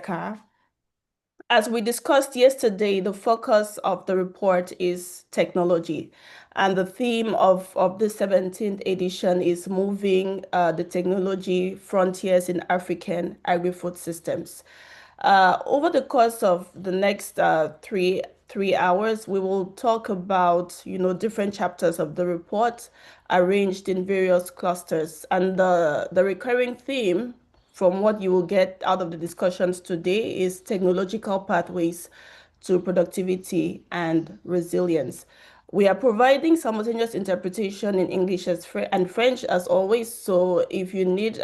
Africa. As we discussed yesterday, the focus of the report is technology. And the theme of the 17th edition is moving the technology frontiers in African agri-food systems. Over the course of the next three hours, we will talk about, different chapters of the report arranged in various clusters. And the recurring theme from what you will get out of the discussions today is technological pathways to productivity and resilience. We are providing simultaneous interpretation in English and French as always. So if you need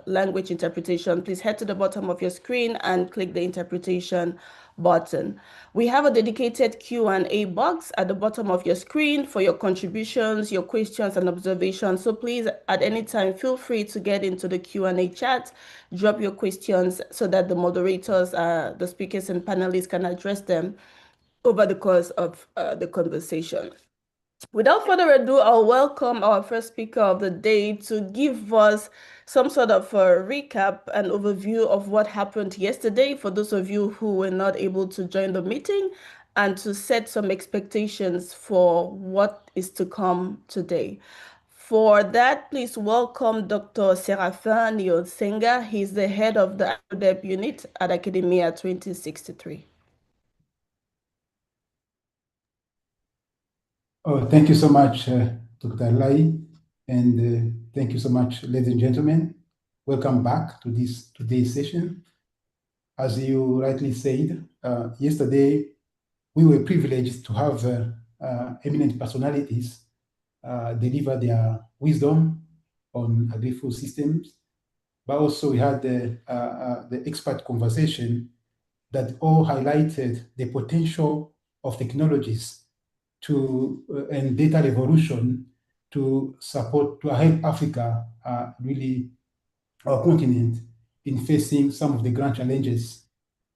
language interpretation, please head to the bottom of your screen and click the interpretation button. We have a dedicated Q&A box at the bottom of your screen for your contributions, your questions, and observations. So please, at any time, feel free to get into the Q&A chat, drop your questions so that the moderators, the speakers, and panelists can address them over the course of the conversation. Without further ado, I'll welcome our first speaker of the day to give us some sort of a recap and overview of what happened yesterday for those of you who were not able to join the meeting, and to set some expectations for what is to come today. For that, please welcome Dr. Serafin Niyonsenga. He's the head of the AgroDep unit at Academia 2063. Oh, thank you so much, Dr. Lai, and thank you so much, ladies and gentlemen. Welcome back to today's session. As you rightly said, yesterday we were privileged to have eminent personalities deliver their wisdom on agri-food systems, but also we had the expert conversation that all highlighted the potential of technologies and data revolution to help Africa, really our continent, in facing some of the grand challenges,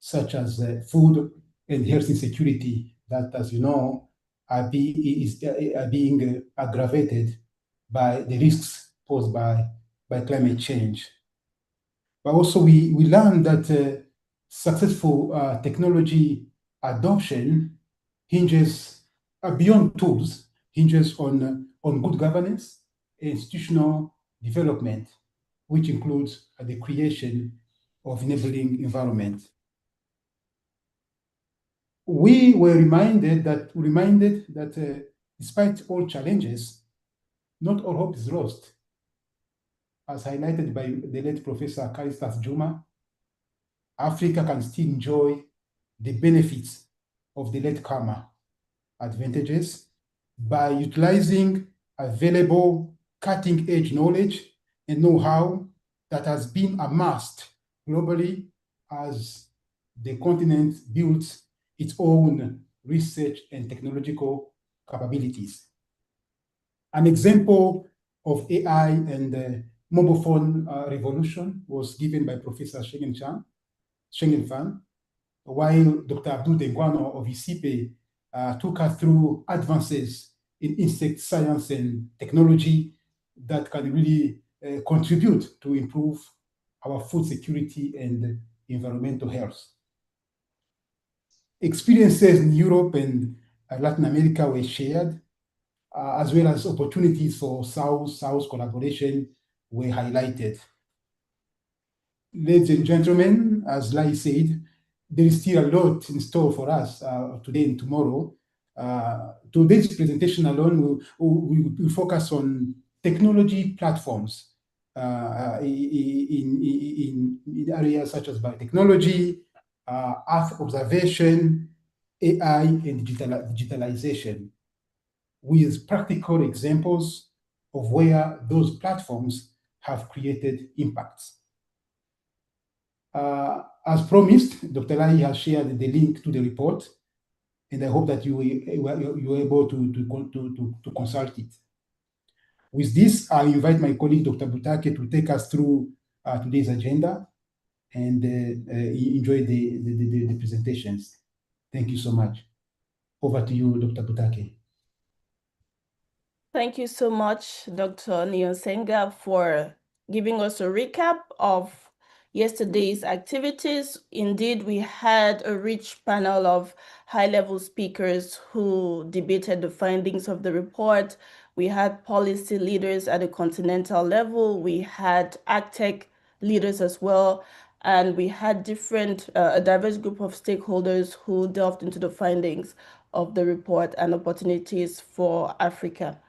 such as food and health insecurity that, as you know, are being aggravated by the risks posed by climate change. But also we learned that successful technology adoption hinges beyond tools, hinges on good governance, institutional development, which includes the creation of enabling environment. We were reminded that despite all challenges, not all hope is lost. As highlighted by the late Professor Karistas Juma, Africa can still enjoy the benefits of the late karma advantages by utilizing available cutting-edge knowledge and know-how that has been amassed globally as the continent builds its own research and technological capabilities. An example of AI and the mobile phone revolution was given by Professor Shengen Fan, while Dr. Abdul Dengwano of ISIPE took us through advances in insect science and technology that can really contribute to improve our food security and environmental health. Experiences in Europe and Latin America were shared, as well as opportunities for South-South collaboration were highlighted. Ladies and gentlemen, as Lai said, there is still a lot in store for us today and tomorrow. Today's presentation alone will focus on technology platforms in areas such as biotechnology, earth observation, AI, and digitalization, with practical examples of where those platforms have created impacts. As promised, Dr. Lai has shared the link to the report, and I hope that you were able to consult it. With this, I invite my colleague, Dr. Butake, to take us through today's agenda and enjoy the presentations. Thank you so much. Over to you, Dr. Butake. Thank you so much, Dr. Niyonsenga, for giving us a recap of yesterday's activities. Indeed, we had a rich panel of high-level speakers who debated the findings of the report. We had policy leaders at a continental level. We had AgTech leaders as well. And we had a diverse group of stakeholders who delved into the findings of the report and opportunities for Africa.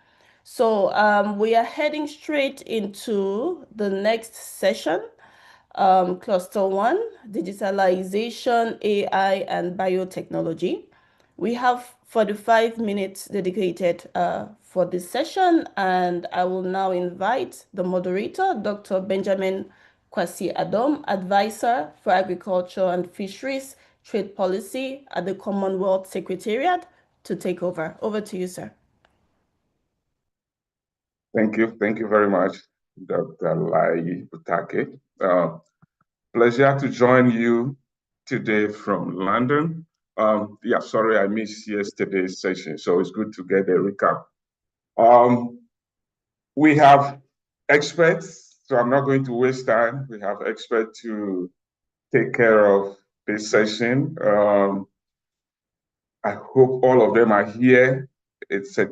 So we are heading straight into the next session, Cluster 1, Digitalization, AI, and Biotechnology. We have 45 minutes dedicated for this session, and I will now invite the moderator, Dr. Benjamin Kwasi Adom, Advisor for Agriculture and Fisheries Trade Policy at the Commonwealth Secretariat, to take over. Over to you, sir. Thank you. Thank you very much, Dr. Lai Butake. Pleasure to join you today from London. Sorry I missed yesterday's session, so it's good to get a recap. We have experts, so I'm not going to waste time. We have experts to take care of this session. I hope all of them are here. It's a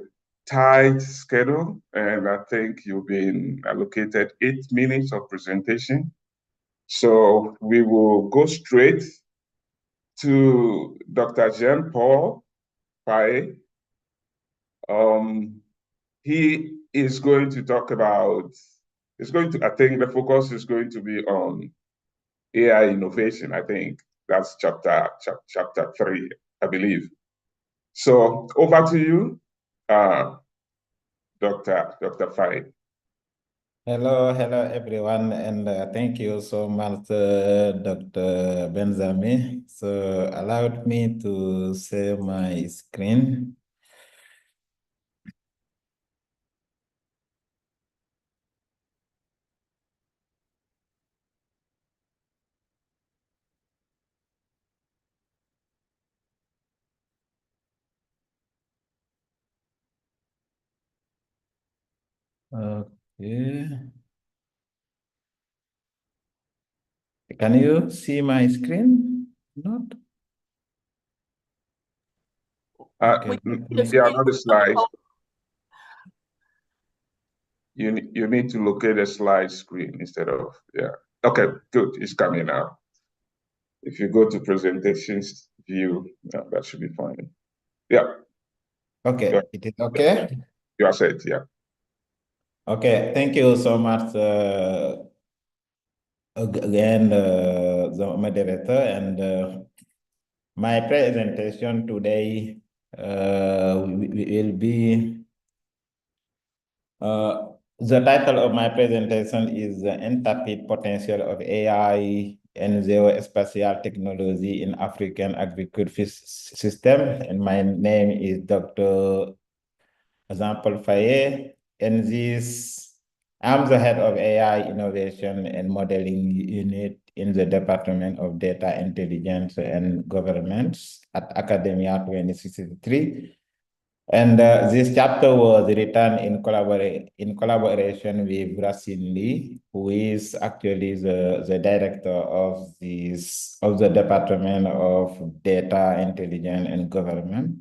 tight schedule, and I think you've been allocated 8 minutes of presentation. So we will go straight to Dr. Jean-Paul Paye. He is going to talk about, I think the focus is going to be on AI innovation. I think that's chapter 3, I believe. So over to you, Dr. Paye. Hello everyone, and thank you so much, Dr. Benjamin. So allowed me to share my screen. Okay. Can you see my screen? Not? Okay. Not the slides. You need to locate the slide screen instead of, Okay, good, it's coming now. If you go to presentations view, that should be fine. Yeah. Okay, it is okay? You are set, yeah. Okay, thank you so much again, the moderator, and my presentation today will be, the title of my presentation is the Untapped Potential of AI and Geospatial Technology in African Agriculture System. And my name is Dr. Jean-Paul Faye, and I'm the head of AI Innovation and Modeling Unit in the Department of Data Intelligence and Governance at Academia 2063. And this chapter was written in collaboration with Racine Lee, who is actually the director of the Department of Data Intelligence and Government.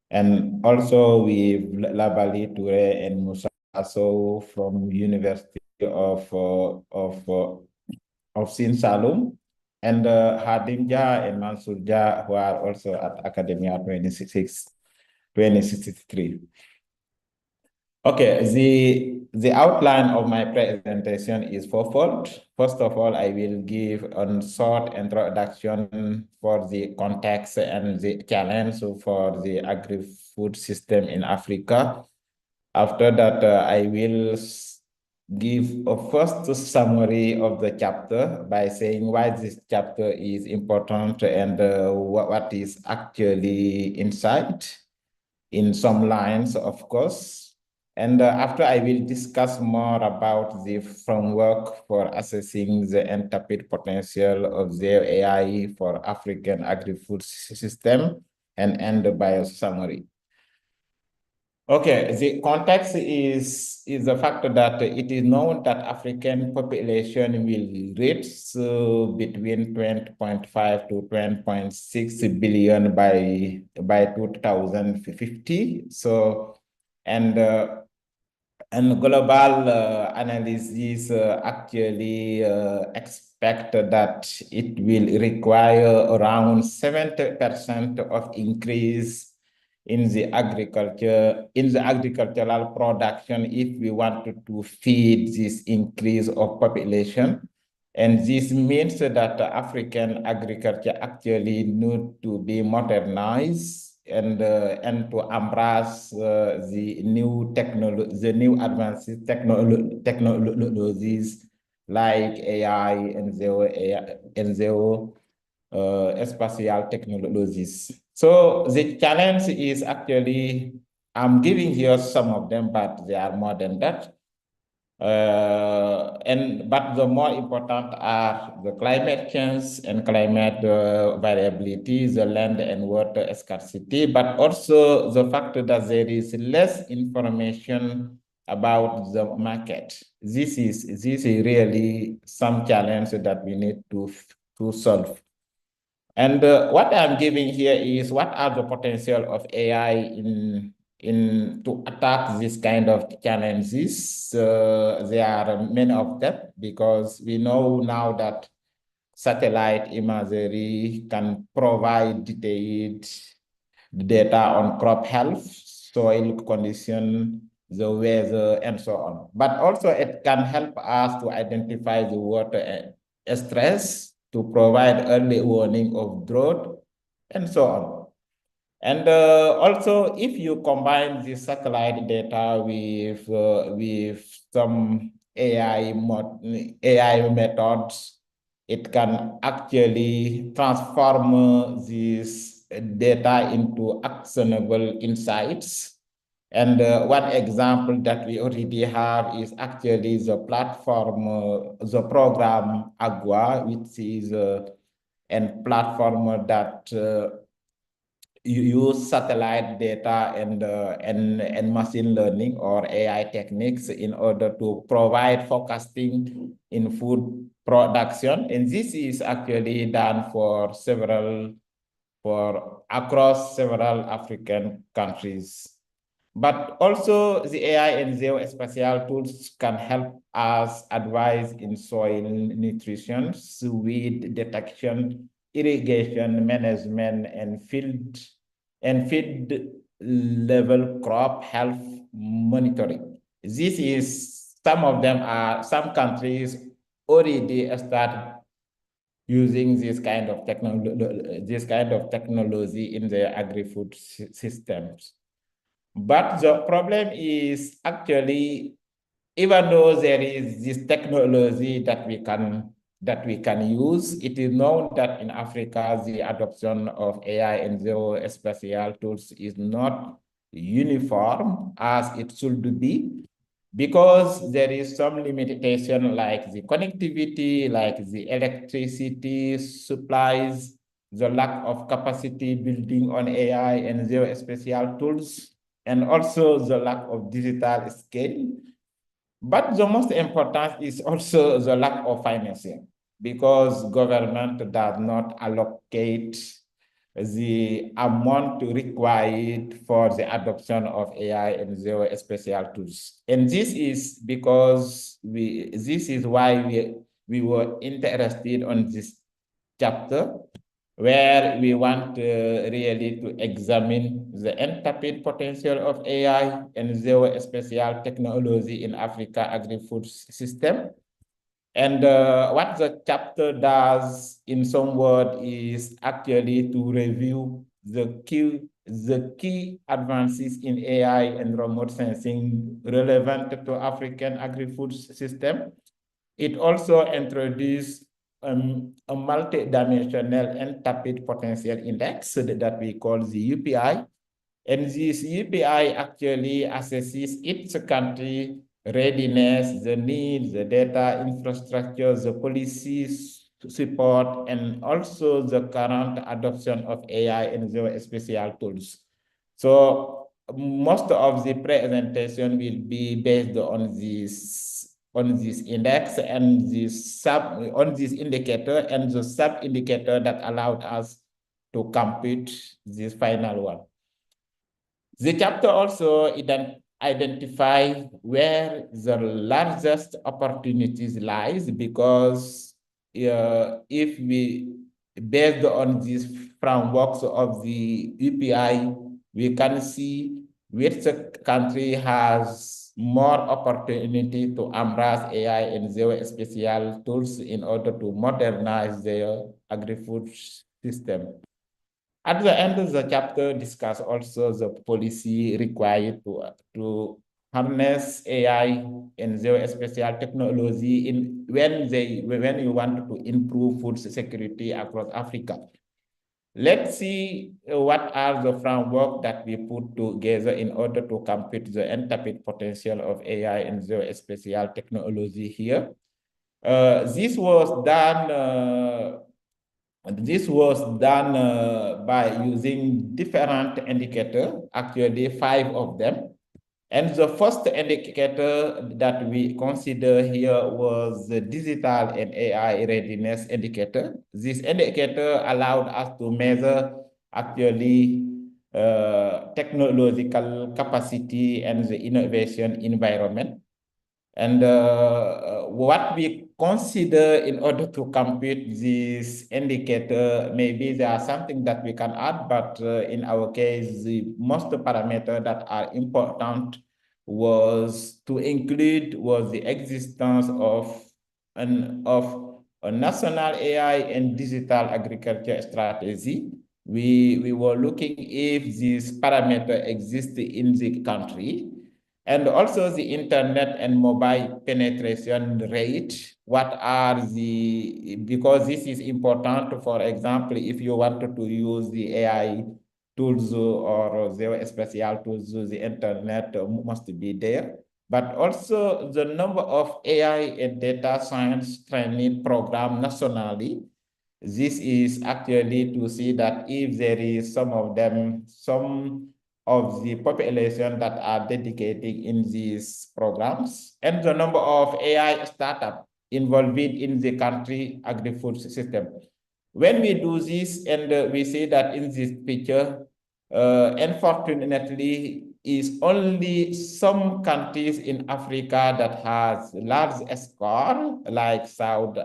And also with Labali Toure and Musa So from University of Sin Salum, and Hadim Jah and Mansour Jah, who are also at Academia 2063. Okay, the outline of my presentation is fourfold. First of all, I will give a short introduction for the context and the challenge for the agri-food system in Africa. After that, I will give a first summary of the chapter by saying why this chapter is important and what is actually inside in some lines, of course. And after, I will discuss more about the framework for assessing the untapped potential of the AI for African agri-food system, and end by a summary. Okay, the context is the fact that it is known that African population will reach between 20.5 to 20.6 billion by 2050. So, and global analysis actually expect that it will require around 70% of increase in the agricultural production if we wanted to feed this increase of population. And this means that African agriculture actually need to be modernized and to embrace the new technologies like AI and zero spatial technologies. So the challenge is actually, I'm giving here some of them, but they are more than that. But the more important are the climate change and climate variability, the land and water scarcity, but also the fact that there is less information about the market. This is really some challenge that we need to solve. And what I'm giving here is what are the potential of AI in to attack this kind of challenges. There are many of them because we know now that satellite imagery can provide detailed data on crop health, soil condition, the weather, and so on. But also it can help us to identify the water stress, to provide early warning of drought, and so on. And also, if you combine the satellite data with some AI methods, it can actually transform this data into actionable insights. And one example that we already have is actually the platform, the program Agua, which is a platform that you use satellite data and machine learning or AI techniques in order to provide forecasting in food production. And this is actually done for across several African countries. But also the AI and geospatial tools can help us advise in soil nutrition, weed detection, irrigation management, and field level crop health monitoring. This is, some countries already started using this kind of technology in their agri-food systems. But the problem is actually, even though there is this technology that we can use, it is known that in Africa, the adoption of AI and geospatial tools is not uniform as it should be, because there is some limitation like the connectivity, like the electricity supplies, the lack of capacity building on AI and geospatial tools, and also the lack of digital scale. But the most important is also the lack of financing, because government does not allocate the amount required for the adoption of AI and geospatial tools. And this is because this is why we were interested on this chapter, where we want really to examine the untapped potential of AI and geospatial technology in Africa agri-food system. And what the chapter does, in some words, is actually to review the key advances in AI and remote sensing relevant to African agri-food system. It also introduced a multi-dimensional untapped potential index that we call the UPI. And this UPI actually assesses each country readiness, the needs, the data infrastructure, the policies support, and also the current adoption of AI and geospatial tools. So most of the presentation will be based on this index and on this indicator and the sub indicator that allowed us to compute this final one. The chapter also identify where the largest opportunities lies, because if we, based on these frameworks of the UPI, we can see which country has more opportunity to embrace AI and geospatial tools in order to modernize their agri-food system. At the end of the chapter, discuss also the policy required to harness AI and geospatial technology when you want to improve food security across Africa. Let's see what are the framework that we put together in order to compute the untapped potential of AI and geospatial technology here. This was done by using different indicators, actually 5 of them. And the first indicator that we consider here was the digital and AI readiness indicator. This indicator allowed us to measure actually technological capacity and the innovation environment. And what we consider in order to compute this indicator, maybe there are something that we can add, but in our case, the most parameter that are important was to include the existence of a national AI and digital agriculture strategy. We were looking if this parameter exists in the country. And also the internet and mobile penetration rate. What are because this is important, for example, if you wanted to use the AI tools or geospatial tools, the internet must be there. But also the number of AI and data science training program nationally. This is actually to see that if there is some of the population that are dedicated in these programs, and the number of AI startups involved in the country agri-food system. When we do this, and we see that in this picture, unfortunately, is only some countries in Africa that has large score, like South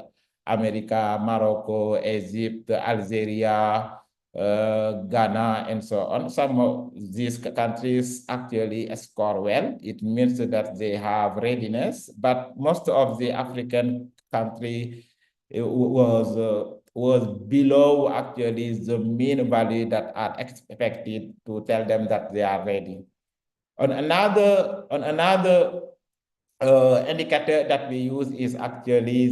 America, Morocco, Egypt, Algeria, Ghana, and so on. Some of these countries actually score well. It means that they have readiness, but most of the African country was below actually the mean value that are expected to tell them that they are ready. On another indicator that we use is actually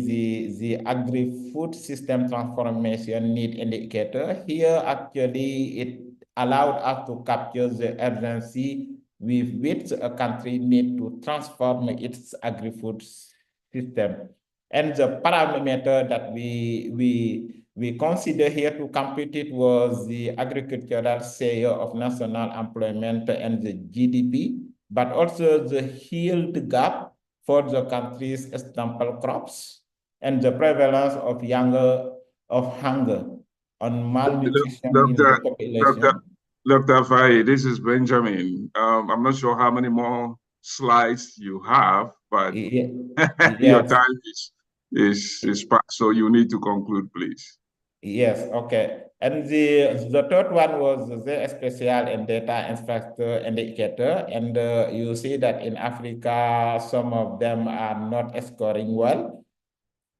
the agri-food system transformation need indicator. Here, actually, it allowed us to capture the urgency with which a country need to transform its agri-food system. And the parameter that we consider here to compute it was the agricultural share of national employment and the GDP, but also the yield gap for the country's staple crops and the prevalence of hunger on malnutrition in the population. Dr. Faye, this is Benjamin. I'm not sure how many more slides you have, but Yes. your time is passed, so you need to conclude, please. Yes, okay. And the third one was the spatial and data infrastructure indicator. And you see that in Africa, some of them are not scoring well.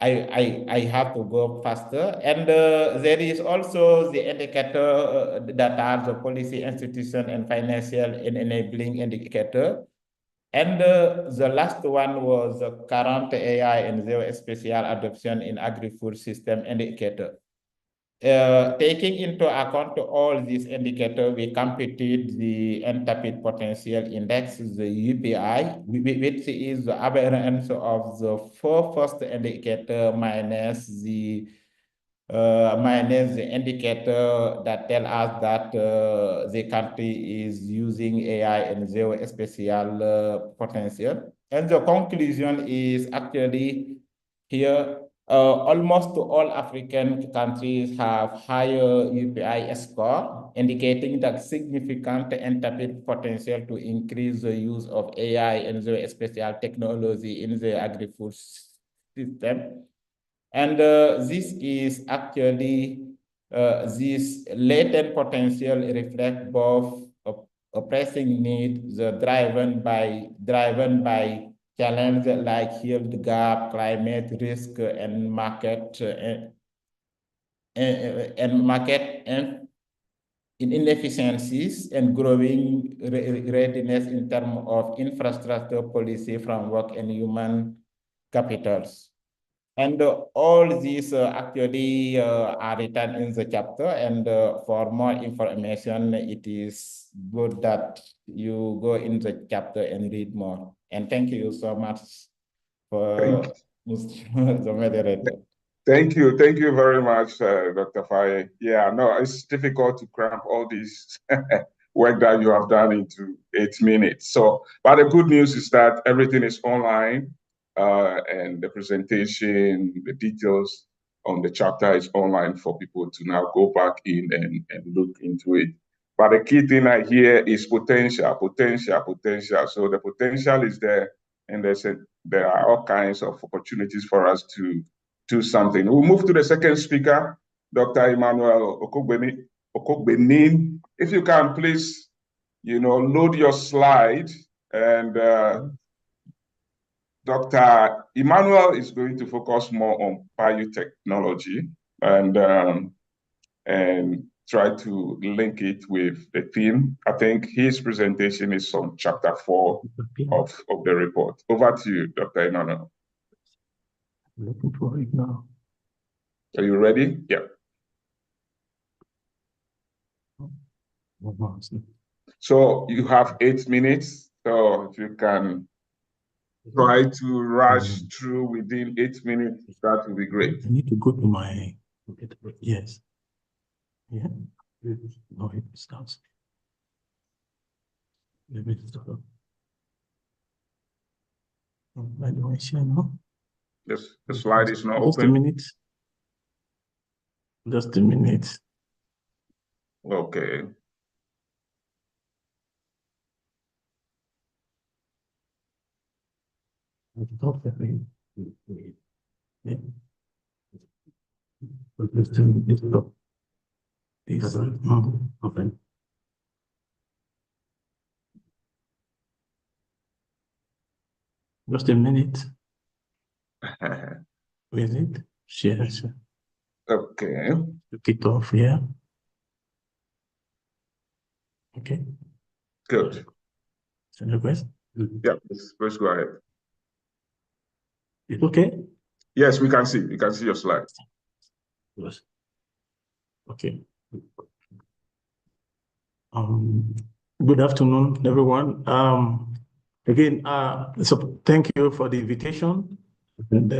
I have to go faster. And there is also the indicator that are the policy, institution, and financial and enabling indicator. And the last one was the current AI and geospatial adoption in agri-food system indicator. Taking into account all these indicators, we computed the untapped potential index, the UPI, which is the average of the 4 first indicator minus the minus the indicator that tell us that the country is using AI and geospatial potential. And the conclusion is actually here, almost all African countries have higher UPI score, indicating that significant untapped potential to increase the use of AI and geospatial technology in the agri-food system. And this is actually, this latent potential reflect both a pressing need, driven by challenges like yield gap, climate risk, and market inefficiencies, and growing readiness in terms of infrastructure, policy framework, and human capitals. And all these actually are written in the chapter. And for more information, it is good that you go in the chapter and read more. And thank you so much for the moderator. Thank you very much, Dr. Faye. Yeah, no, it's difficult to cramp all this work that you have done into 8 minutes. So, but the good news is that everything is online, and the presentation, the details on the chapter is online for people to now go back in and look into it. But the key thing I hear is potential. So the potential is there, and there are all kinds of opportunities for us to do something. We'll move to the second speaker, Dr. Emmanuel Okogbenin. If you can, please, load your slide. And Dr. Emmanuel is going to focus more on biotechnology and try to link it with the theme. I think his presentation is on chapter 4 of the report. Over to you, Dr. Emmanuel. I'm looking for it now. Are you ready? Yeah. So you have 8 minutes. So if you can try to rush through within 8 minutes, that would be great. I need to go to my, yes. Yeah. No, it starts. Let me start. By the way, share now. Yes, the slide is not Just open. a minute. Just a minute. Okay. Yeah. Open. Just a minute. With it. Share. Okay. Look it off here. Okay. Good. Send request. Yeah, let's go ahead. It's okay? Yes, we can see. We can see your slide. Yes. Okay. Good afternoon, everyone. Again, so thank you for the invitation. And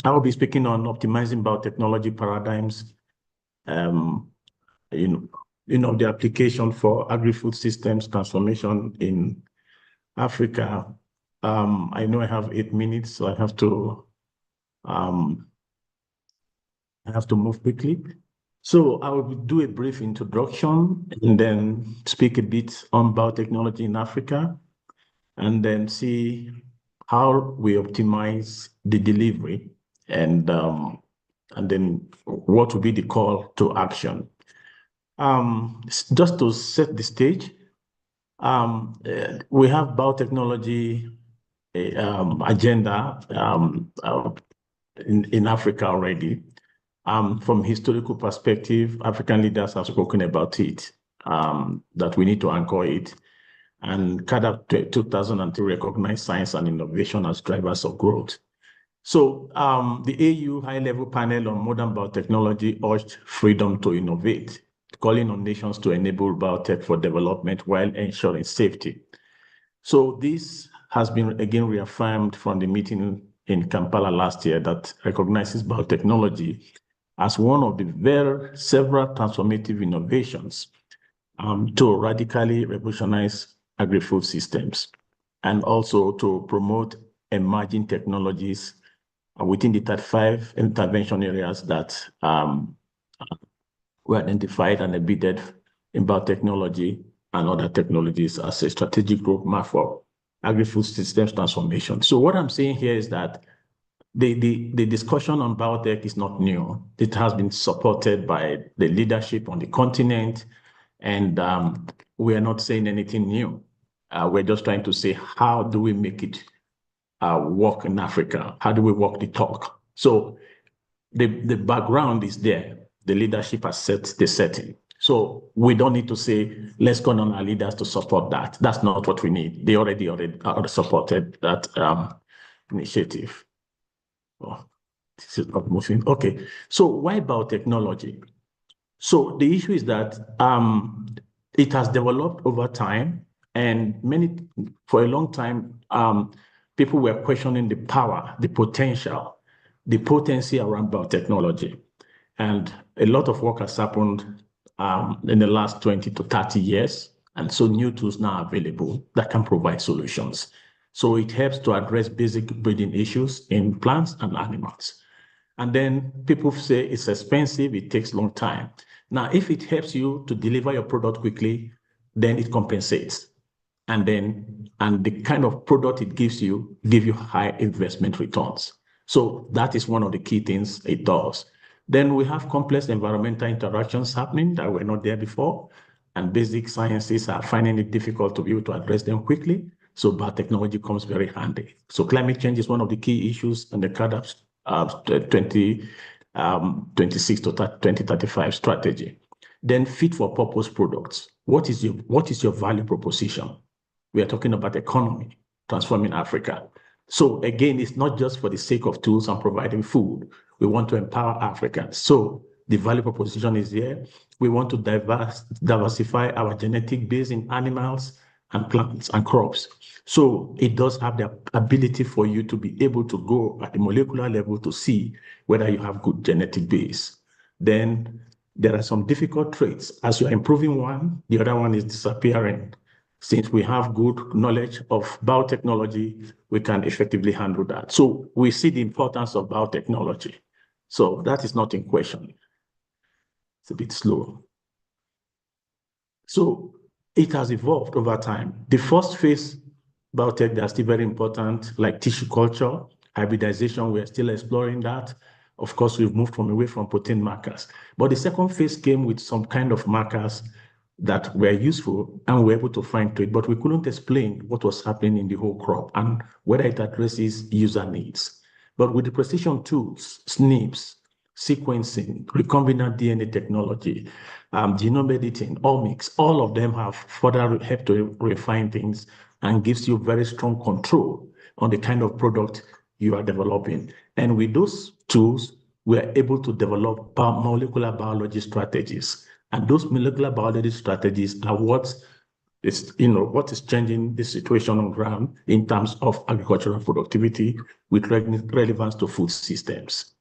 I will be speaking on optimizing biotechnology paradigms. The application for agri-food systems transformation in Africa. I know I have 8 minutes, so I have to move quickly. So I will do a brief introduction and then speak a bit on biotechnology in Africa, and then see how we optimize the delivery, and then what will be the call to action. Just to set the stage, we have biotechnology agenda in Africa already. From historical perspective, African leaders have spoken about it, that we need to anchor it, and CAADP 2003 recognized science and innovation as drivers of growth. So the AU high-level panel on modern biotechnology urged freedom to innovate, calling on nations to enable biotech for development while ensuring safety. So this has been again reaffirmed from the meeting in Kampala last year that recognizes biotechnology as one of the several transformative innovations to radically revolutionize agri-food systems, and also to promote emerging technologies within the 35 intervention areas that were identified and embedded in biotechnology and other technologies as a strategic roadmap for agri-food systems transformation. So what I'm saying here is that the discussion on biotech is not new. It has been supported by the leadership on the continent, and we are not saying anything new. We're just trying to say, how do we make it work in Africa? How do we walk the talk? So the background is there. The leadership has set the setting. So we don't need to say, let's call on our leaders to support that. That's not what we need. They already supported that initiative. Oh, this is not moving. Okay, so why biotechnology? So the issue is that it has developed over time, and for a long time, people were questioning the power, the potential, the potency around biotechnology. And a lot of work has happened in the last 20 to 30 years. And so new tools now are available that can provide solutions. So it helps to address basic breeding issues in plants and animals. And then people say it's expensive, it takes a long time. Now, if it helps you to deliver your product quickly, then it compensates. And the kind of product it gives you high investment returns. So that is one of the key things it does. Then we have complex environmental interactions happening that were not there before, and basic sciences are finding it difficult to be able to address them quickly. So biotechnology comes very handy. So climate change is one of the key issues in the CAADP 2026 to 2035 strategy. Then fit for purpose products. What is your value proposition? We are talking about economy, transforming Africa. So again, it's not just for the sake of tools and providing food. We want to empower Africans. So the value proposition is there. We want to diversify our genetic base in animals and plants and crops. So it does have the ability for you to be able to go at the molecular level to see whether you have good genetic base. Then there are some difficult traits. As you're improving one, the other one is disappearing. Since we have good knowledge of biotechnology, we can effectively handle that. So we see the importance of biotechnology. So that is not in question. It's a bit slow. So it has evolved over time. The first phase, biotech, they are still very important, like tissue culture, hybridization, we're still exploring that. Of course, we've moved away from protein markers. But the second phase came with some kind of markers that were useful, and we were able to find it, but we couldn't explain what was happening in the whole crop and whether it addresses user needs. But with the precision tools, SNPs, sequencing, recombinant DNA technology, genome editing, omics, all of them have further helped to refine things and gives you very strong control on the kind of product you are developing. And with those tools, we are able to develop molecular biology strategies. And those molecular biology strategies are what is changing the situation on ground in terms of agricultural productivity with relevance to food systems.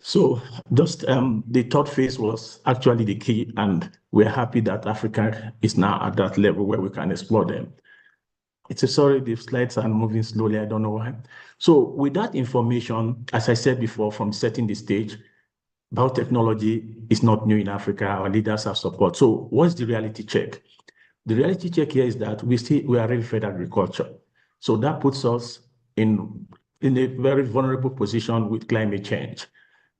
So just the third phase was actually the key, and we're happy that Africa is now at that level where we can explore them. Sorry, the slides are moving slowly, I don't know why. So with that information, as I said before, from setting the stage, biotechnology is not new in Africa. Our leaders have support. So what's the reality check? The reality check here is that we are rain-fed agriculture. So that puts us in a very vulnerable position with climate change.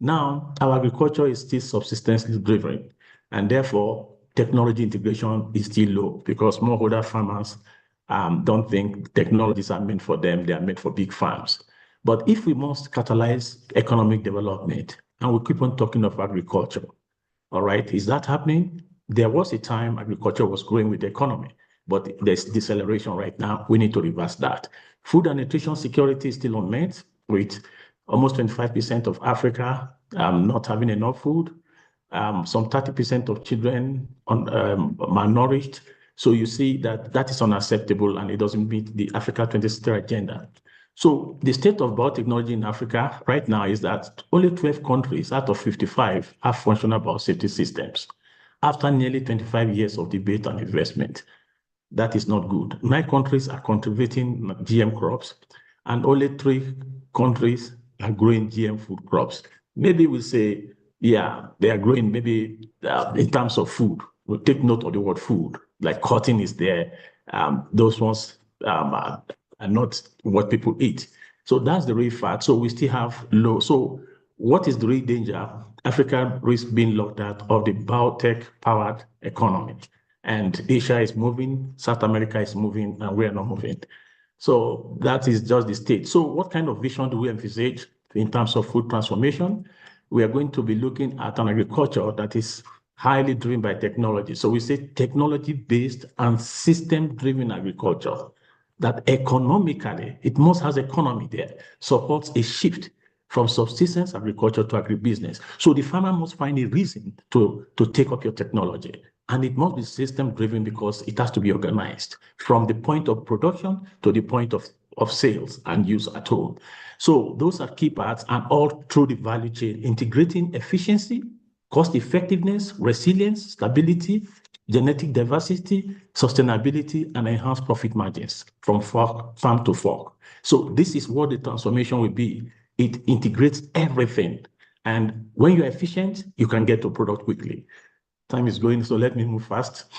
Now, our agriculture is still subsistence driven, and therefore technology integration is still low because more older farmers don't think technologies are meant for them. They are meant for big farms. But if we must catalyze economic development, and we keep on talking of agriculture, all right, is that happening? There was a time agriculture was growing with the economy, but there's deceleration right now. We need to reverse that. Food and nutrition security is still unmet, with almost 25% of Africa not having enough food, some 30% of children malnourished. So you see that is unacceptable, and it doesn't meet the Africa 2030 agenda. So the state of biotechnology in Africa right now is that only 12 countries out of 55 have functional biosafety systems. After nearly 25 years of debate and investment, that is not good. 9 countries are cultivating GM crops, and only 3 countries are growing GM food crops. Maybe we say, yeah, they are growing maybe in terms of food. We'll take note of the word food, like cotton is there. Those ones are not what people eat. So that's the real fact. So we still have low. So what is the real danger? Africa risks being locked out of the biotech-powered economy. And Asia is moving, South America is moving, and we are not moving. So that is just the state. So what kind of vision do we envisage in terms of food transformation? We are going to be looking at an agriculture that is highly driven by technology. So we say technology-based and system-driven agriculture that economically, it must have economy there, supports a shift from subsistence agriculture to agribusiness. So the farmer must find a reason to take up your technology. And it must be system-driven because it has to be organized from the point of production to the point of sales and use at home. So those are key parts, and all through the value chain, integrating efficiency, cost effectiveness, resilience, stability, genetic diversity, sustainability, and enhanced profit margins from farm to fork. So this is what the transformation will be. It integrates everything. And when you're efficient, you can get to product quickly. Time is going, so let me move fast.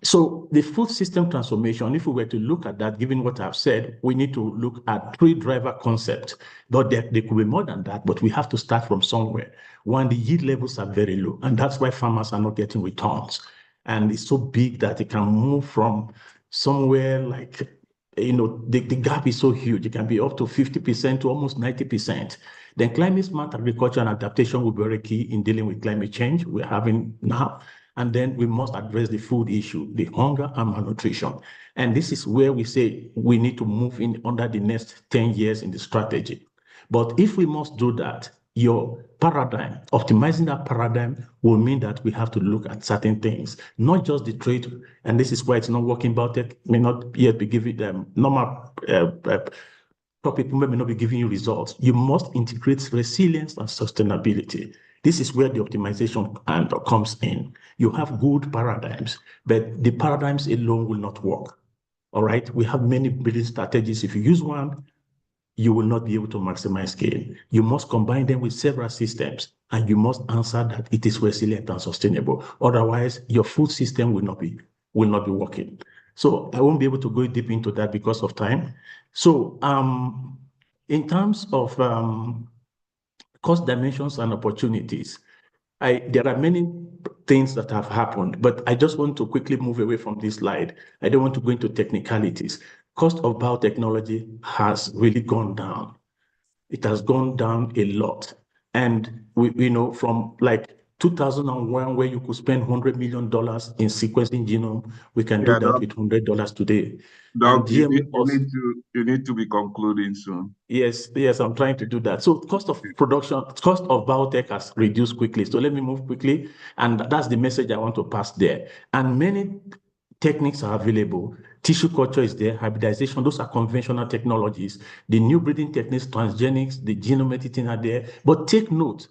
So the food system transformation, if we were to look at that, given what I've said, we need to look at 3 driver concepts. But there could be more than that, but we have to start from somewhere. One, the yield levels are very low, and that's why farmers are not getting returns. And it's so big that it can move from somewhere like, the gap is so huge. It can be up to 50% to almost 90%. Then climate smart agriculture and adaptation will be very key in dealing with climate change we're having now. And then we must address the food issue, the hunger and malnutrition. And this is where we say we need to move in under the next 10 years in the strategy. But if we must do that, your paradigm, optimizing that paradigm will mean that we have to look at certain things, not just the trade. And this is why it's not working. Biotech may not yet be giving them normal people may not be giving you results. You must integrate resilience and sustainability. This is where the optimization comes in. You have good paradigms, but the paradigms alone will not work. All right, we have many building strategies. If you use one, you will not be able to maximize gain. You must combine them with several systems, and you must answer that it is resilient and sustainable. Otherwise, your food system will not be working. So I won't be able to go deep into that because of time. So in terms of cost dimensions and opportunities, there are many things that have happened, but I just want to quickly move away from this slide. I don't want to go into technicalities. Cost of biotechnology has really gone down. It has gone down a lot. And we know from like 2001, where you could spend $100 million in sequencing genome, we can do that with $100 today. Doc, you need to be concluding soon. Yes, I'm trying to do that. So cost of production, cost of biotech has reduced quickly. So let me move quickly. And that's the message I want to pass there. And many techniques are available. Tissue culture is there, hybridization, those are conventional technologies. The new breeding techniques, transgenics, the genome editing are there. But take note,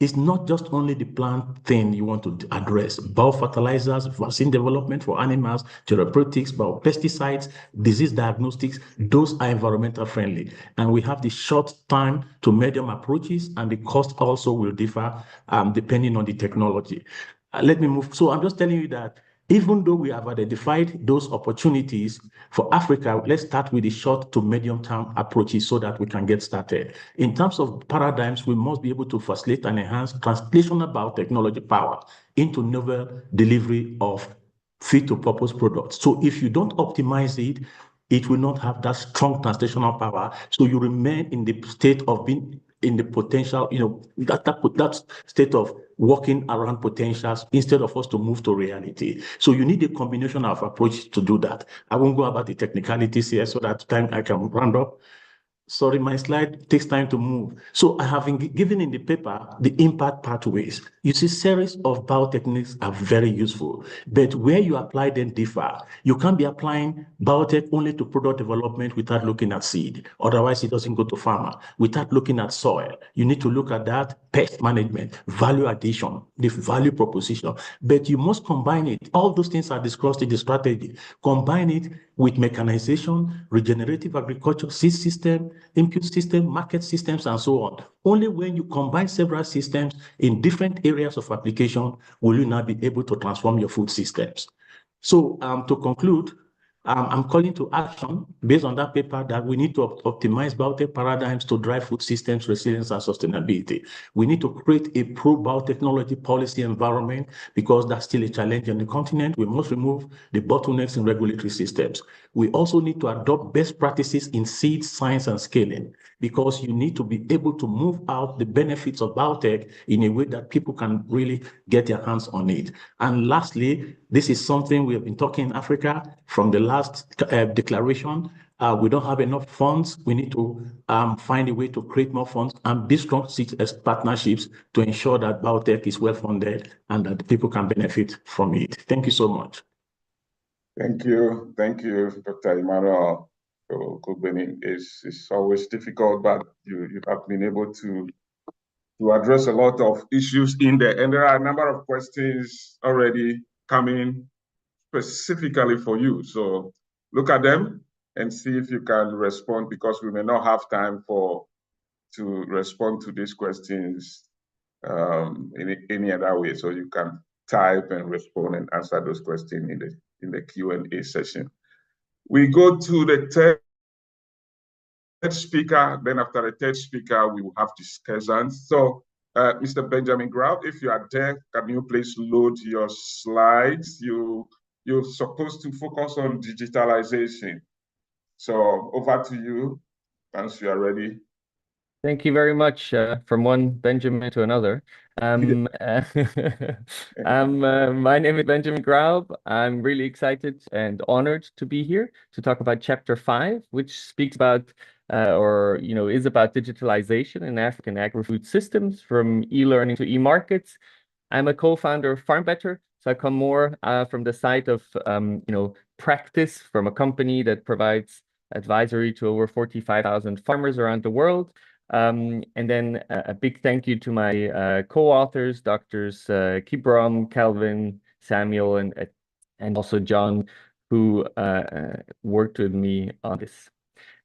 it's not just only the plant thing you want to address. Biofertilizers, vaccine development for animals, therapeutics, biopesticides, disease diagnostics, those are environmental friendly. And we have the short time to medium approaches, and the cost also will differ depending on the technology. Let me move. So I'm just telling you that even though we have identified those opportunities for Africa, let's start with the short to medium term approaches so that we can get started. In terms of paradigms, we must be able to facilitate and enhance translational biotechnology power into novel delivery of fit to purpose products. So if you don't optimize it, it will not have that strong translational power. So you remain in the state of being in the potential, that state of working around potentials instead of us to move to reality. So you need a combination of approach to do that. I won't go about the technicalities here so that time I can round up. Sorry, my slide takes time to move. So I have given in the paper the impact pathways. You see, series of biotechniques are very useful, but where you apply them differ. You can't be applying biotech only to product development without looking at seed. Otherwise, it doesn't go to farmer. Without looking at soil, you need to look at that pest management, value addition, the value proposition. But you must combine it. All those things are discussed in the strategy. Combine it with mechanization, regenerative agriculture, seed system, input system, market systems, and so on. Only when you combine several systems in different areas of application will you now be able to transform your food systems. So to conclude, I'm calling to action based on that paper that we need to optimize biotech paradigms to drive food systems resilience and sustainability. We need to create a pro-biotechnology policy environment because that's still a challenge on the continent. We must remove the bottlenecks in regulatory systems. We also need to adopt best practices in seed science and scaling because you need to be able to move out the benefits of biotech in a way that people can really get their hands on it. And lastly, this is something we have been talking in Africa from the last declaration. We don't have enough funds. We need to find a way to create more funds and build strong partnerships to ensure that biotech is well funded and that people can benefit from it. Thank you so much. Thank you, Dr. Emmanuel. It's always difficult, but you have been able to address a lot of issues in there. And there are a number of questions already coming specifically for you. So look at them and see if you can respond, because we may not have time to respond to these questions in any other way. So you can type and respond and answer those questions in the Q&A session. We go to the third speaker. Then after the third speaker, we will have discussants. So Mr. Benjamin Grau, if you are there, can you please load your slides? You're supposed to focus on digitalization. So over to you, once you are ready. Thank you very much. From one Benjamin to another. My name is Benjamin Grau. I'm really excited and honored to be here to talk about Chapter 5, which speaks about is about digitalization in African agri-food systems from e-learning to e-markets. I'm a co-founder of FarmBetter, so I come more from the side of practice from a company that provides advisory to over 45,000 farmers around the world. And then a big thank you to my co-authors, Doctors Kibram, Calvin, Samuel, and also John, who worked with me on this.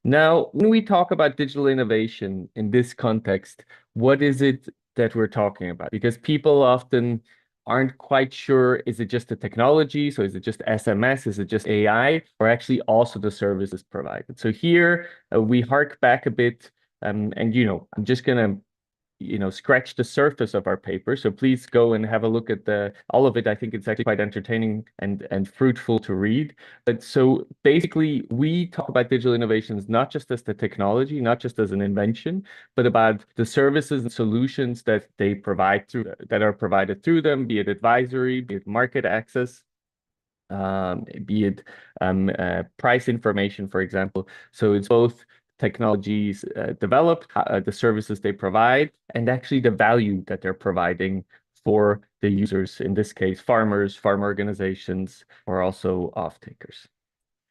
Now, when we talk about digital innovation in this context, what is it that we're talking about? Because people often aren't quite sure, is it just the technology? So is it just SMS? Is it just AI? Or actually also the services provided? So here we hark back a bit. I'm just going to scratch the surface of our paper. So please go and have a look at all of it. I think it's actually quite entertaining and fruitful to read. But so basically, we talk about digital innovations not just as the technology, not just as an invention, but about the services and solutions that they provide that are provided through them, be it advisory, be it market access, be it price information, for example. So it's both technologies developed, the services they provide, and actually the value that they're providing for the users, in this case, farmers, farm organizations, or also off-takers.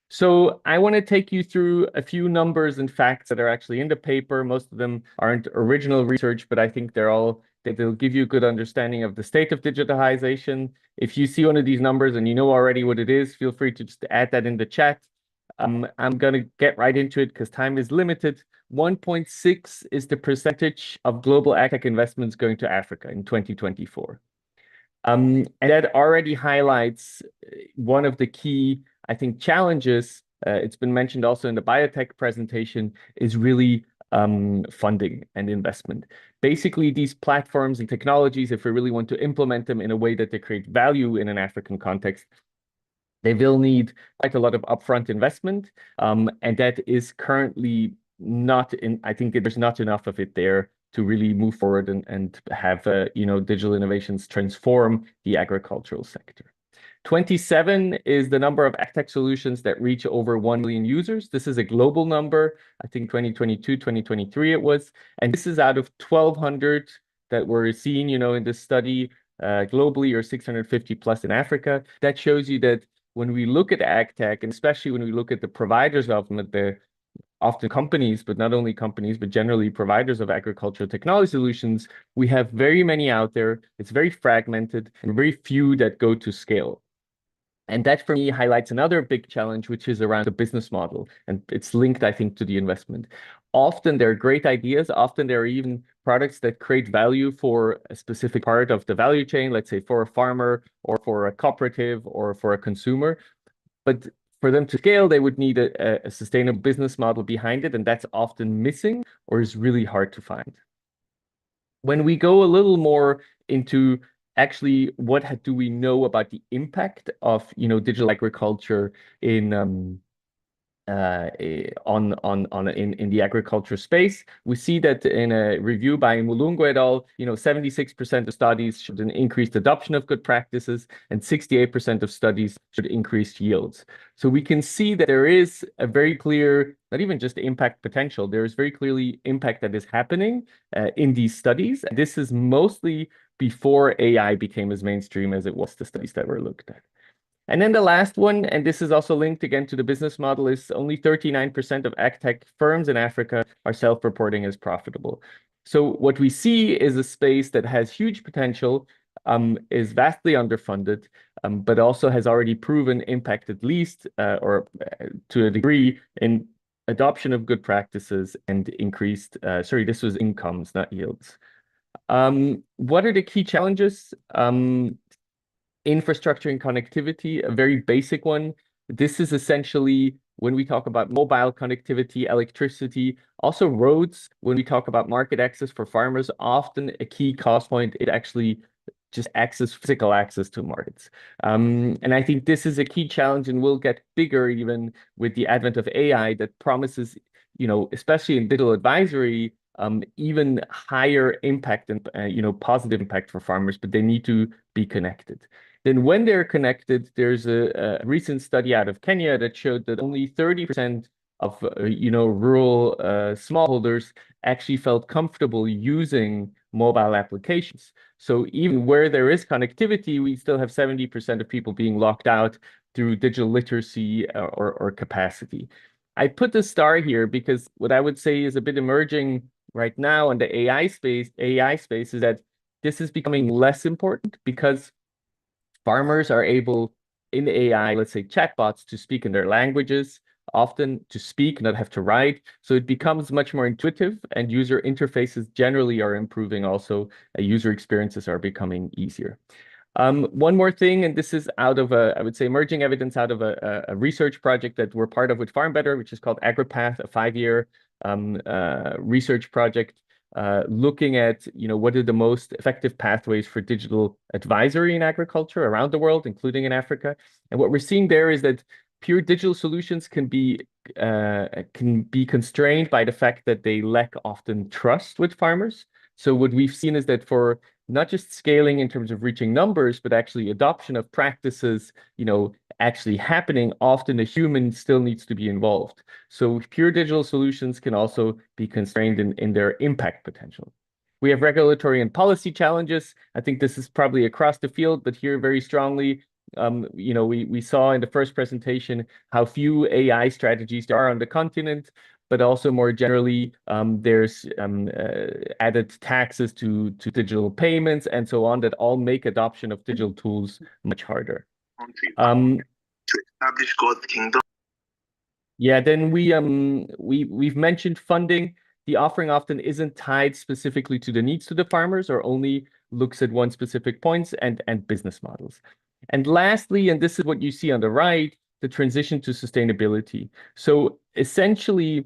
So I want to take you through a few numbers and facts that are actually in the paper. Most of them aren't original research, but I think they'll give you a good understanding of the state of digitalization. If you see one of these numbers and you know already what it is, feel free to just add that in the chat. I'm going to get right into it because time is limited. 1.6 is the percentage of global agtech investments going to Africa in 2024. And that already highlights one of the key, I think, challenges. It's been mentioned also in the biotech presentation, is really funding and investment. Basically, these platforms and technologies, if we really want to implement them in a way that they create value in an African context, they will need quite a lot of upfront investment, and that is currently not in. I think there's not enough of it there to really move forward and have digital innovations transform the agricultural sector. 27 is the number of AgTech solutions that reach over 1 million users. This is a global number. I think 2022, 2023 it was. And this is out of 1,200 that were seen, in this study globally, or 650 plus in Africa. That shows you that when we look at AgTech, and especially when we look at the providers of them, the often companies, but not only companies, but generally providers of agricultural technology solutions, we have very many out there. It's very fragmented and very few that go to scale. And that for me highlights another big challenge, which is around the business model. And it's linked, I think, to the investment. Often there are great ideas. Often there are even products that create value for a specific part of the value chain, let's say for a farmer or for a cooperative or for a consumer. But for them to scale, they would need a sustainable business model behind it. And that's often missing or is really hard to find. When we go a little more into actually what do we know about the impact of digital agriculture in the agriculture space, we see that in a review by Mulungu et al., 76% of studies showed an increased adoption of good practices, and 68% of studies showed increased yields. So we can see that there is a very clear, not even just impact potential, there is very clearly impact that is happening in these studies. This is mostly before AI became as mainstream as it was the studies that were looked at. And then the last one, and this is also linked again to the business model, is only 39% of AgTech firms in Africa are self-reporting as profitable. So what we see is a space that has huge potential, is vastly underfunded, but also has already proven impact, at least or to a degree, in adoption of good practices and increased, this was incomes, not yields. What are the key challenges? Infrastructure and connectivity, a very basic one. This is essentially when we talk about mobile connectivity, electricity, also roads. When we talk about market access for farmers, often a key cost point is actually just physical access to markets. And I think this is a key challenge and will get bigger even with the advent of AI that promises, especially in digital advisory, even higher impact and positive impact for farmers, but they need to be connected. Then when they're connected, there's a recent study out of Kenya that showed that only 30% of rural smallholders actually felt comfortable using mobile applications. So even where there is connectivity, we still have 70% of people being locked out through digital literacy or capacity. I put the star here because what I would say is a bit emerging right now in the AI space is that this is becoming less important because farmers are able in AI, let's say chatbots, to speak in their languages, often to speak, not have to write. So it becomes much more intuitive, and user interfaces generally are improving also. User experiences are becoming easier. One more thing, and this is out of I would say emerging evidence out of a research project that we're part of with FarmBetter, which is called AgriPath, a 5-year research project looking at what are the most effective pathways for digital advisory in agriculture around the world, including in Africa. And what we're seeing there is that pure digital solutions can be constrained by the fact that they lack often trust with farmers. So what we've seen is that for not just scaling in terms of reaching numbers, but actually adoption of practices, actually happening, often a human still needs to be involved. So pure digital solutions can also be constrained in their impact potential. We have regulatory and policy challenges. I think this is probably across the field, but here very strongly, we saw in the first presentation how few AI strategies there are on the continent, but also more generally, there's added taxes to digital payments and so on that all make adoption of digital tools much harder. To establish God's kingdom. Yeah, then we've mentioned funding. The offering often isn't tied specifically to the needs to the farmers or only looks at one specific points and business models. And lastly, and this is what you see on the right, the transition to sustainability. So essentially,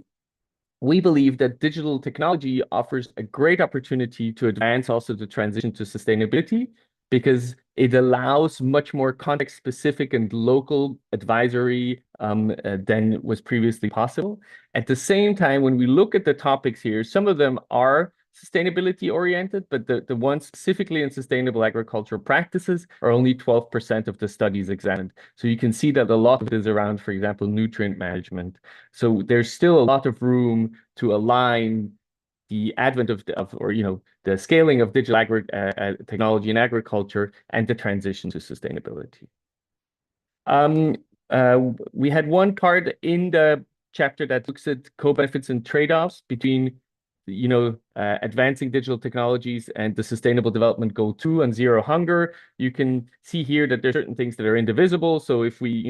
we believe that digital technology offers a great opportunity to advance also the transition to sustainability because it allows much more context-specific and local advisory than was previously possible. At the same time, when we look at the topics here, some of them are sustainability oriented, but the ones specifically in sustainable agricultural practices are only 12% of the studies examined. So you can see that a lot of it is around, for example, nutrient management. So there's still a lot of room to align the advent of the scaling of digital technology in agriculture and the transition to sustainability. We had one part in the chapter that looks at co-benefits and trade-offs between advancing digital technologies and the Sustainable Development Goal 2 and zero hunger. You can see here that there's certain things that are indivisible. So if we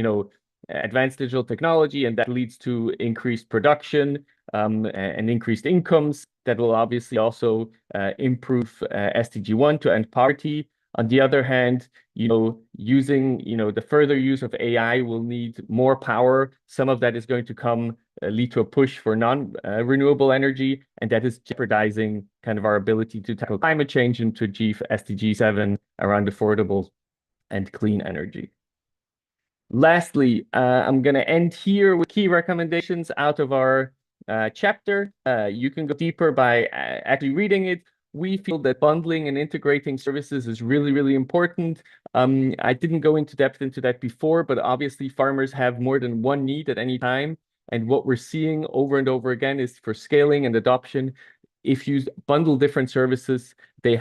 advance digital technology and that leads to increased production and increased incomes, that will obviously also improve SDG 1 to end poverty. On the other hand, using the further use of AI will need more power. Some of that is going to lead to a push for non-renewable energy, and that is jeopardizing kind of our ability to tackle climate change and to achieve SDG 7 around affordable and clean energy. Lastly, I'm going to end here with key recommendations out of our chapter. You can go deeper by actually reading it. We feel that bundling and integrating services is really, really important. I didn't go into depth into that before, but obviously farmers have more than one need at any time. And what we're seeing over and over again is for scaling and adoption, if you bundle different services, they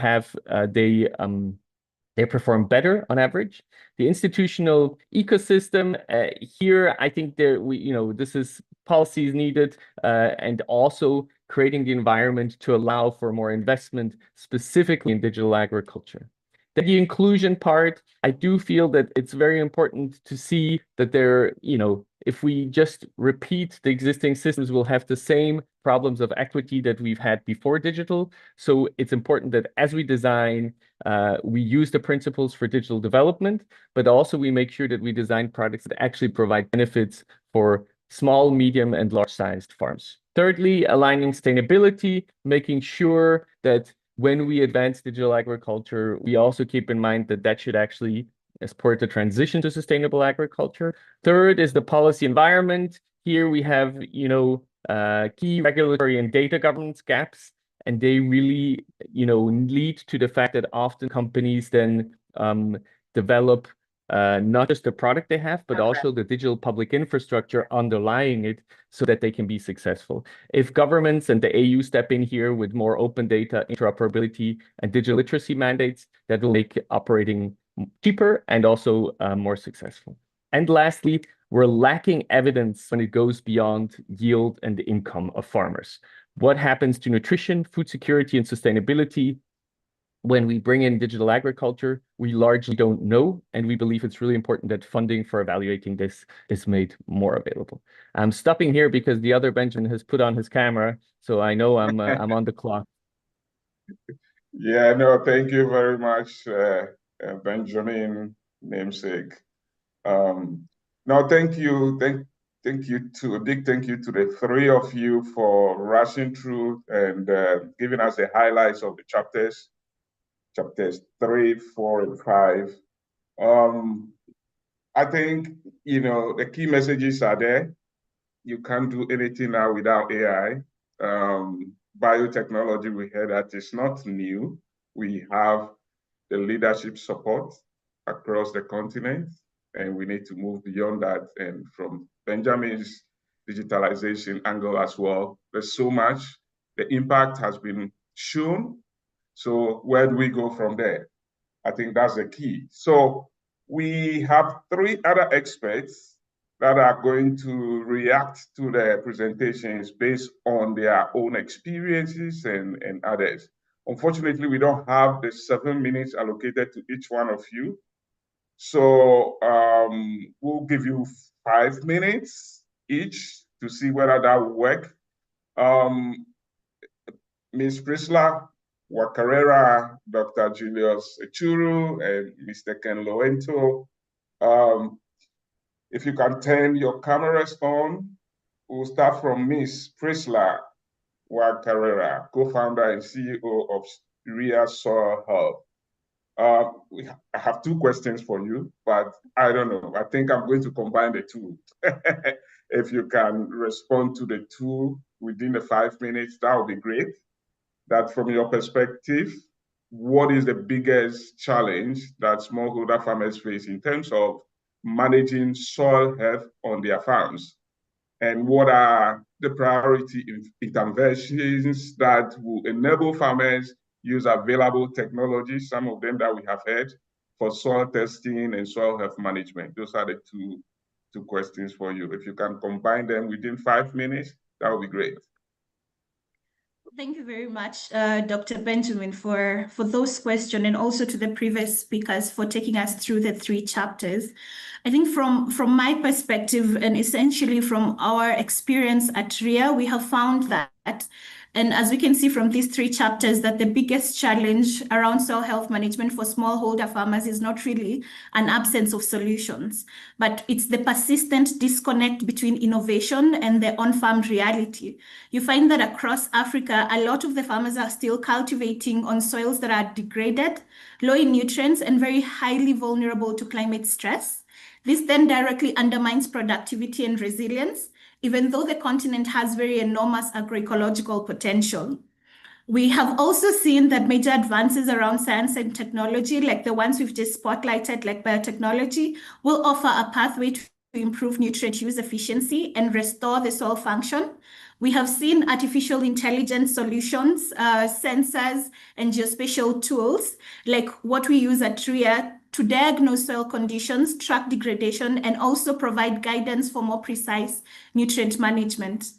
perform better on average. The institutional ecosystem here, I think this is policies needed and also creating the environment to allow for more investment specifically in digital agriculture. Then the inclusion part, I do feel that it's very important to see that if we just repeat the existing systems, we'll have the same problems of equity that we've had before digital. So it's important that as we design, we use the principles for digital development, but also we make sure that we design products that actually provide benefits for small, medium, and large-sized farms. Thirdly, aligning sustainability, making sure that when we advance digital agriculture, we also keep in mind that that should actually support the transition to sustainable agriculture. Third is the policy environment. Here we have, key regulatory and data governance gaps, and they really, lead to the fact that often companies then develop not just the product they have, but also the digital public infrastructure underlying it so that they can be successful. If governments and the AU step in here with more open data, interoperability, and digital literacy mandates, that will make operating cheaper and also more successful. And lastly, we're lacking evidence when it goes beyond yield and the income of farmers. What happens to nutrition, food security, and sustainability when we bring in digital agriculture? We largely don't know, and we believe it's really important that funding for evaluating this is made more available. I'm stopping here because the other Benjamin has put on his camera, so I know I'm on the clock. Yeah, no, thank you very much, Benjamin, namesake. No, thank you. Thank you to a big thank you to the three of you for rushing through and giving us the highlights of the chapters 3, 4, and 5. I think, the key messages are there. You can't do anything now without AI. Biotechnology, we heard that is not new. We have the leadership support across the continent, and we need to move beyond that. And from Benjamin's digitalization angle as well, there's so much. The impact has been shown. So where do we go from there? I think that's the key. So we have 3 other experts that are going to react to the presentations based on their own experiences and others. Unfortunately, we don't have the 7 minutes allocated to each one of you. So we'll give you 5 minutes each to see whether that will work. Ms. Priscilla Wakarera, Dr. Julius Echuru, and Mr. Ken Loento. If you can turn your cameras on, we'll start from Ms. Priscilla Wakarera, co-founder and CEO of ReSAKSS Hub. I have 2 questions for you, but I don't know. I think I'm going to combine the 2. If you can respond to the 2 within the 5 minutes, that would be great. that from your perspective, what is the biggest challenge that smallholder farmers face in terms of managing soil health on their farms? And what are the priority interventions that will enable farmers use available technologies, some of them that we have heard, for soil testing and soil health management? Those are the two questions for you. If you can combine them within 5 minutes, that would be great. Thank you very much, Dr. Benjamin, for those questions, and also to the previous speakers for taking us through the 3 chapters. I think from my perspective, and essentially from our experience at RIA, we have found that, and as we can see from these 3 chapters, that the biggest challenge around soil health management for smallholder farmers is not really an absence of solutions, but it's the persistent disconnect between innovation and the on-farm reality. You find that across Africa, a lot of the farmers are still cultivating on soils that are degraded, low in nutrients, and very highly vulnerable to climate stress. This then directly undermines productivity and resilience, even though the continent has very enormous agroecological potential. We have also seen that major advances around science and technology, like the ones we've just spotlighted, like biotechnology, will offer a pathway to improve nutrient use efficiency and restore the soil function. We have seen artificial intelligence solutions, sensors, and geospatial tools, like what we use at RIA, to diagnose soil conditions, track degradation, and also provide guidance for more precise nutrient management.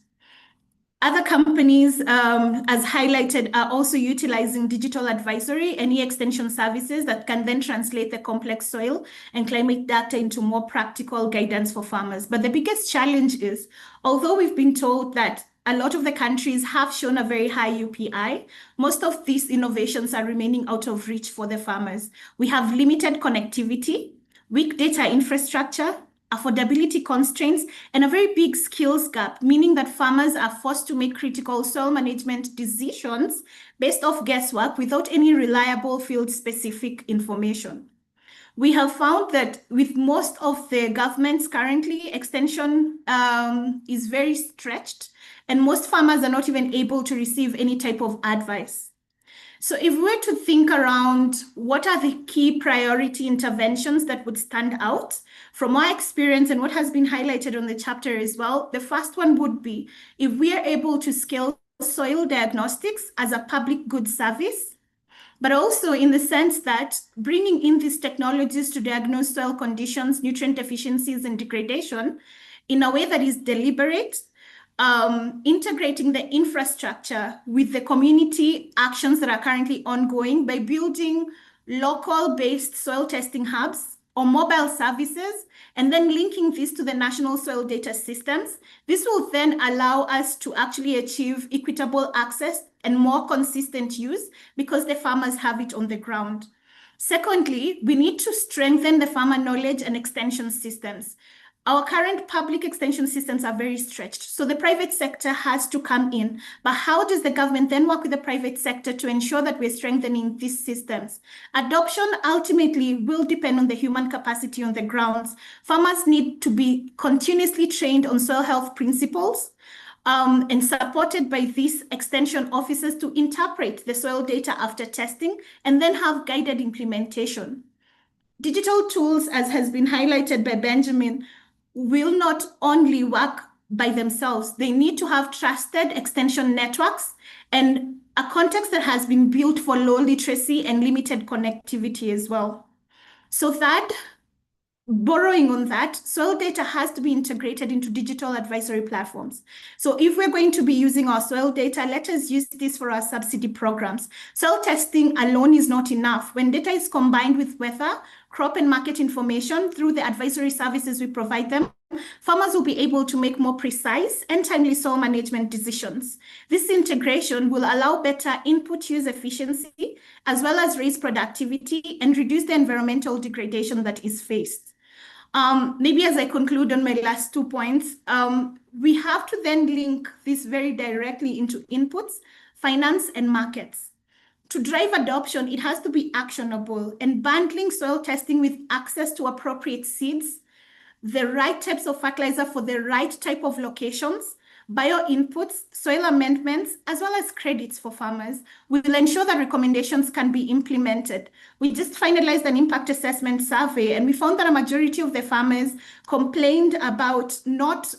Other companies, as highlighted, are also utilizing digital advisory and e-extension services that can then translate the complex soil and climate data into more practical guidance for farmers. But the biggest challenge is, although we've been told that a lot of the countries have shown a very high UPI, most of these innovations are remaining out of reach for the farmers. We have limited connectivity, weak data infrastructure, affordability constraints, and a very big skills gap, meaning that farmers are forced to make critical soil management decisions based off guesswork without any reliable field-specific information. We have found that with most of the governments currently, extension is very stretched, and most farmers are not even able to receive any type of advice. So if we were to think around what are the key priority interventions that would stand out, from my experience and what has been highlighted on the chapter as well, the first one would be if we are able to scale soil diagnostics as a public good service, but also in the sense that bringing in these technologies to diagnose soil conditions, nutrient deficiencies, and degradation in a way that is deliberate, integrating the infrastructure with the community actions that are currently ongoing by building local-based soil testing hubs or mobile services, and then linking this to the national soil data systems. This will then allow us to actually achieve equitable access and more consistent use because the farmers have it on the ground. Secondly, we need to strengthen the farmer knowledge and extension systems. Our current public extension systems are very stretched, so the private sector has to come in. But how does the government then work with the private sector to ensure that we're strengthening these systems? Adoption ultimately will depend on the human capacity on the grounds. Farmers need to be continuously trained on soil health principles and supported by these extension officers to interpret the soil data after testing and then have guided implementation. Digital tools, as has been highlighted by Benjamin, will not only work by themselves. They need to have trusted extension networks and a context that has been built for low literacy and limited connectivity as well. So that, borrowing on that, soil data has to be integrated into digital advisory platforms. So if we're going to be using our soil data, let us use this for our subsidy programs. Soil testing alone is not enough. When data is combined with weather, crop and market information through the advisory services we provide them, farmers will be able to make more precise and timely soil management decisions. This integration will allow better input use efficiency, as well as raise productivity and reduce the environmental degradation that is faced. Maybe as I conclude on my last 2 points, we have to then link this very directly into inputs, finance, and markets. To drive adoption, it has to be actionable, and bundling soil testing with access to appropriate seeds, the right types of fertilizer for the right type of locations, bio inputs, soil amendments, as well as credits for farmers. We will ensure that recommendations can be implemented. We just finalized an impact assessment survey, and we found that a majority of the farmers complained about not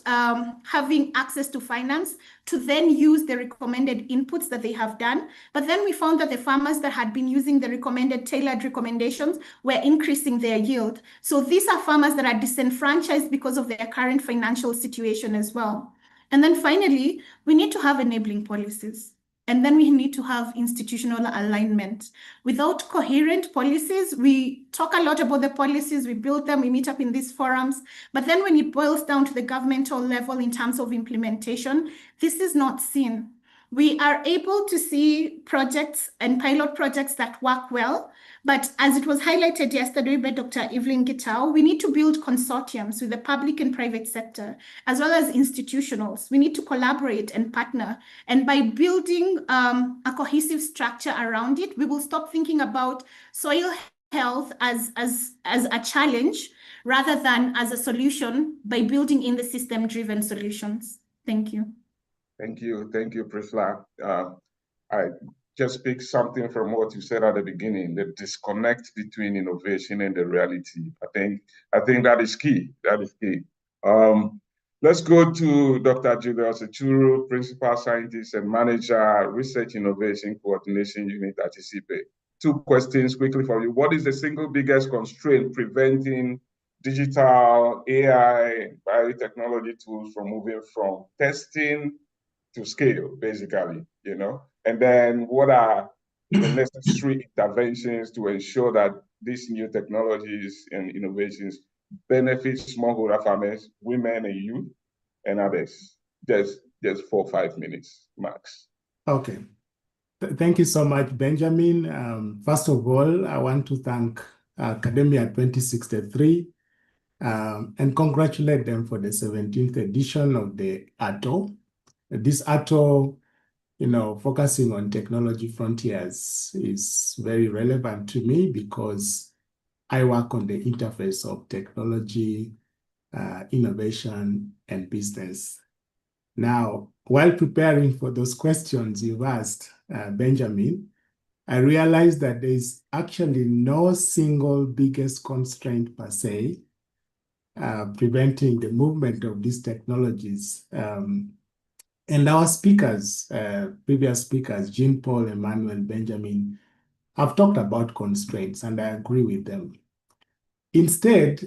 having access to finance to then use the recommended inputs that they have done. But then we found that the farmers that had been using the recommended tailored recommendations were increasing their yield. So these are farmers that are disenfranchised because of their current financial situation as well. And then finally, we need to have enabling policies. And then we need to have institutional alignment. Without coherent policies, we talk a lot about the policies, we build them, we meet up in these forums. But then when it boils down to the governmental level in terms of implementation, this is not seen. We are able to see projects and pilot projects that work well, but as it was highlighted yesterday by Dr. Evelyn Gitau, we need to build consortiums with the public and private sector, as well as institutionals. We need to collaborate and partner. And by building a cohesive structure around it, we will stop thinking about soil health as a challenge rather than as a solution by building in the system-driven solutions. Thank you. Thank you, Priscilla. I just picked something from what you said at the beginning, the disconnect between innovation and the reality. I think that is key. That is key. Let's go to Dr. Julius Echuru, Principal Scientist and Manager, Research Innovation Coordination Unit at ICIPE. Two questions quickly for you. What is the single biggest constraint preventing digital AI biotechnology tools from moving from testing to scale, basically, you know? And then what are the necessary interventions to ensure that these new technologies and innovations benefit smallholder farmers, women and youth, and others? Just 4 or 5 minutes, max. Okay. Thank you so much, Benjamin. First of all, I want to thank Academia 2063 and congratulate them for the 17th edition of the ATO. This ATO, focusing on technology frontiers is very relevant to me because I work on the interface of technology, innovation, and business. Now, while preparing for those questions you've asked, Benjamin, I realized that there is actually no single biggest constraint per se preventing the movement of these technologies. And our speakers, previous speakers, Jean Paul, Emmanuel, Benjamin, have talked about constraints, and I agree with them. Instead,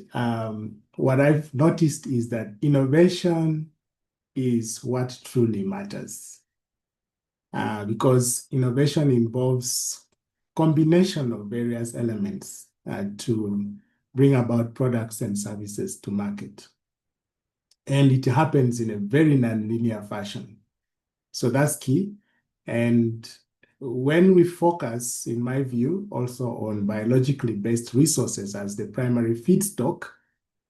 what I've noticed is that innovation is what truly matters. Because innovation involves combination of various elements to bring about products and services to market. And it happens in a very nonlinear fashion. So that's key. And when we focus, in my view, also on biologically based resources as the primary feedstock,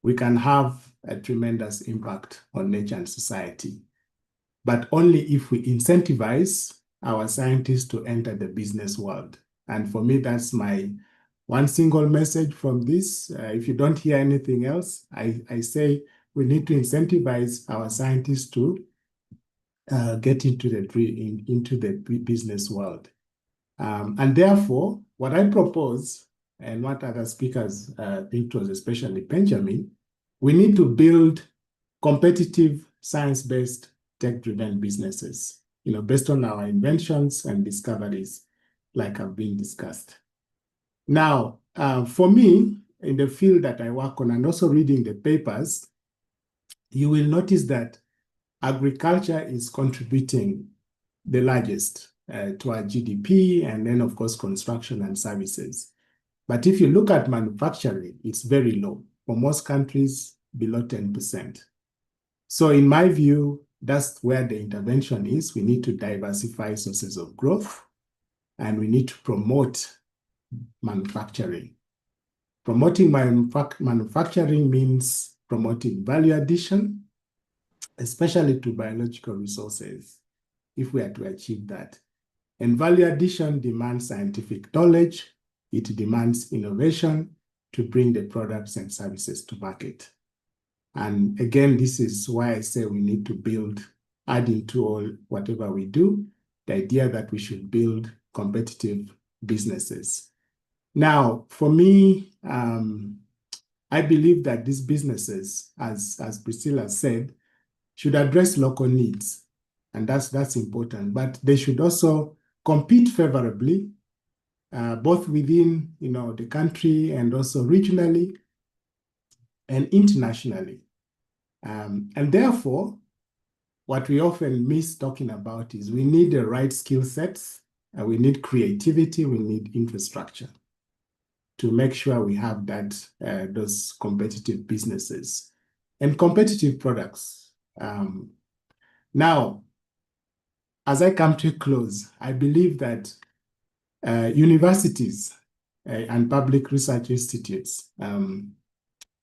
we can have a tremendous impact on nature and society. But only if we incentivize our scientists to enter the business world. And for me, that's my one single message from this. If you don't hear anything else, I say we need to incentivize our scientists to get into the business world. And therefore, what I propose, and what other speakers think was especially Benjamin, we need to build competitive science-based tech-driven businesses, based on our inventions and discoveries like have been discussed. Now, for me, in the field that I work on and also reading the papers, you will notice that agriculture is contributing the largest to our GDP, and then, of course, construction and services. But if you look at manufacturing, it's very low. For most countries, below 10%. So in my view, that's where the intervention is. We need to diversify sources of growth, and we need to promote manufacturing. Promoting manufacturing means promoting value addition, especially to biological resources, if we are to achieve that. And value addition demands scientific knowledge. It demands innovation to bring the products and services to market. And again, this is why I say we need to build adding to all whatever we do, the idea that we should build competitive businesses. Now, for me, I believe that these businesses, as Priscilla said, should address local needs, and that's important. But they should also compete favorably, both within the country and also regionally and internationally. And therefore, what we often miss talking about is we need the right skill sets, and we need creativity, we need infrastructure to make sure we have those competitive businesses and competitive products. Now, as I come to a close, I believe that universities and public research institutes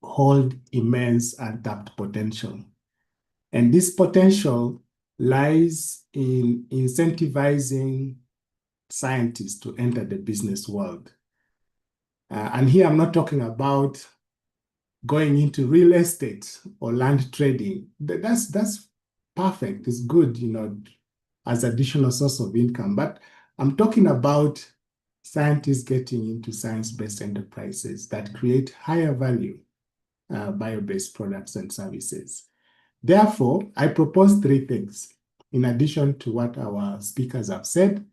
hold immense untapped potential. And this potential lies in incentivizing scientists to enter the business world. And here I'm not talking about going into real estate or land trading. That's perfect. It's good, as additional source of income. But I'm talking about scientists getting into science-based enterprises that create higher value bio-based products and services. Therefore, I propose 3 things in addition to what our speakers have said.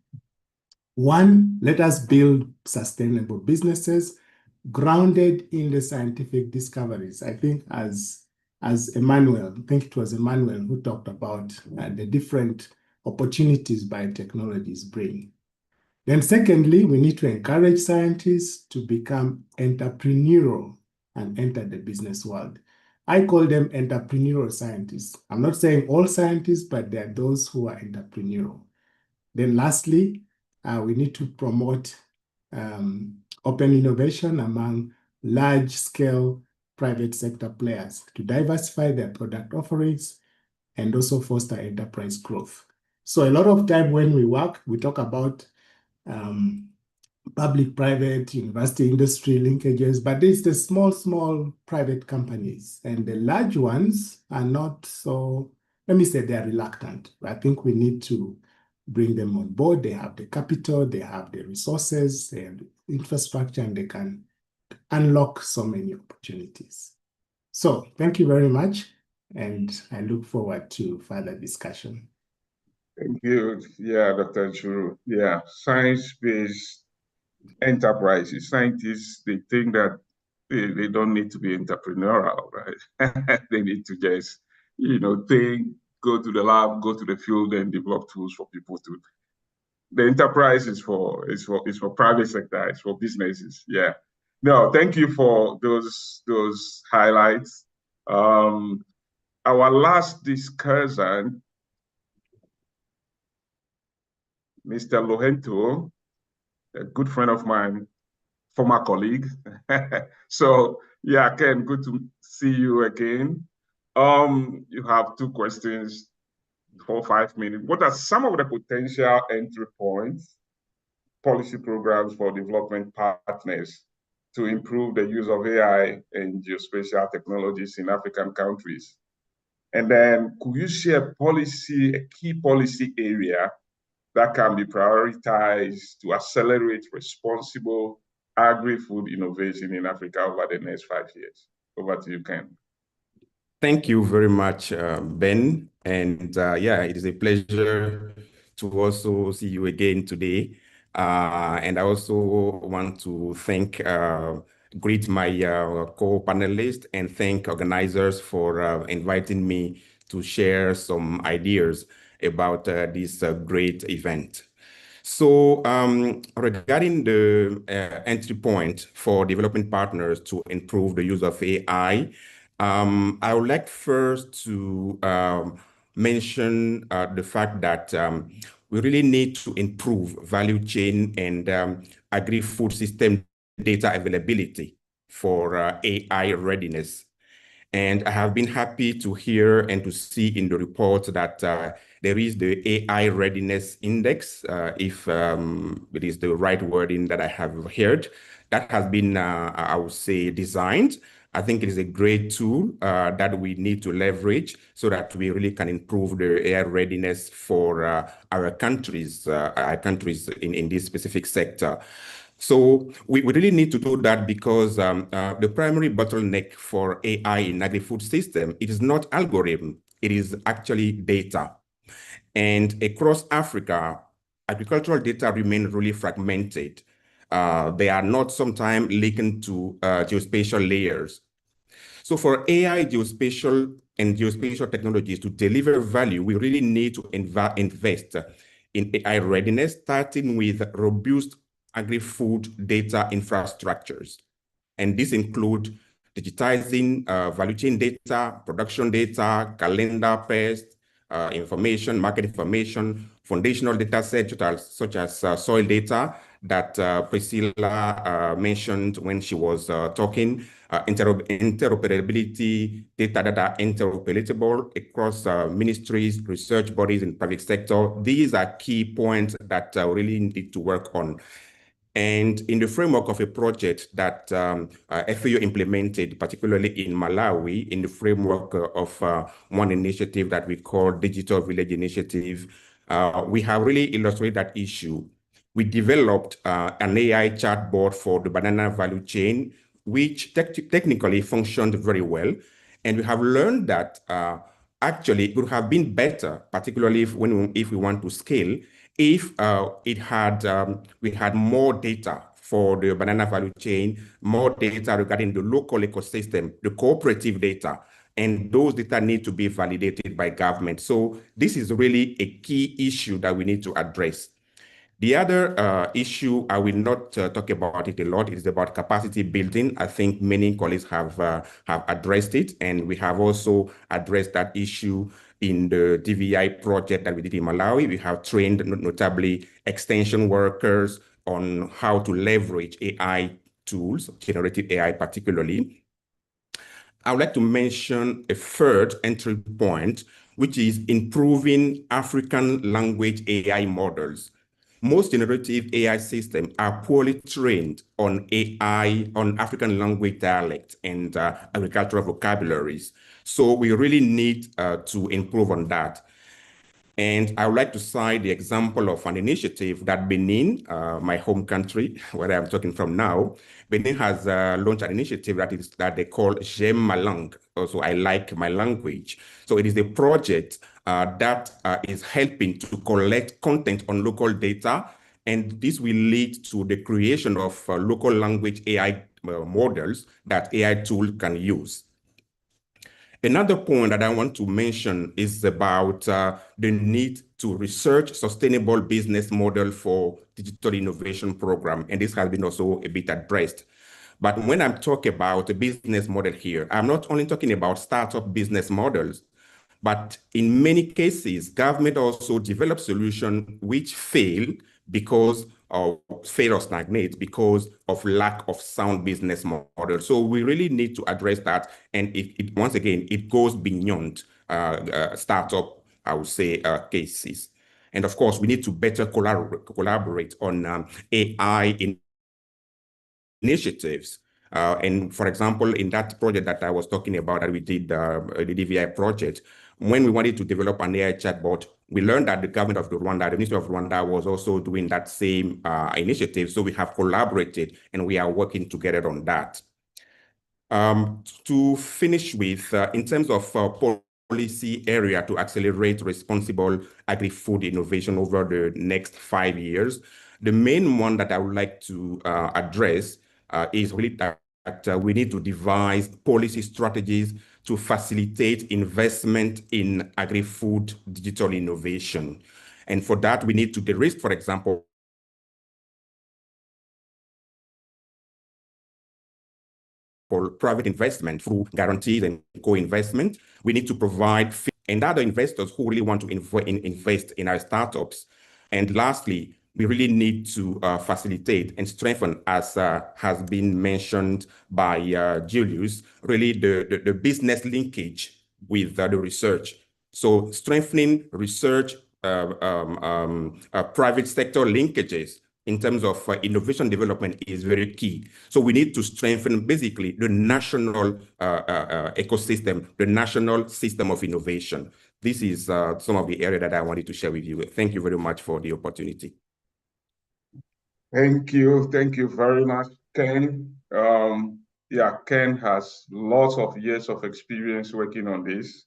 1, let us build sustainable businesses grounded in the scientific discoveries. I think as Emmanuel, I think it was Emmanuel who talked about the different opportunities biotechnologies bring. Then secondly, we need to encourage scientists to become entrepreneurial and enter the business world. I call them entrepreneurial scientists. I'm not saying all scientists, but there are those who are entrepreneurial. Then lastly, we need to promote open innovation among large-scale private sector players to diversify their product offerings and also foster enterprise growth. So a lot of time when we work, we talk about public-private, university-industry linkages, but it's the small private companies. And the large ones are not so, let me say they're reluctant. I think we need to bring them on board. They have the capital, they have the resources, they have the infrastructure, and they can unlock so many opportunities. So thank you very much, and I look forward to further discussion. Thank you. Yeah, Dr. Churu. Yeah, science-based enterprises. Scientists, they think that they don't need to be entrepreneurial, right? They need to just, think, go to the lab, go to the field, and develop tools for people to. The enterprise is for private sector, it's for businesses. Yeah. No, thank you for those highlights. Our last discussant, Mr. Lohento, a good friend of mine, former colleague. So yeah, Ken, good to see you again. You have 2 questions for 5 minutes. What are some of the potential entry points, policy programs for development partners to improve the use of AI and geospatial technologies in African countries? And then could you share a key policy area that can be prioritized to accelerate responsible agri-food innovation in Africa over the next 5 years? Over to you, Ken. Thank you very much, Ben. And yeah, it is a pleasure to also see you again today. And I also want to greet my co-panelists and thank organizers for inviting me to share some ideas about this great event. So regarding the entry point for development partners to improve the use of AI, I would like first to mention the fact that we really need to improve value chain and agri-food system data availability for AI readiness. And I have been happy to hear and to see in the report that there is the AI Readiness Index, if it is the right wording that I have heard, that has been, I would say, designed I think it is a great tool that we need to leverage so that we really can improve the AI readiness for our countries in this specific sector. So we really need to do that because the primary bottleneck for AI in agri-food system, it is not algorithm, it is actually data. And across Africa, agricultural data remain really fragmented. They are not sometimes linked to geospatial layers. So for AI, geospatial technologies to deliver value, we really need to invest in AI readiness, starting with robust agri-food data infrastructures. And this includes digitizing value chain data, production data, calendar pest, information, market information, foundational data sets such as soil data that Priscilla mentioned when she was talking, interoperability, data that are interoperable across ministries, research bodies, and private sector. These are key points that really need to work on. And in the framework of a project that FAO implemented, particularly in Malawi, in the framework of one initiative that we call Digital Village Initiative, we have really illustrated that issue. We developed an AI chatbot for the banana value chain, which technically functioned very well. And we have learned that actually it would have been better, particularly if we want to scale, if we had more data for the banana value chain, more data regarding the local ecosystem, the cooperative data, and those data need to be validated by government. So this is really a key issue that we need to address. The other issue, I will not talk about it a lot, is about capacity building. I think many colleagues have addressed it, and we have also addressed that issue in the DVI project that we did in Malawi. We have trained notably extension workers on how to leverage AI tools, generative AI particularly. I would like to mention a third entry point, which is improving African language AI models. Most generative AI systems are poorly trained on AI, on African language dialects and agricultural vocabularies. So we really need to improve on that. And I would like to cite the example of an initiative that Benin, my home country, where I'm talking from now, Benin has launched an initiative that they call J'aime ma langue. Also, I like my language. So it is a project that is helping to collect content on local data, and this will lead to the creation of local language AI models that AI tools can use. Another point that I want to mention is about the need to research sustainable business model for digital innovation program, and this has been also a bit addressed. But when I'm talking about a business model here, I'm not only talking about startup business models, but in many cases, government also develop solutions which fail because of fail or stagnate because of lack of sound business model. So we really need to address that. And once again, it goes beyond startup, I would say, cases. And of course, we need to better collaborate on AI initiatives. And for example, in that project that I was talking about that we did, the DVI project, when we wanted to develop an AI chatbot, we learned that the government of Rwanda, the Ministry of Rwanda was also doing that same initiative. So we have collaborated and we are working together on that. To finish with, in terms of policy area to accelerate responsible agri-food innovation over the next 5 years, the main one that I would like to address is really that we need to devise policy strategies to facilitate investment in agri-food digital innovation. And for that, we need to de-risk, for example, for private investment through guarantees and co-investment. We need to provide and other investors who really want to invest in our startups. And lastly, we really need to facilitate and strengthen, as has been mentioned by Julius, really the business linkage with the research. So strengthening research, private sector linkages in terms of innovation development is very key. So we need to strengthen basically the national ecosystem, the national system of innovation. This is some of the area that I wanted to share with you. Thank you very much for the opportunity. Thank you very much, Ken. Yeah, Ken has lots of years of experience working on this.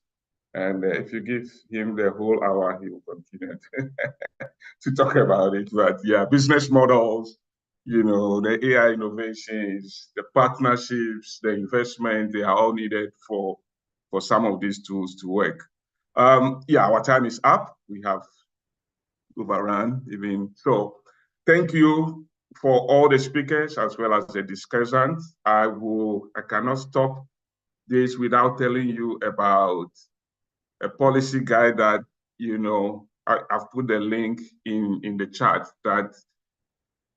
And if you give him the whole hour, he will continue to talk about it. But yeah, business models, you know, the AI innovations, the partnerships, the investment, they are all needed for some of these tools to work. Yeah, our time is up. We have overrun even. So thank you for all the speakers as well as the discussants. I cannot stop this without telling you about a policy guide that, you know, I've put the link in the chat that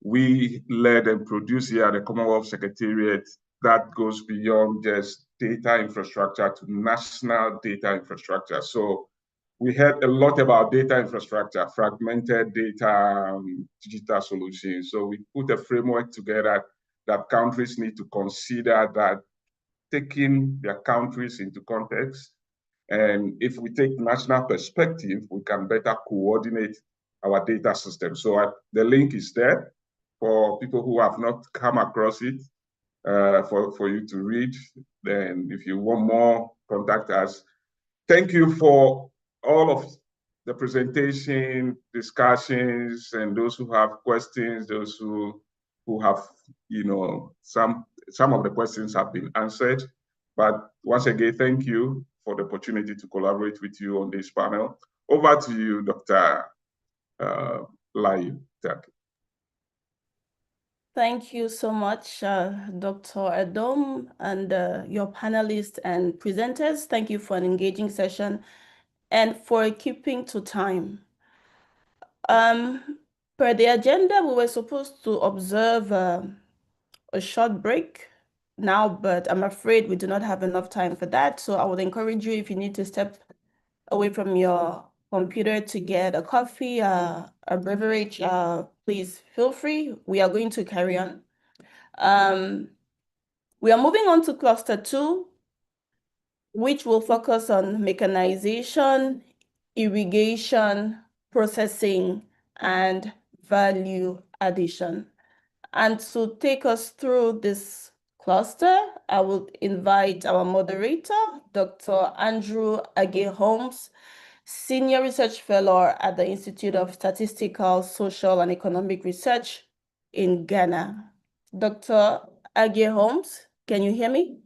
we led and produced here at the Commonwealth Secretariat that goes beyond just data infrastructure to national data infrastructure. So we heard a lot about data infrastructure, fragmented data, digital solutions. So we put a framework together that countries need to consider, that taking their countries into context. And if we take national perspective, we can better coordinate our data system. So the link is there for people who have not come across it, for you to read. Then if you want more, contact us. Thank you for all of the presentation, discussions, and those who have questions, those who have, you know, some of the questions have been answered. But once again, thank you for the opportunity to collaborate with you on this panel. Over to you, Dr. Lai. Thank you so much, Dr. Edom, and your panelists and presenters. Thank you for an engaging session and for keeping to time. Per the agenda, we were supposed to observe a short break now, but I'm afraid we do not have enough time for that. So I would encourage you, if you need to step away from your computer to get a coffee, a beverage, please feel free. We are going to carry on. We are moving on to cluster 2, which will focus on mechanization, irrigation, processing, and value addition. And to take us through this cluster, I will invite our moderator, Dr. Andrew Age-Holmes, Senior Research Fellow at the Institute of Statistical, Social, and Economic Research in Ghana. Dr. Age-Holmes, can you hear me?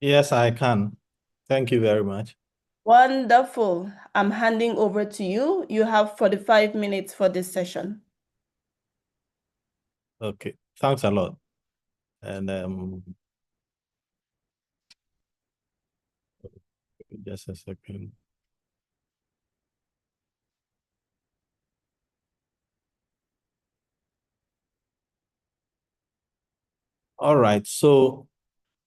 Yes, I can. Thank you very much. Wonderful. I'm handing over to you. You have 45 minutes for this session. Okay, thanks a lot. And just a second. All right, so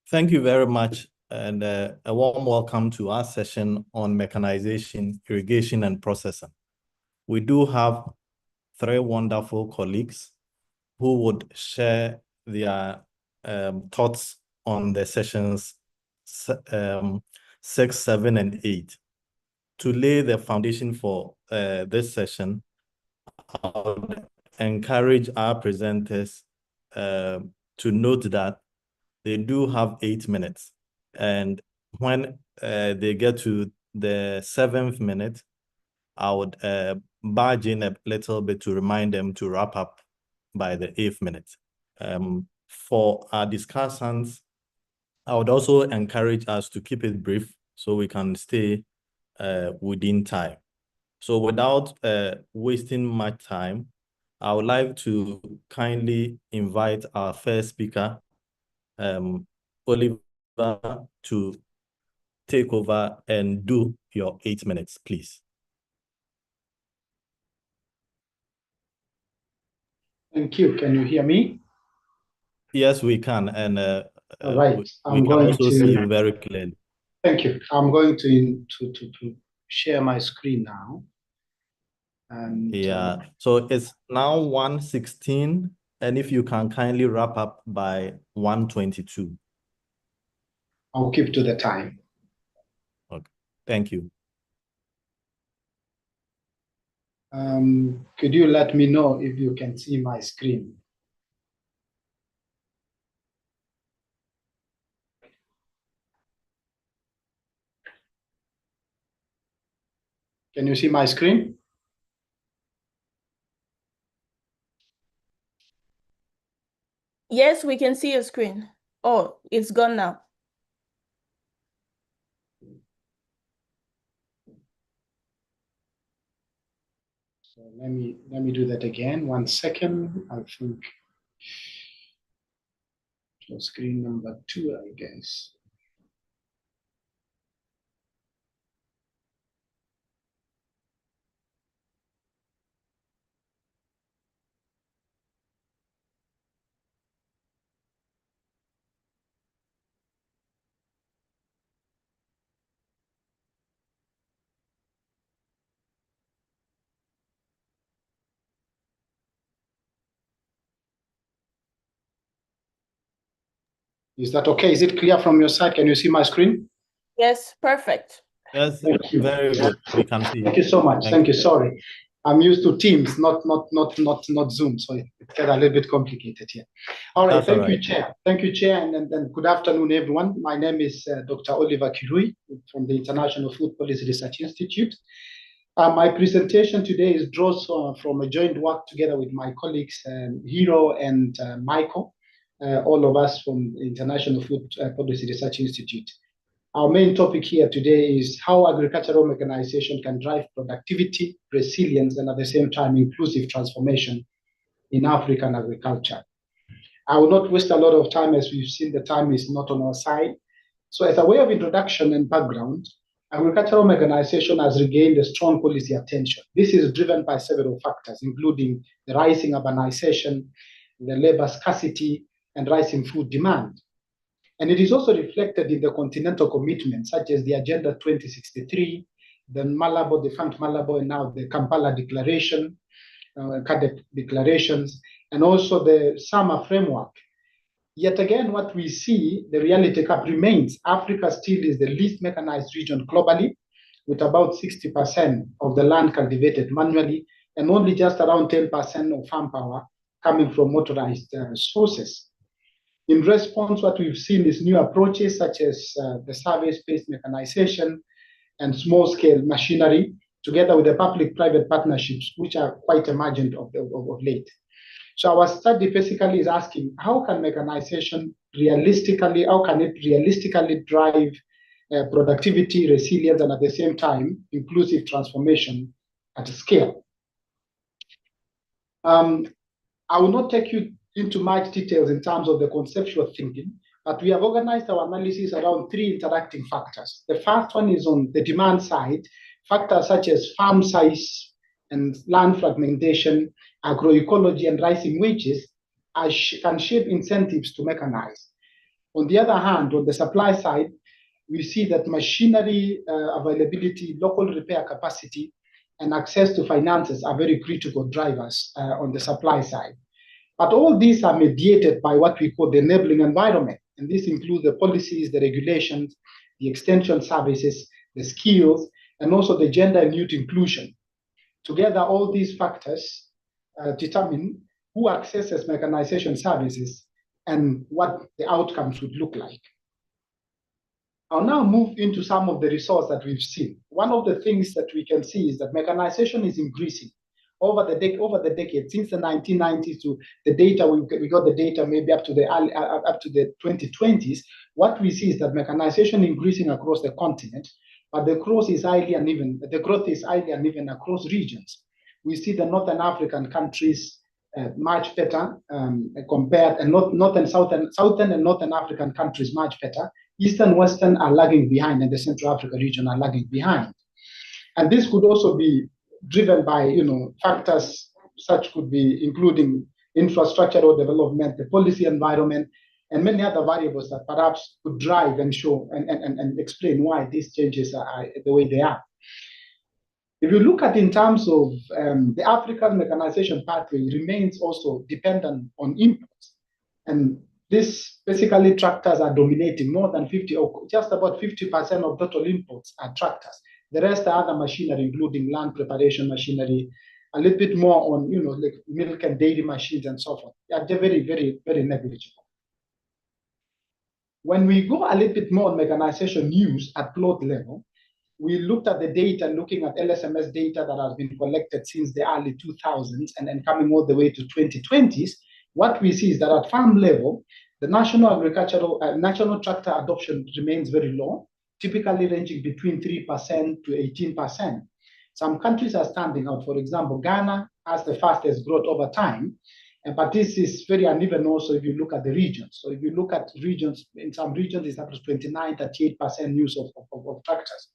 thank you very much, and a warm welcome to our session on mechanization, irrigation, and processing. We do have 3 wonderful colleagues who would share their thoughts on the sessions 6, 7, and 8. To lay the foundation for this session, I would encourage our presenters to note that they do have 8 minutes. And when they get to the 7th minute, I would barge in a little bit to remind them to wrap up by the 8th minute. For our discussants, I would also encourage us to keep it brief so we can stay within time. So without wasting much time, I would like to kindly invite our first speaker, Oliver, to take over and do your 8 minutes, please. Thank you. Can you hear me? Yes, we can. And all right. we can also see you very clearly. Thank you. I'm going to share my screen now. And yeah, so it's now 1:16, and if you can kindly wrap up by 1:22. I'll keep to the time. Okay, thank you. Could you let me know if you can see my screen? Can you see my screen? Yes, we can see your screen. Oh, it's gone now. So let me do that again. 1 second. I think so screen number 2, I guess. Is that okay? Is it clear from your side? Can you see my screen? Yes, perfect. Yes, Thank you. very good. We can see. Thank you so much. Thank you. Sorry. I'm used to Teams, not Zoom, so it got a little bit complicated here. All right. That's all Thank you, right. Chair. Thank you, Chair, and good afternoon, everyone. My name is Dr. Oliver Kirui from the International Food Policy Research Institute. My presentation today is draws from a joint work together with my colleagues, Hiro and Michael, all of us from the International Food Policy Research Institute. Our main topic here today is how agricultural mechanization can drive productivity, resilience, and at the same time, inclusive transformation in African agriculture. I will not waste a lot of time, as we've seen the time is not on our side. So as a way of introduction and background, agricultural mechanization has regained a strong policy attention. This is driven by several factors, including the rising urbanization, the labor scarcity, and rising food demand. And it is also reflected in the continental commitments, such as the Agenda 2063, the Malabo, defunct Malabo, and now the Kampala Declaration, CADEC declarations, and also the Summer Framework. Yet again, what we see, the reality cap remains. Africa still is the least mechanized region globally, with about 60% of the land cultivated manually, and only just around 10% of farm power coming from motorized sources. In response, what we've seen is new approaches such as the service-based mechanization and small-scale machinery, together with the public-private partnerships, which are quite emergent of late. So our study basically is asking, how can mechanization realistically drive productivity, resilience, and at the same time, inclusive transformation at a scale? I will not take you into much details in terms of the conceptual thinking, but we have organized our analysis around 3 interacting factors. The first one is on the demand side, factors such as farm size and land fragmentation, agroecology, and rising wages can shape incentives to mechanize. On the other hand, on the supply side, we see that machinery availability, local repair capacity, and access to finances are very critical drivers on the supply side. But all these are mediated by what we call the enabling environment. And this includes the policies, the regulations, the extension services, the skills, and also the gender and youth inclusion. Together, all these factors determine who accesses mechanization services and what the outcomes would look like. I'll now move into some of the results that we've seen. One of the things that we can see is that mechanization is increasing over the decade, since the 1990s to the data, we got the data maybe up to the 2020s. What we see is that mechanization increasing across the continent, but the growth is highly uneven. The growth is highly uneven across regions. We see the Northern African countries much better compared, and Northern and Northern African countries much better. Eastern, Western are lagging behind, and the Central Africa region are lagging behind. And this could also be driven by factors such could be including infrastructural development, the policy environment, and many other variables that perhaps could drive and show and explain why these changes are the way they are. If you look at in terms of the African mechanization pathway remains also dependent on imports. And this basically tractors are dominating more than 50 or just about 50% of total imports are tractors. The rest are other machinery, including land preparation machinery, a little bit more on, like milk and dairy machines and so forth. They're very, very, very negligible. When we go a little bit more on mechanization use at plot level, we looked at the data, looking at LSMS data that has been collected since the early 2000s and then coming all the way to 2020s. What we see is that at farm level, the national tractor adoption remains very low, typically ranging between 3% to 18%. Some countries are standing out. For example, Ghana has the fastest growth over time, but this is very uneven also if you look at the regions. So if you look at regions, in some regions it's up to 29, 38% use of tractors.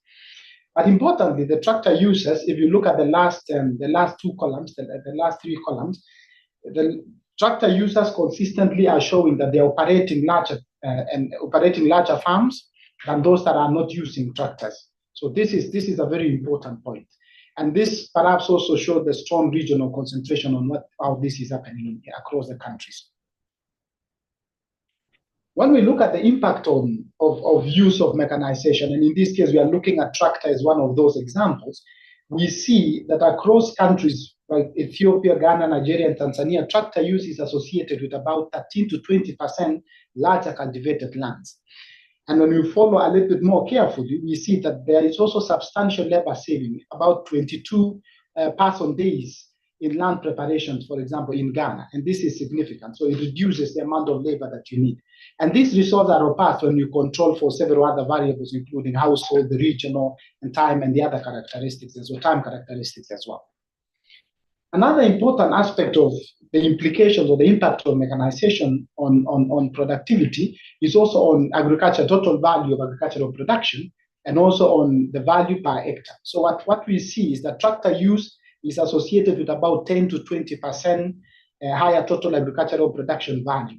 But importantly, the tractor users, if you look at the last two columns, the last three columns, the tractor users consistently are showing that they're operating larger farms than those that are not using tractors. So this is a very important point. And this perhaps also shows the strong regional concentration on how this is happening across the countries. When we look at the impact of use of mechanization, and in this case, we are looking at tractor as one of those examples, we see that across countries like Ethiopia, Ghana, Nigeria, and Tanzania, tractor use is associated with about 13 to 20% larger cultivated lands. And when we follow a little bit more carefully, we see that there is also substantial labor saving, about 22 person days in land preparations, for example, in Ghana. And this is significant. So it reduces the amount of labor that you need. And these results are robust when you control for several other variables, including household, the regional, and time, and the other characteristics, as well, time characteristics as well. Another important aspect of the implications or the impact of mechanization on productivity is also on agriculture, total value of agricultural production, and also on the value per hectare. So what we see is that tractor use is associated with about 10 to 20% higher total agricultural production value.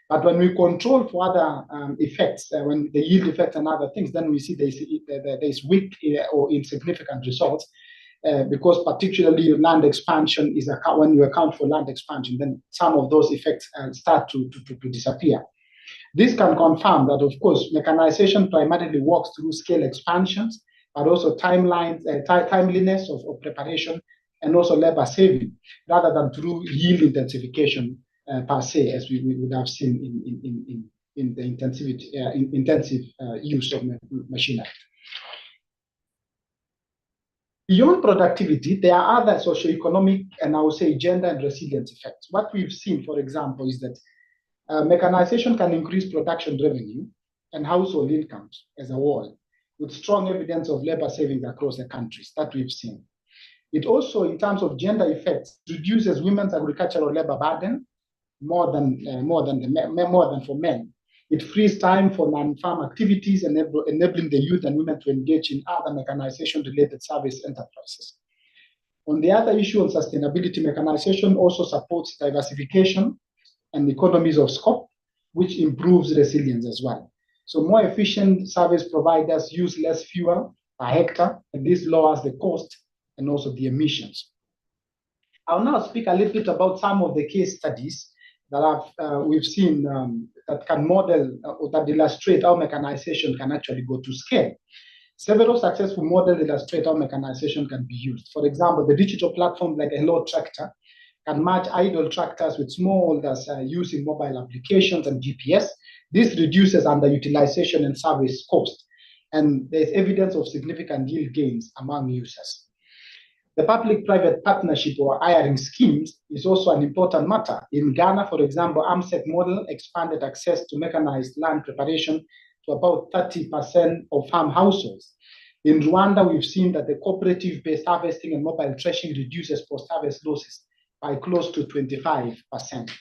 But when we control for other effects, when the yield effects and other things, then we see there's weak or insignificant results. Because particularly land expansion is when you account for land expansion, then some of those effects start to disappear. This can confirm that, of course, mechanization primarily works through scale expansions, but also timeliness of preparation, and also labor saving, rather than through yield intensification per se, as we would have seen in the intensive use of machinery. Beyond productivity, there are other socioeconomic and I would say gender and resilience effects. What we've seen, for example, is that mechanization can increase production revenue and household incomes as a whole, with strong evidence of labor savings across the countries that we've seen. It also, in terms of gender effects, reduces women's agricultural labor burden more than for men. It frees time for non-farm activities, enabling the youth and women to engage in other mechanization-related service enterprises. On the other issue on sustainability, mechanization also supports diversification and economies of scope, which improves resilience as well. So more efficient service providers use less fuel per hectare, and this lowers the cost and also the emissions. I'll now speak a little bit about some of the case studies that we've seen that can model or that illustrate how mechanization can actually go to scale. Several successful models illustrate how mechanization can be used. For example, the digital platform like Hello Tractor can match idle tractors with smallholders using mobile applications and GPS. This reduces underutilization and service cost, and there's evidence of significant yield gains among users. The public-private partnership or hiring schemes is also an important matter. In Ghana, for example, AMSEC model expanded access to mechanized land preparation to about 30% of farm households. In Rwanda, we've seen that the cooperative-based harvesting and mobile threshing reduces post-harvest losses by close to 25%.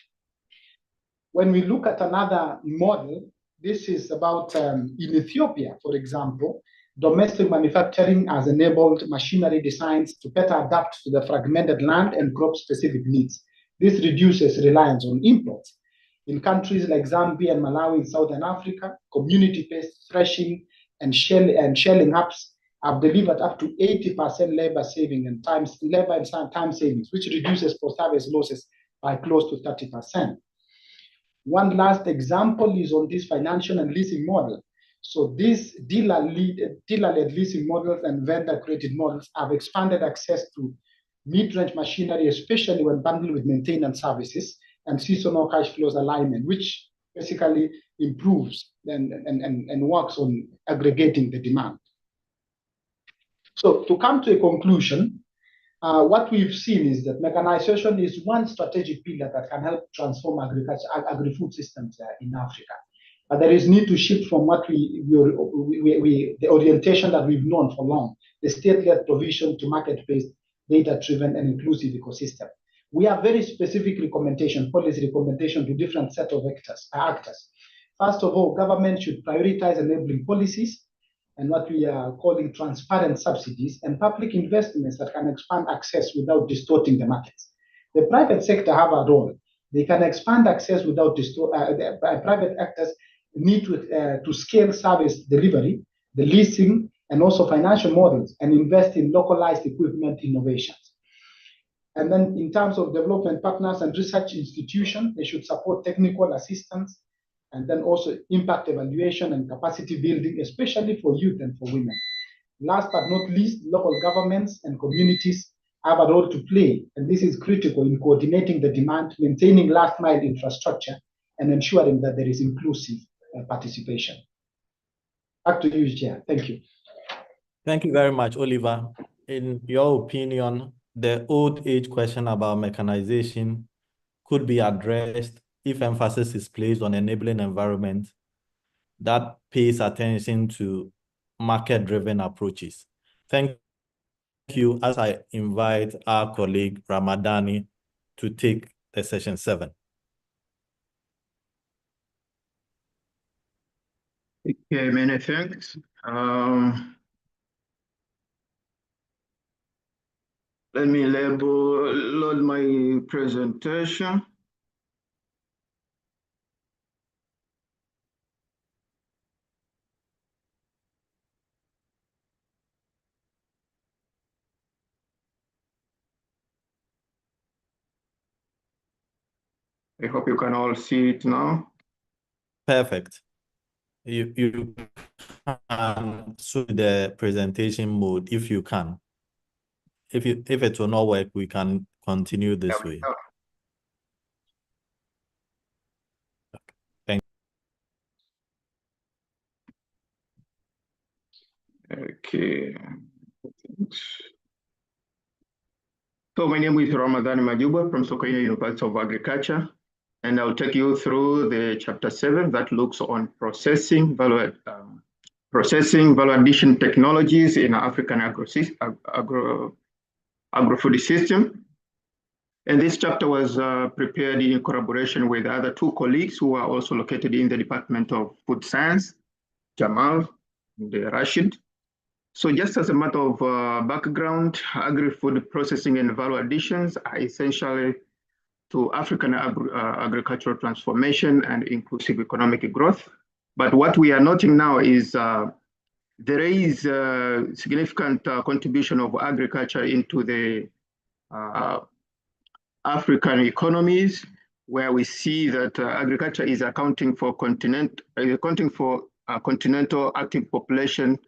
When we look at another model, this is about in Ethiopia, for example, domestic manufacturing has enabled machinery designs to better adapt to the fragmented land and crop-specific needs. This reduces reliance on imports. In countries like Zambia and Malawi in Southern Africa, community-based threshing and shelling hubs have delivered up to 80% labor saving and time savings, which reduces post-harvest losses by close to 30%. One last example is on this financial and leasing model. So these dealer-led leasing models and vendor-created models have expanded access to mid-range machinery, especially when bundled with maintenance services and seasonal cash flows alignment, which basically improves and works on aggregating the demand. So to come to a conclusion, what we've seen is that mechanization is one strategic pillar that can help transform agri-food systems in Africa. But there is need to shift from what the orientation that we've known for long, the state-led provision, to market-based, data-driven, and inclusive ecosystem. We have very specific policy recommendation to different set of actors. First of all, government should prioritize enabling policies and what we are calling transparent subsidies and public investments that can expand access without distorting the markets. The private sector have a role. They can expand access without private actors need to scale service delivery, the leasing, and also financial models, and invest in localized equipment innovations. And then in terms of development partners and research institutions, they should support technical assistance, and then also impact evaluation and capacity building, especially for youth and for women. Last but not least, local governments and communities have a role to play, and this is critical in coordinating the demand, maintaining last mile infrastructure, and ensuring that there is inclusive participation. Back to you, Chair. Thank you. Thank you very much, Oliver. In your opinion, the old age question about mechanization could be addressed if emphasis is placed on enabling environment that pays attention to market-driven approaches. Thank you, as I invite our colleague Ramadani to take the session 7. Okay, many thanks. Let me load my presentation. I hope you can all see it now. Perfect. You can switch the presentation mode if you can. If it will not work, we can continue this way. Thank you. Okay. So my name is Ramadani Majuba from Sokoine University of Agriculture, and I'll take you through the chapter 7 that looks on processing value addition technologies in African agri-food system. And this chapter was prepared in collaboration with other 2 colleagues who are also located in the Department of Food Science, Jamal and Rashid. So just as a matter of background, agri-food processing and value additions are essentially to African agricultural transformation and inclusive economic growth. But what we are noting now is there is a significant contribution of agriculture into the African economies, where we see that agriculture is accounting for continental active population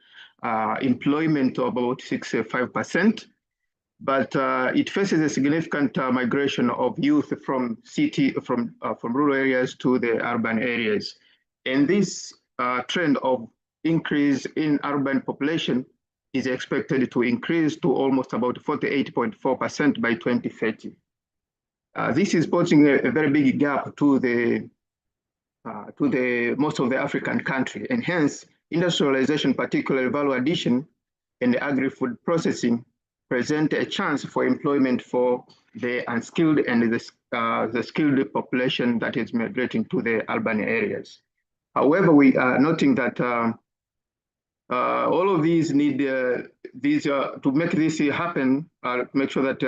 employment of about 65%, but it faces a significant migration of youth from rural areas to the urban areas, and this trend of increase in urban population is expected to increase to almost about 48.4% by 2030. This is posing a very big gap to the most of the African country, and hence industrialization, particularly value addition and agri-food processing, present a chance for employment for the unskilled and the skilled population that is migrating to the urban areas. However, we are noting that all of these need to make this happen, make sure that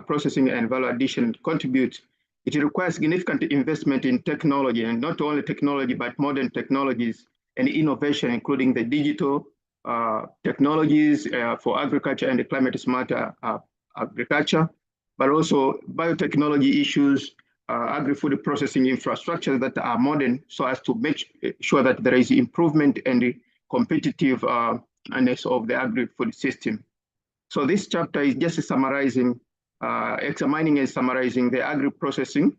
processing and value addition contribute. It requires significant investment in technology, and not only technology, but modern technologies and innovation, including the digital technologies for agriculture and climate smart agriculture, but also biotechnology issues, agri-food processing infrastructure that are modern, so as to make sure that there is improvement and the competitiveness of the agri-food system. So this chapter is just summarizing, examining and summarizing the agri-processing,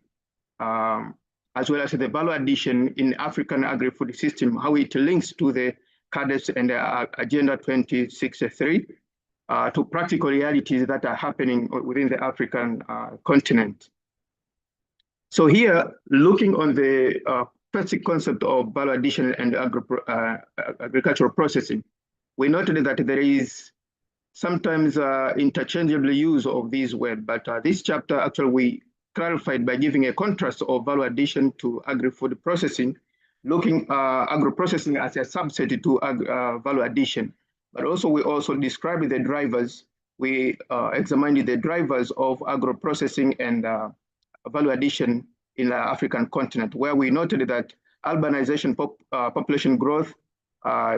as well as the value addition in African agri-food system, how it links to the CADES and Agenda 2063 to practical realities that are happening within the African continent. So here, looking on the basic concept of value addition and agricultural processing, we noted that there is sometimes interchangeable use of these words, but this chapter actually we clarified by giving a contrast of value addition to agri-food processing, looking agro-processing as a subset to value addition. But also we also described the drivers. We examined the drivers of agro-processing and value addition in the African continent, where we noted that urbanization, population growth,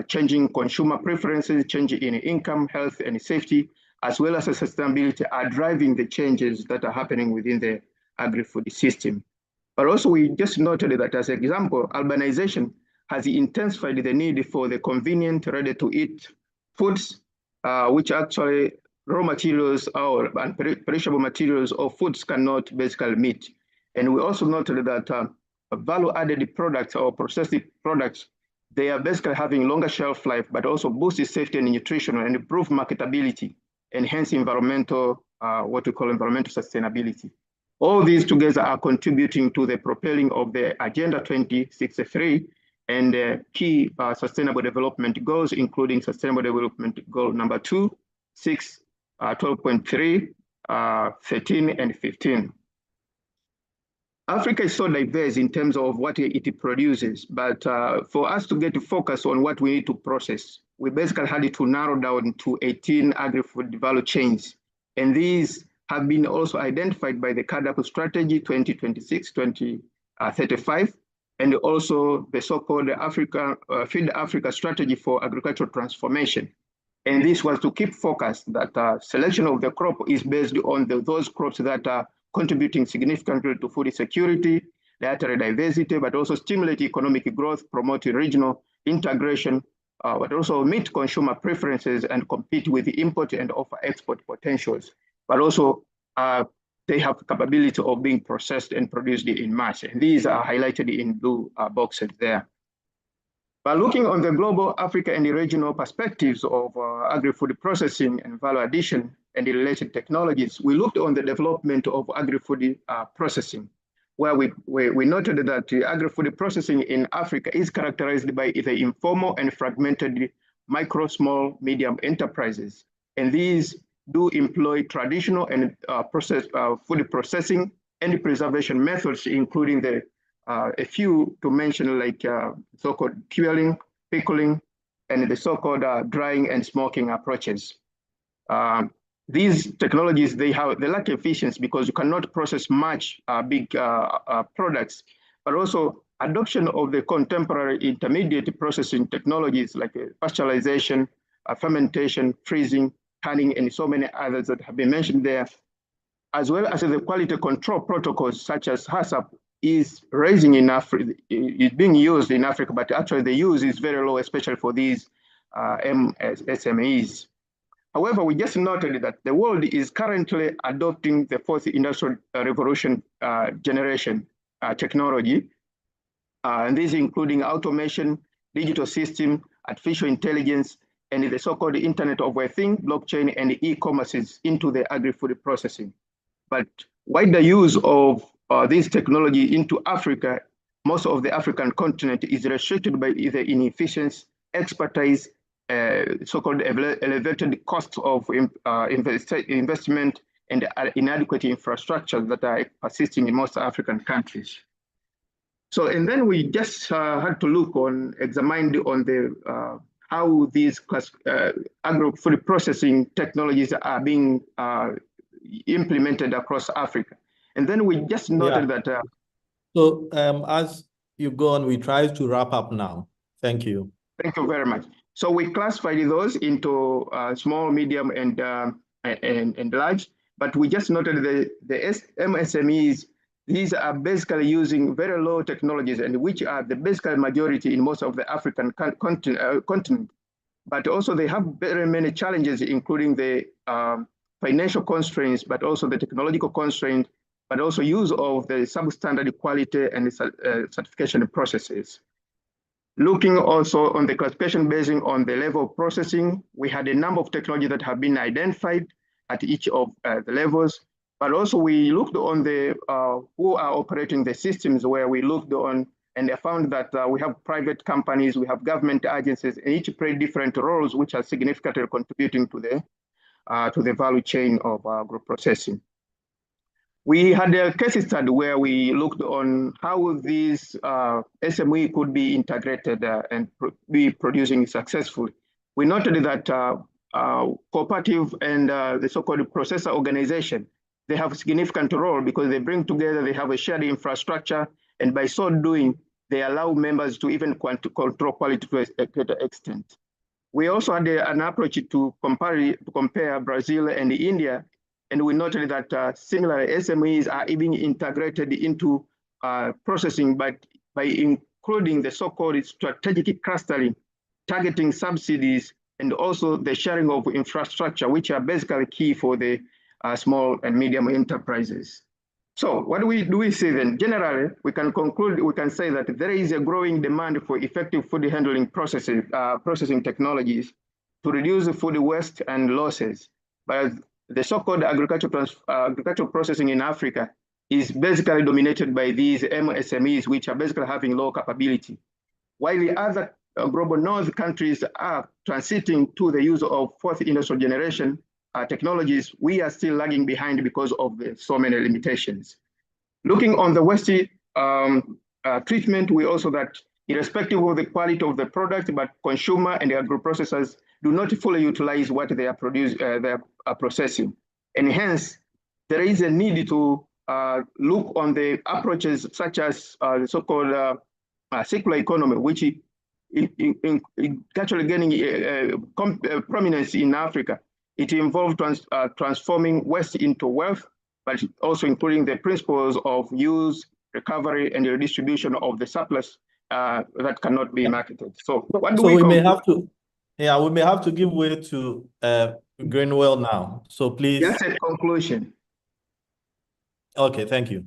changing consumer preferences, change in income, health, and safety, as well as sustainability are driving the changes that are happening within the agri-food system. But also we just noted that as an example, urbanization has intensified the need for the convenient, ready-to-eat foods, which actually raw materials or perishable materials or foods cannot basically meet. And we also noted that value-added products or processed products, they are basically having longer shelf life, but also boost safety and nutrition and improve marketability, and hence environmental, what we call environmental sustainability. All these together are contributing to the propelling of the Agenda 2063 and key sustainable development goals, including Sustainable Development Goal number 2, 6, 12.3, 13, and 15. Africa is so diverse in terms of what it produces, but for us to get to focus on what we need to process, we basically had to narrow down to 18 agri-food value chains. And these have been also identified by the CADAP strategy 2026-2035, and also the so-called Feed Africa strategy for agricultural transformation. And this was to keep focus that selection of the crop is based on those crops that are contributing significantly to food security, dietary diversity, but also stimulate economic growth, promote regional integration, but also meet consumer preferences and compete with the import and offer export potentials. But also they have the capability of being processed and produced in mass. And these are highlighted in blue boxes there. By looking on the global, Africa, and the regional perspectives of agri-food processing and value addition and the related technologies, we looked on the development of agri-food processing, where we noted that the agri-food processing in Africa is characterized by the informal and fragmented micro, small, medium enterprises. And these do employ traditional and food processing and preservation methods, including a few to mention, like so-called curing, pickling, and the so-called drying and smoking approaches. These technologies, they lack efficiency because you cannot process much big products, but also adoption of the contemporary intermediate processing technologies like pasteurization, fermentation, freezing, canning, and so many others that have been mentioned there, as well as the quality control protocols such as HACCP is rising in Africa, is being used in Africa, but actually the use is very low, especially for these SMEs. However, we just noted that the world is currently adopting the fourth industrial revolution generation technology, and these including automation, digital system, artificial intelligence, and the so-called Internet of Things, blockchain, and e-commerces into the agri-food processing. But wider use of this technology into Africa, most of the African continent is restricted by either inefficiency, expertise, so-called elevated costs of investment, and inadequate infrastructure that are persisting in most African countries. So, and then we just had to examine on the how these agro-food processing technologies are being implemented across Africa. And then we just noted that. So as you go on, we try to wrap up now. Thank you. Thank you very much. So we classified those into small, medium, and large. But we just noted the MSMEs. These are basically using very low technologies, and which are the basically majority in most of the African continent. But also they have very many challenges, including the financial constraints, but also the technological constraints, but also use of the substandard quality and certification processes. Looking also on the classification based on the level of processing, we had a number of technologies that have been identified at each of the levels, but also we looked on the who are operating the systems, where we looked on and I found that we have private companies, we have government agencies, and each play different roles, which are significantly contributing to the value chain of group processing. We had a case study where we looked on how these SME could be integrated and be producing successfully. We noted that cooperative and the so-called processor organization, they have a significant role because they bring together, they have a shared infrastructure, and by so doing, they allow members to even control quality to a greater extent. We also had an approach to compare Brazil and India, and we noted that similar SMEs are even integrated into processing, but by including the so-called strategic clustering, targeting subsidies, and also the sharing of infrastructure, which are basically key for the small and medium enterprises. So what do we see then? Generally, we can conclude, we can say that there is a growing demand for effective food handling processing technologies to reduce food waste and losses. But the so-called agricultural processing in Africa is basically dominated by these MSMEs, which are basically having low capability. While the other global north countries are transiting to the use of fourth industrial generation technologies, we are still lagging behind because of so many limitations. Looking on the West treatment, we also that irrespective of the quality of the product, but consumer and the agro-processors do not fully utilize what they are processing. And hence, there is a need to look on the approaches such as the so-called circular economy, which is actually gaining prominence in Africa. It involves transforming waste into wealth, but also including the principles of use, recovery, and the redistribution of the surplus that cannot be marketed. So what do we may have to, we may have to give way to Greenwell now. So please. That's a conclusion. Okay, thank you.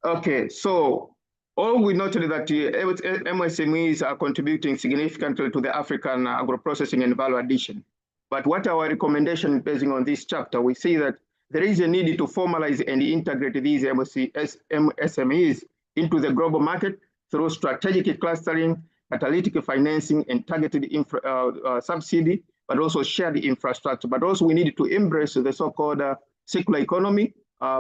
Okay, so all we noted that MSMEs are contributing significantly to the African agro-processing and value addition. But what our recommendation based on this chapter, we see that there is a need to formalize and integrate these MSMEs into the global market through strategic clustering, catalytic financing, and targeted subsidy, but also shared infrastructure. But also we need to embrace the so-called circular economy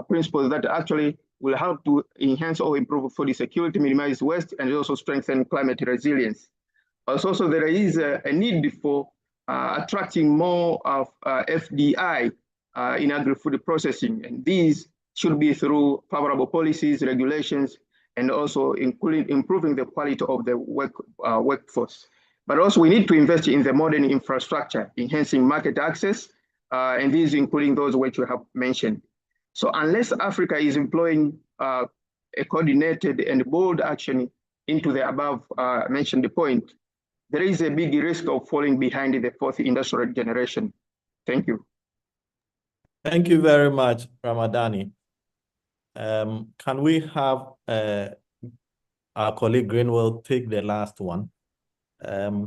principles that actually will help to enhance or improve food security, minimize waste, and also strengthen climate resilience. Also, there is a need for attracting more of FDI in agri-food processing, and these should be through favorable policies, regulations, and also including improving the quality of the workforce. But also we need to invest in the modern infrastructure, enhancing market access, and these including those which you have mentioned. So unless Africa is employing a coordinated and bold action into the above mentioned point, there is a big risk of falling behind the fourth industrial generation. Thank you. Thank you very much, Ramadani. Can we have our colleague Greenwell take the last one?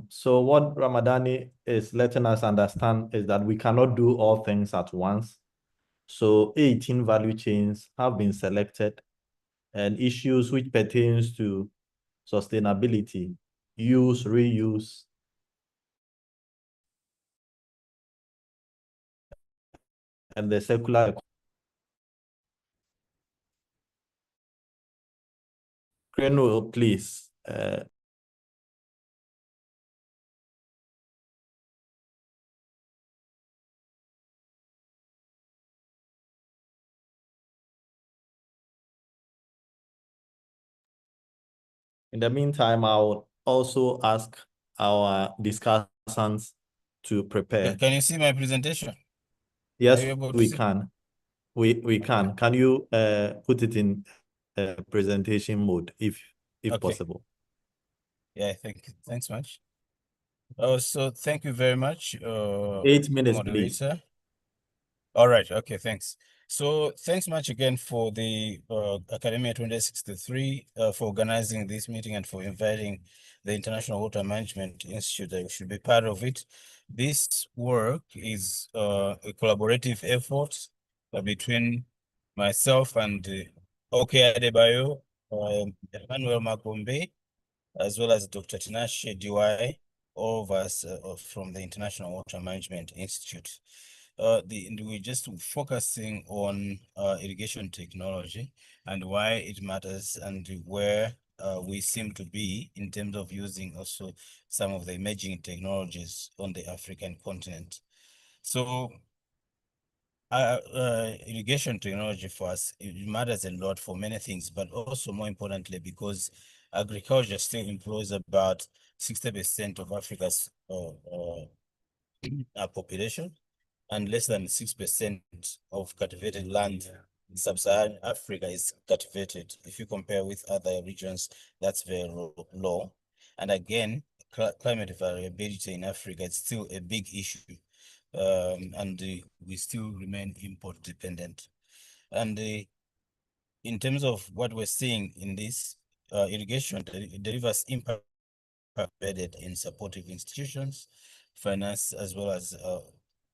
So what Ramadani is letting us understand is that we cannot do all things at once. So 18 value chains have been selected, and issues which pertains to sustainability, use, reuse, and the circular. Greenwell, please. In the meantime, I'll also ask our discussants to prepare. Can you see my presentation? Yes, Are you able to we see? can. We can. Can you put it in presentation mode if Okay. possible? Yeah, thanks much. So thank you very much, 8 minutes, please. moderator. All right. Okay. Thanks. So thanks much again for the Academia 2063 for organizing this meeting and for inviting the International Water Management Institute that we should be part of it. This work is a collaborative effort between myself and OK Adebayo, Emmanuel Magombe, as well as Dr. Tinashe DY, all of us from the International Water Management Institute. We're just focusing on irrigation technology and why it matters and where we seem to be in terms of using also some of the emerging technologies on the African continent. So irrigation technology for us, it matters a lot for many things, but also more importantly, because agriculture still employs about 60% of Africa's population, and less than 6% of cultivated land in sub-Saharan Africa is cultivated. If you compare with other regions, that's very low. And again, climate variability in Africa is still a big issue. And we still remain import dependent. And in terms of what we're seeing in this, irrigation delivers impact embedded in supportive institutions, finance, as well as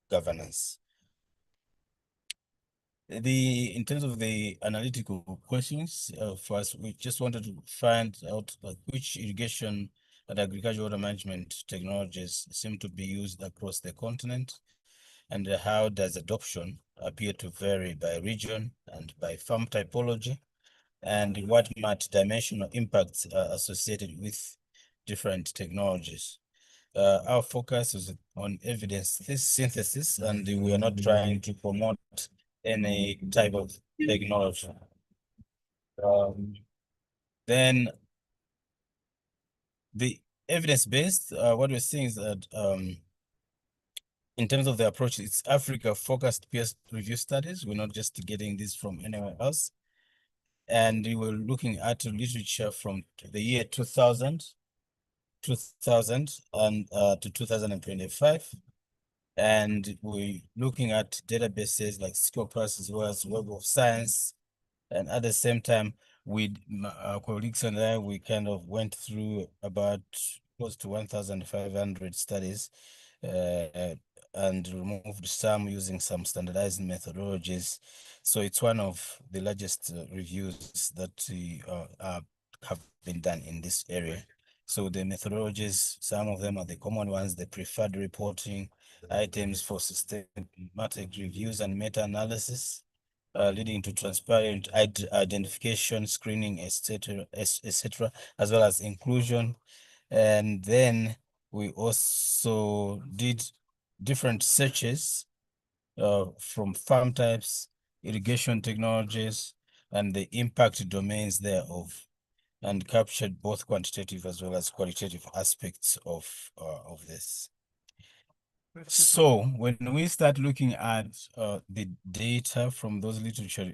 governance. In terms of the analytical questions, for us, we just wanted to find out which irrigation and agricultural water management technologies seem to be used across the continent, and how does adoption appear to vary by region and by farm typology, and what multi-dimensional impacts are associated with different technologies. Our focus is on evidence synthesis, and we are not trying to promote any type of technology. Then the evidence-based, what we're seeing is that in terms of the approach, it's Africa-focused peer review studies. We're not just getting this from anywhere else. And we were looking at literature from the year 2000 and to 2025. And we're looking at databases like Scopus as well as Web of Science. And at the same time, with our colleagues and I, we kind of went through about close to 1,500 studies and removed some using some standardized methodologies. So it's one of the largest reviews that have been done in this area. So the methodologies, some of them are the common ones, the preferred reporting, items for systematic reviews and meta-analysis, leading to transparent identification, screening, etc., as well as inclusion. And then we also did different searches from farm types, irrigation technologies, and the impact domains thereof, and captured both quantitative as well as qualitative aspects of this. So when we start looking at the data from those literature,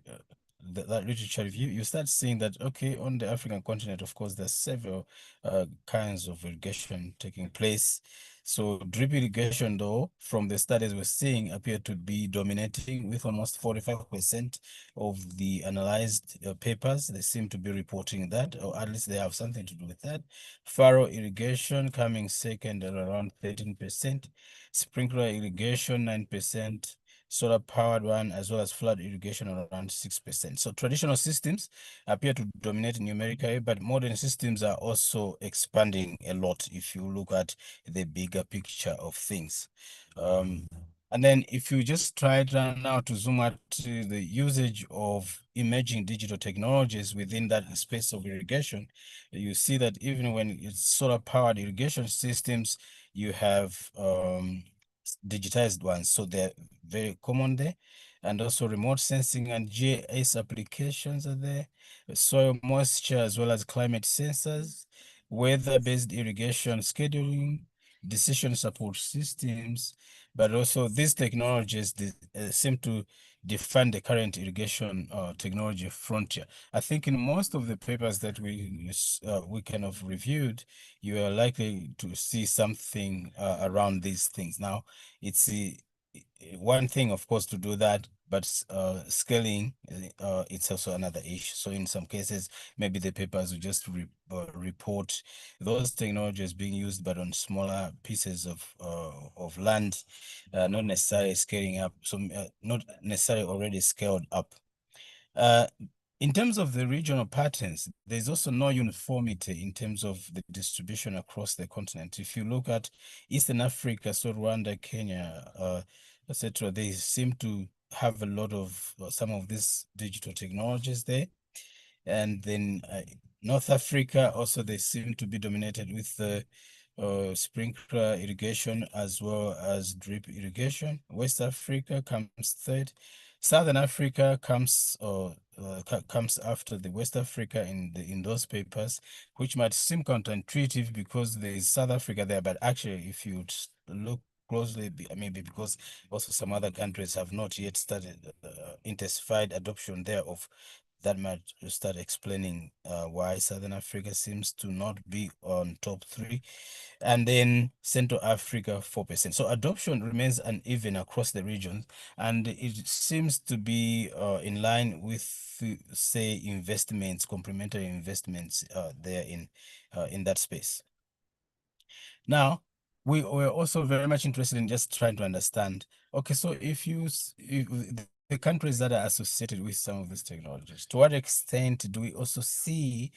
that literature review, you start seeing that, okay, on the African continent, of course, there's several kinds of irrigation taking place. So drip irrigation, though, from the studies we're seeing, appear to be dominating with almost 45% of the analyzed papers. They seem to be reporting that, or at least they have something to do with that. Furrow irrigation coming second at around 13%. Sprinkler irrigation, 9%. Solar powered one, as well as flood irrigation around 6%. So traditional systems appear to dominate numerically, but modern systems are also expanding a lot if you look at the bigger picture of things. And then if you just try now to zoom out to the usage of emerging digital technologies within that space of irrigation, you see that even when it's solar powered irrigation systems, you have digitized ones. So they're very common there. And also remote sensing and GIS applications are there. Soil moisture as well as climate sensors. weather-based irrigation scheduling, decision support systems, but also these technologies seem to define the current irrigation technology frontier. I think in most of the papers that we kind of reviewed, you are likely to see something around these things. Now, it's one thing, of course, to do that, but scaling, it's also another issue. So in some cases, maybe the papers will just report those technologies being used, but on smaller pieces of land, not necessarily scaling up, so not necessarily already scaled up. In terms of the regional patterns, there's also no uniformity in terms of the distribution across the continent. If you look at Eastern Africa, so Rwanda, Kenya, etc., they seem to have a lot of some of these digital technologies there. And then North Africa also, they seem to be dominated with the sprinkler irrigation as well as drip irrigation. West Africa comes third. Southern Africa comes comes after the West Africa in those papers, which might seem counterintuitive because there is South Africa there, but actually, if you look closely, maybe because also some other countries have not yet started intensified adoption there of that might start explaining why Southern Africa seems to not be on top 3. And then Central Africa, 4%. So adoption remains uneven across the region, and it seems to be in line with, say, investments, complementary investments there in that space. Now, we were also very much interested in just trying to understand, okay, so if the countries that are associated with some of these technologies, to what extent do we also see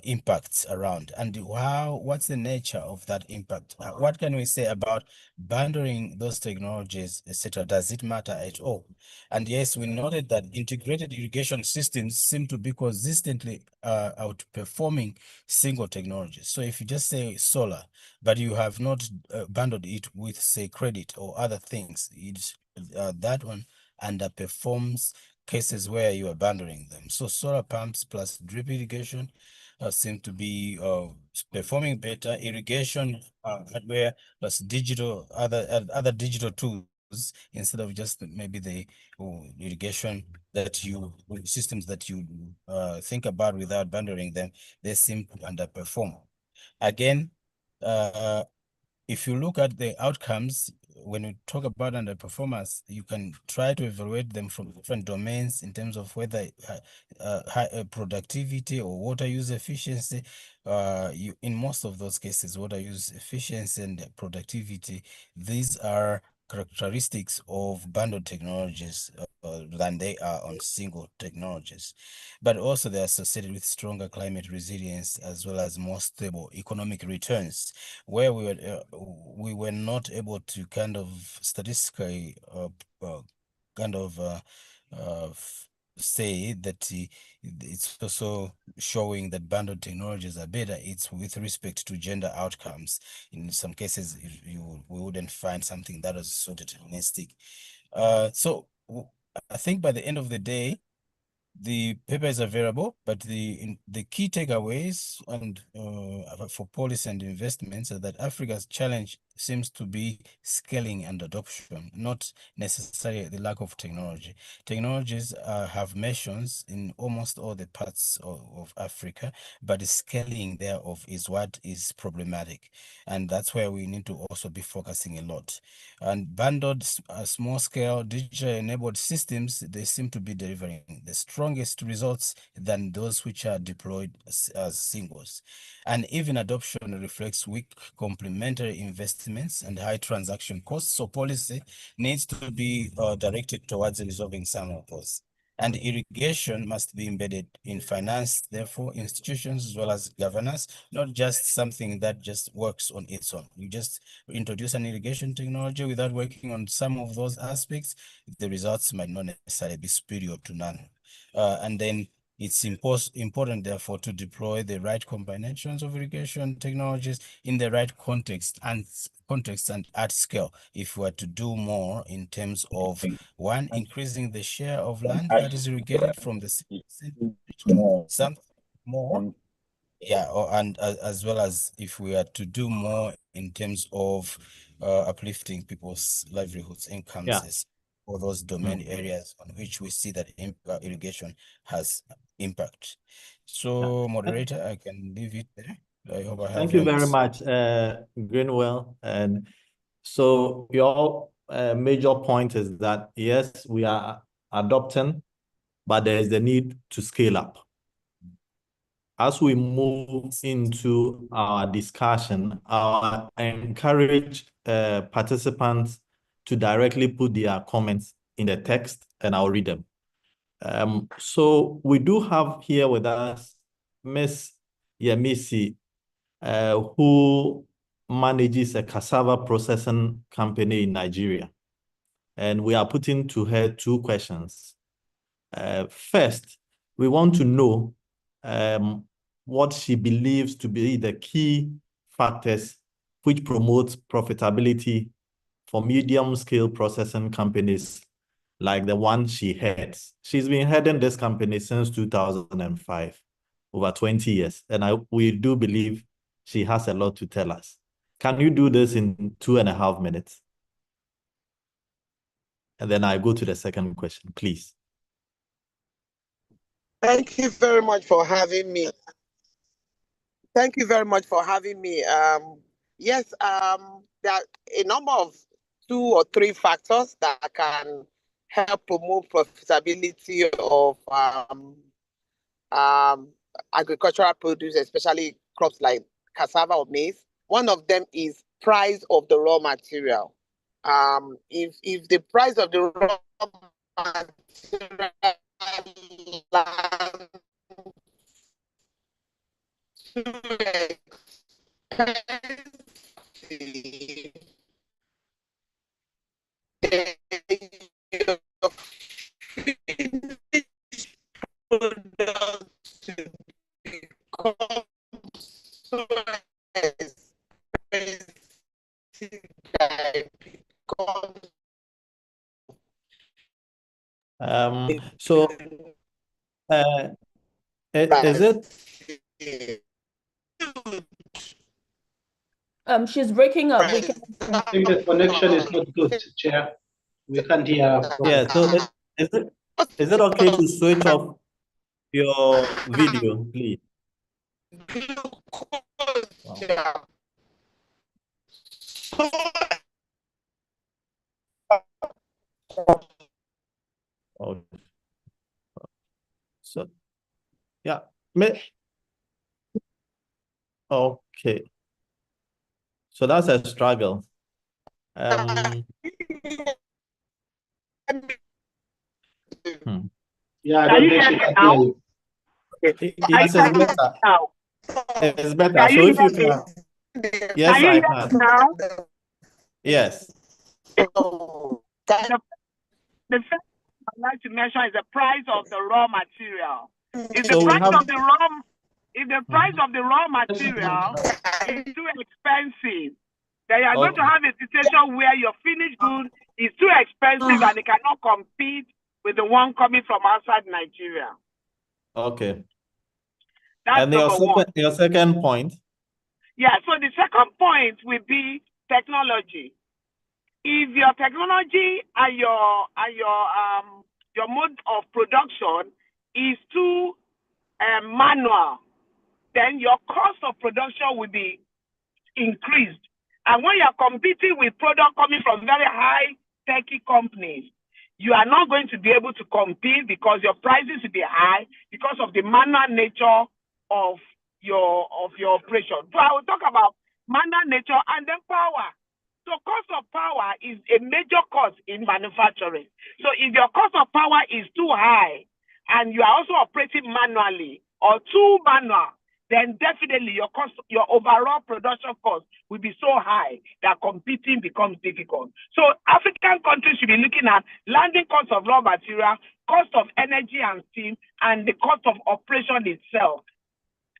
impacts around, and what's the nature of that impact? What can we say about bundling those technologies, etc.? Does it matter at all? And yes, we noted that integrated irrigation systems seem to be consistently outperforming single technologies. So if you just say solar, but you have not bundled it with, say, credit or other things, it's that one underperforms cases where you are bundling them. So solar pumps plus drip irrigation seem to be performing better. Irrigation hardware plus other digital tools, instead of just maybe the irrigation systems that you think about without bundling them, they seem to underperform. Again, if you look at the outcomes, when you talk about underperformance, you can try to evaluate them from different domains in terms of whether high productivity or water use efficiency. In most of those cases, water use efficiency and productivity, these are characteristics of bundled technologies than they are on single technologies. But also they're associated with stronger climate resilience as well as more stable economic returns, where we were not able to kind of statistically say that it's also showing that bundled technologies are better. It's with respect to gender outcomes. In some cases, we wouldn't find something that was so deterministic. So I think by the end of the day, the paper is available, but the key takeaways and for policy and investments are that Africa's challenge seems to be scaling and adoption, not necessarily the lack of technology. Technologies have missions in almost all the parts of Africa, but the scaling thereof is what is problematic. And that's where we need to also be focusing a lot. And bundled small-scale digital-enabled systems, they seem to be delivering the strongest results than those which are deployed as singles. And even adoption reflects weak complementary investments and high transaction costs. So policy needs to be directed towards resolving some of those. And irrigation must be embedded in finance, therefore, institutions as well as governance, not just something that just works on its own. You just introduce an irrigation technology without working on some of those aspects, the results might not necessarily be superior to none. And then it's important, therefore, to deploy the right combinations of irrigation technologies in the right context and at scale. If we are to do more in terms of, one, increasing the share of land that is irrigated from the 6% to something more Yeah, and as well as if we are to do more in terms of uplifting people's livelihoods, incomes, for those domain areas on which we see that irrigation has impact. So, moderator, I can leave it there. I hope I have Thank you very much, Greenwell. And so your major point is that, yes, we are adopting, but there is the need to scale up. As we move into our discussion, I encourage participants to directly put their comments in the text, and I'll read them. So we do have here with us Ms. Yemisi, who manages a cassava processing company in Nigeria. And we are putting to her 2 questions. First, we want to know what she believes to be the key factors which promote profitability for medium-scale processing companies like the one she heads. She's been heading this company since 2005, over 20 years, and we do believe she has a lot to tell us. Can you do this in 2.5 minutes? And then I go to the second question, please. Thank you very much for having me. Thank you very much for having me. Yes, there are a number of 2 or 3 factors that can help promote profitability of agricultural produce, especially crops like cassava or maize. One of them is price of the raw material. If the price of the raw material So is it? She's breaking up. We can. I think the connection is not good, Chair. We can't hear. Yeah. So is it okay to switch off your video, please? Wow. Oh. So, yeah. Okay. So that's a struggle. Yeah, I don't think she can hear you. Yes, it's better. It's better. So if you can. Yes, I can. Now? Yes. The first I'd like to mention is the price of the raw material. If the So price of the raw material is too expensive, then you are going to have a situation where your finished good is too expensive and it cannot compete with the one coming from outside Nigeria. Okay. That's and your second point? Yeah, so the second point will be technology. If your technology and your mode of production is too manual, then your cost of production will be increased. And when you're competing with product coming from very high techy companies, you are not going to be able to compete because your prices will be high because of the manual nature of your operation. So I will talk about manual nature and then power. So cost of power is a major cost in manufacturing. So if your cost of power is too high and you are also operating manually or too manual, then definitely your overall production cost will be so high that competing becomes difficult. So African countries should be looking at landing cost of raw material, cost of energy and steam, and the cost of operation itself.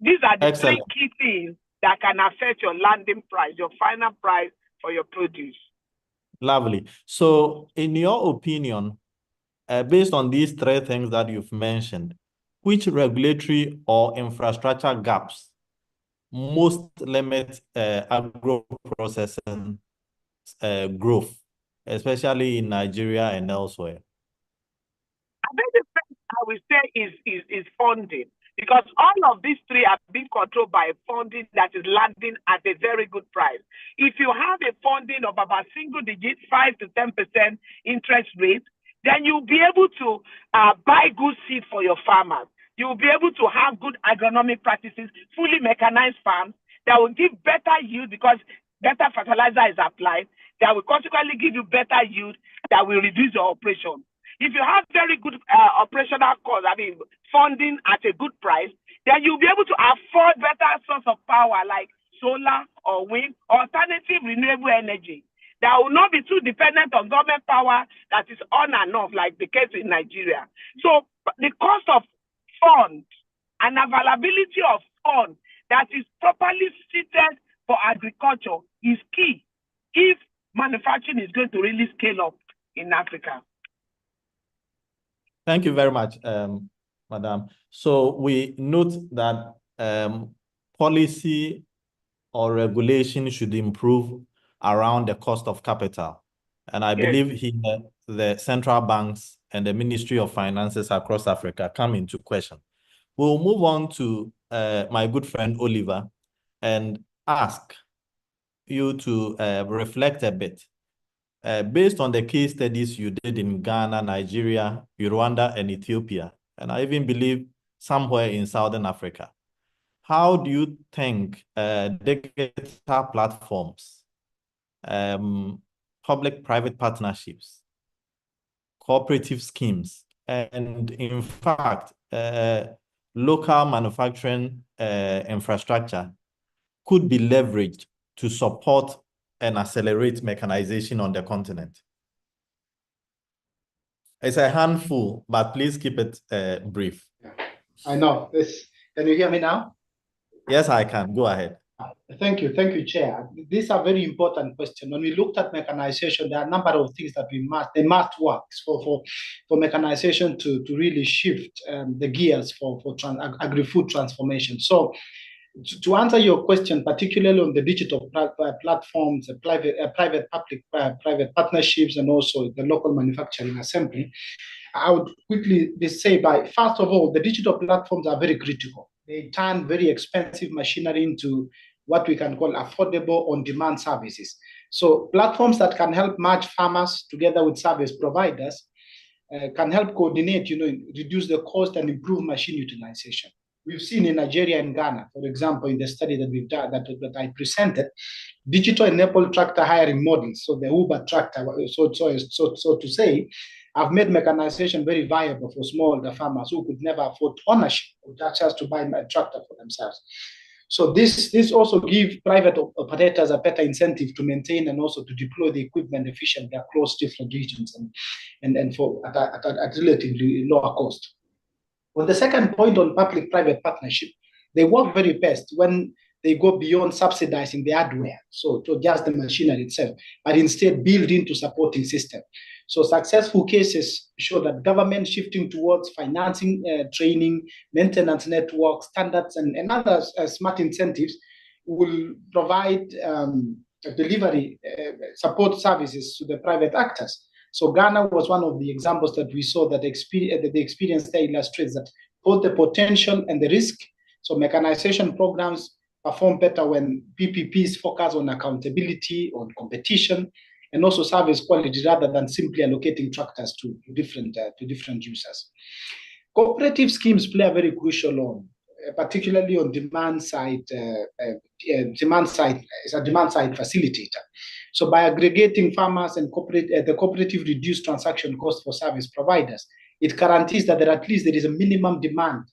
These are the 3 key things that can affect your landing price, your final price for your produce. Lovely. So in your opinion, based on these 3 things that you've mentioned, which regulatory or infrastructure gaps most limit agro-processing growth, especially in Nigeria and elsewhere? I think the first I will say is funding, because all of these three are being controlled by funding that is landing at a very good price. If you have a funding of about single digit, 5 to 10% interest rate, then you'll be able to buy good seed for your farmers. You'll be able to have good agronomic practices, fully mechanized farms that will give better yield because better fertilizer is applied, that will consequently give you better yield, that will reduce your operation. If you have very good operational costs, funding at a good price, then you'll be able to afford better source of power like solar or wind, alternative renewable energy that will not be too dependent on government power that is on and off, like the case in Nigeria. So the cost of funds and availability of funds that is properly seated for agriculture is key if manufacturing is going to really scale up in Africa. Thank you very much, Madam. So we note that policy or regulation should improve around the cost of capital. And I believe here the central banks and the Ministry of Finances across Africa come into question. We'll move on to my good friend Oliver and ask you to reflect a bit. Based on the case studies you did in Ghana, Nigeria, Rwanda, and Ethiopia, and I even believe somewhere in Southern Africa, how do you think digital platforms, public-private partnerships, cooperative schemes, and in fact, local manufacturing infrastructure could be leveraged to support and accelerate mechanization on the continent? It's a handful, but please keep it brief. I know this. Can you hear me now? Yes, I can. Go ahead. Thank you, Chair. These are very important questions. When we looked at mechanization, there are a number of things that they must work for mechanization to really shift the gears for agri-food transformation. So, to answer your question, particularly on the digital platforms, private partnerships, and also the local manufacturing assembly, I would quickly say first of all, the digital platforms are very critical. They turn very expensive machinery into what we can call affordable on-demand services. So platforms that can help merge farmers together with service providers can help coordinate, reduce the cost and improve machine utilization. We've seen in Nigeria and Ghana, for example, in the study that we've done that I presented, digital-enabled tractor hiring models, so the Uber tractor, so to say, have made mechanization very viable for smallholder farmers who could never afford ownership or just to buy a tractor for themselves. So this also gives private operators a better incentive to maintain and also to deploy the equipment efficiently across different regions and for at a relatively lower cost. On the second point on public-private partnership, they work very best when they go beyond subsidizing the hardware, so just the machinery itself, but instead build into supporting system. So successful cases show that government shifting towards financing, training, maintenance networks, standards, and other smart incentives will provide delivery support services to the private actors. So Ghana was one of the examples that we saw that the experience there illustrates that both the potential and the risk. So mechanization programs perform better when PPPs focus on accountability, on competition, and also service quality rather than simply allocating tractors to different users. Cooperative schemes play a very crucial role, particularly on demand side. Demand side is a demand side facilitator. So by aggregating farmers and the cooperative reduce transaction costs for service providers, it guarantees that at least there is a minimum demand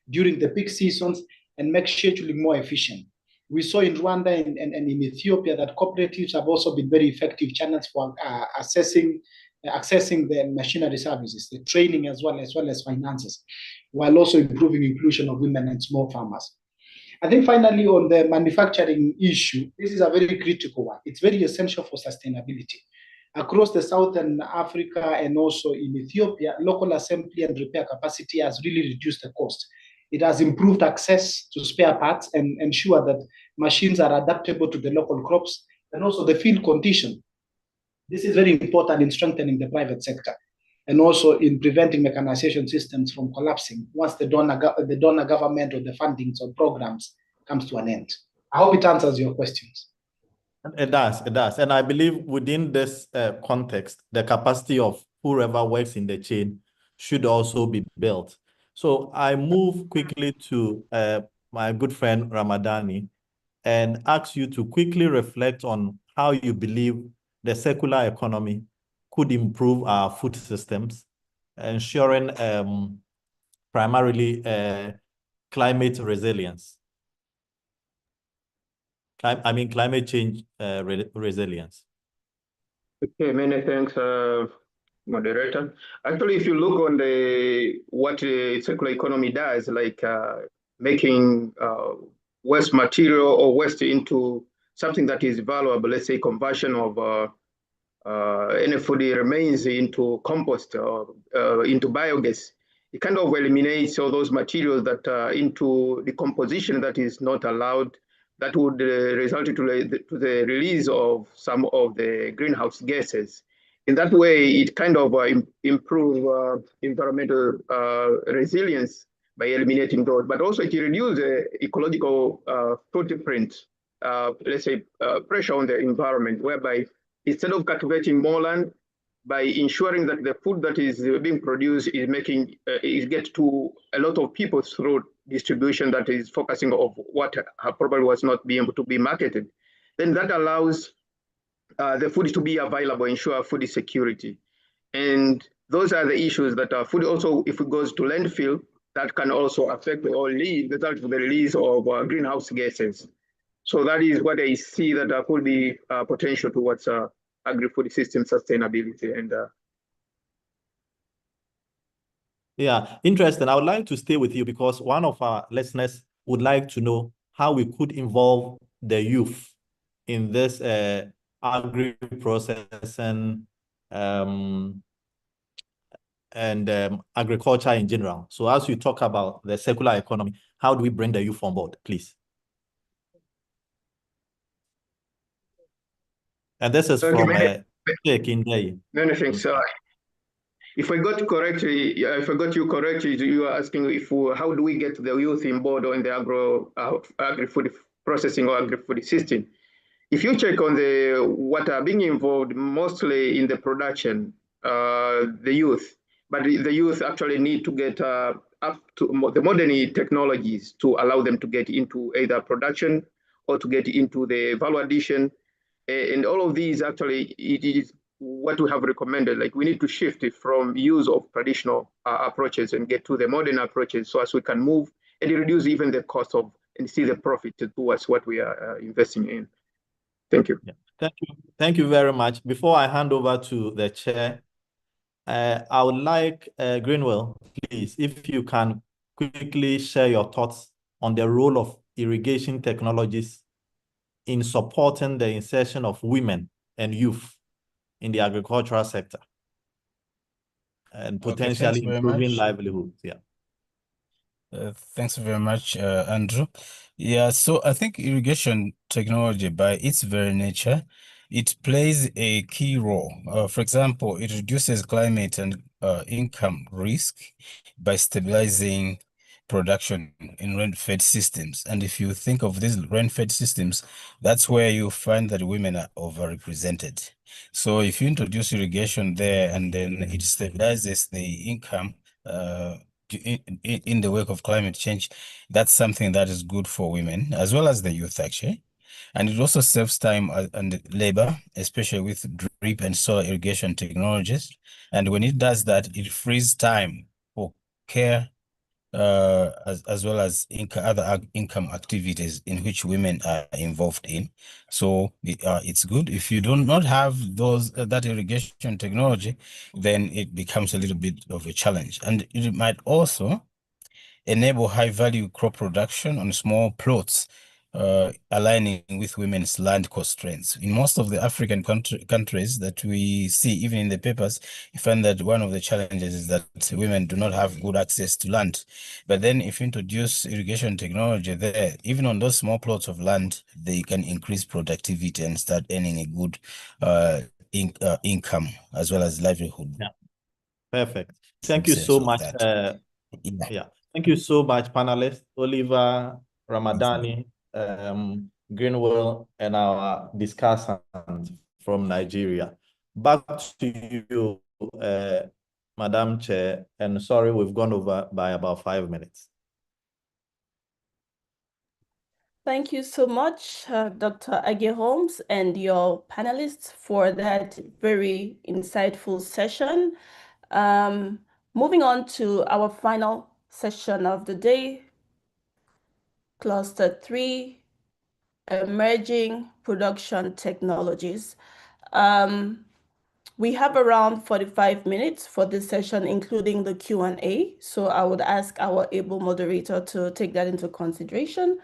during the peak seasons and makes scheduling more efficient. We saw in Rwanda and in Ethiopia that cooperatives have also been very effective channels for accessing the machinery services, the training as well as finances, while also improving inclusion of women and small farmers. I think finally on the manufacturing issue, this is a very critical one. It's very essential for sustainability. Across the Southern Africa and also in Ethiopia, local assembly and repair capacity has really reduced the cost. It has improved access to spare parts and ensure that machines are adaptable to the local crops and also the field condition. This is very important in strengthening the private sector and also in preventing mechanization systems from collapsing once the donor government or the fundings or programs comes to an end. I hope it answers your questions. It does. And I believe within this context, the capacity of whoever works in the chain should also be built. So I move quickly to my good friend Ramadani and ask you to quickly reflect on how you believe the circular economy could improve our food systems, ensuring primarily climate resilience. Climate change resilience. Okay, many thanks, moderator. Actually, if you look on what circular economy does, like making waste material or waste into something that is valuable, let's say conversion of any food remains into compost or into biogas, it kind of eliminates all those materials that are into decomposition that is not allowed, that would result to the release of some of the greenhouse gases. In that way, it kind of improve environmental resilience by eliminating those, but also it reduces the ecological footprint, let's say pressure on the environment, whereby instead of cultivating more land, by ensuring that the food that is being produced is get to a lot of people through distribution that is focusing on what probably was not being able to be marketed, then that allows the food to be available, ensure food security. And those are the issues that are food also, if it goes to landfill, that can also affect or result in the release of greenhouse gases. So that is what I see that there could be potential towards agri-food system sustainability. And yeah, interesting. I would like to stay with you because one of our listeners would like to know how we could involve the youth in this agri-processing and agriculture in general. So as you talk about the circular economy, how do we bring the youth on board, please? And this is from Kindai. Many things. If I got you correctly, you are asking how do we get the youth on board in the agri-food processing or agri-food system? If you check on what are being involved mostly in the production, the youth, but the youth actually need to get up to the modern technologies to allow them to get into either production or to get into the value addition. And all of these actually, it is what we have recommended. Like we need to shift it from use of traditional approaches and get to the modern approaches so as we can move and reduce even the cost of and see the profit towards what we are investing in. Thank you. Yeah. Thank you very much. Before I hand over to the chair, I would like Greenwell, please, if you can quickly share your thoughts on the role of irrigation technologies in supporting the insertion of women and youth in the agricultural sector and potentially improving livelihoods. Yeah. Thanks very much, Andrew. Yeah, so I think irrigation technology, by its very nature, it plays a key role. For example, it reduces climate and income risk by stabilizing production in rain-fed systems. And if you think of these rain-fed systems, that's where you find that women are overrepresented. So if you introduce irrigation there and then it stabilizes the income in the wake of climate change, that's something that is good for women as well as the youth, actually. And it also saves time and labor, especially with drip and soil irrigation technologies. And when it does that, it frees time for care as well as other income activities in which women are involved in. So it's good. If you do not have that irrigation technology, then it becomes a little bit of a challenge. And it might also enable high value crop production on small plots aligning with women's land constraints. In most of the African countries that we see, even in the papers, you find that one of the challenges is that women do not have good access to land. But then if you introduce irrigation technology there, even on those small plots of land, they can increase productivity and start earning a good income as well as livelihood. Yeah, perfect. Thank you so much. Yeah, thank you so much, panelists, Oliver, Ramadani, Greenwell, and our discussant from Nigeria. Back to you, Madam Chair, and sorry, we've gone over by about 5 minutes. Thank you so much, Dr. Age Holmes and your panelists for that very insightful session. Moving on to our final session of the day, Cluster 3, Emerging Production Technologies. We have around 45 minutes for this session, including the Q&A. So I would ask our able moderator to take that into consideration.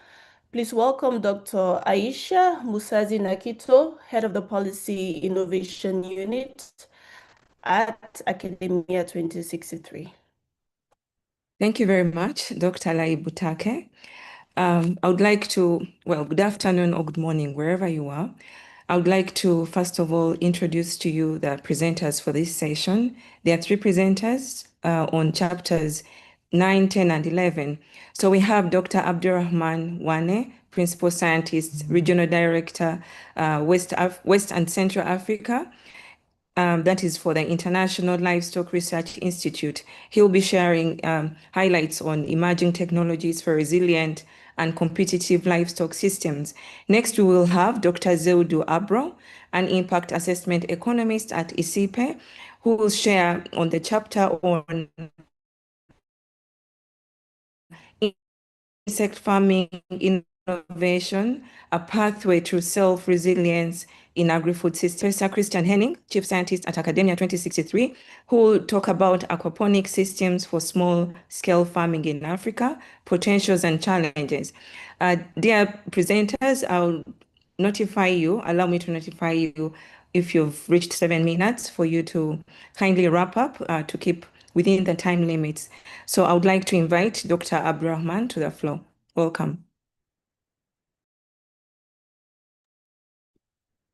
Please welcome Dr. Aisha Musazi Nakito, Head of the Policy Innovation Unit at Academia 2063. Thank you very much, Dr. Lai Butake. I would like to, well, good afternoon or good morning, wherever you are. I would like to, first of all, introduce to you the presenters for this session. There are 3 presenters on chapters 9, 10, and 11. So we have Dr. Abdurrahman Wane, Principal Scientist, Regional Director, West and Central Africa. That is for the International Livestock Research Institute. He'll be sharing highlights on emerging technologies for resilient and competitive livestock systems. Next, we will have Dr. Zeudu Abro, an impact assessment economist at ISIPE, who will share on the chapter on insect farming innovation, a pathway to self-resilience in agri-food systems. Professor Christian Henning, Chief Scientist at Academia 2063, who will talk about aquaponic systems for small-scale farming in Africa, potentials and challenges. Dear presenters, I'll allow me to notify you if you've reached 7 minutes for you to kindly wrap up to keep within the time limits. So I would like to invite Dr. Abdurrahman to the floor. Welcome.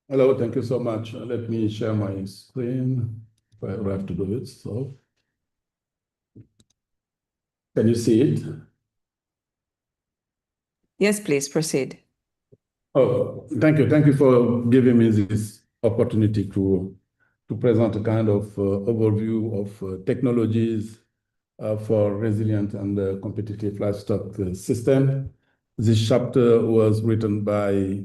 Hello, thank you so much. Let me share my screen if I have to do it. So, can you see it? Yes, please proceed. Oh, thank you. Thank you for giving me this opportunity to present a kind of overview of technologies for resilient and competitive livestock system. This chapter was written by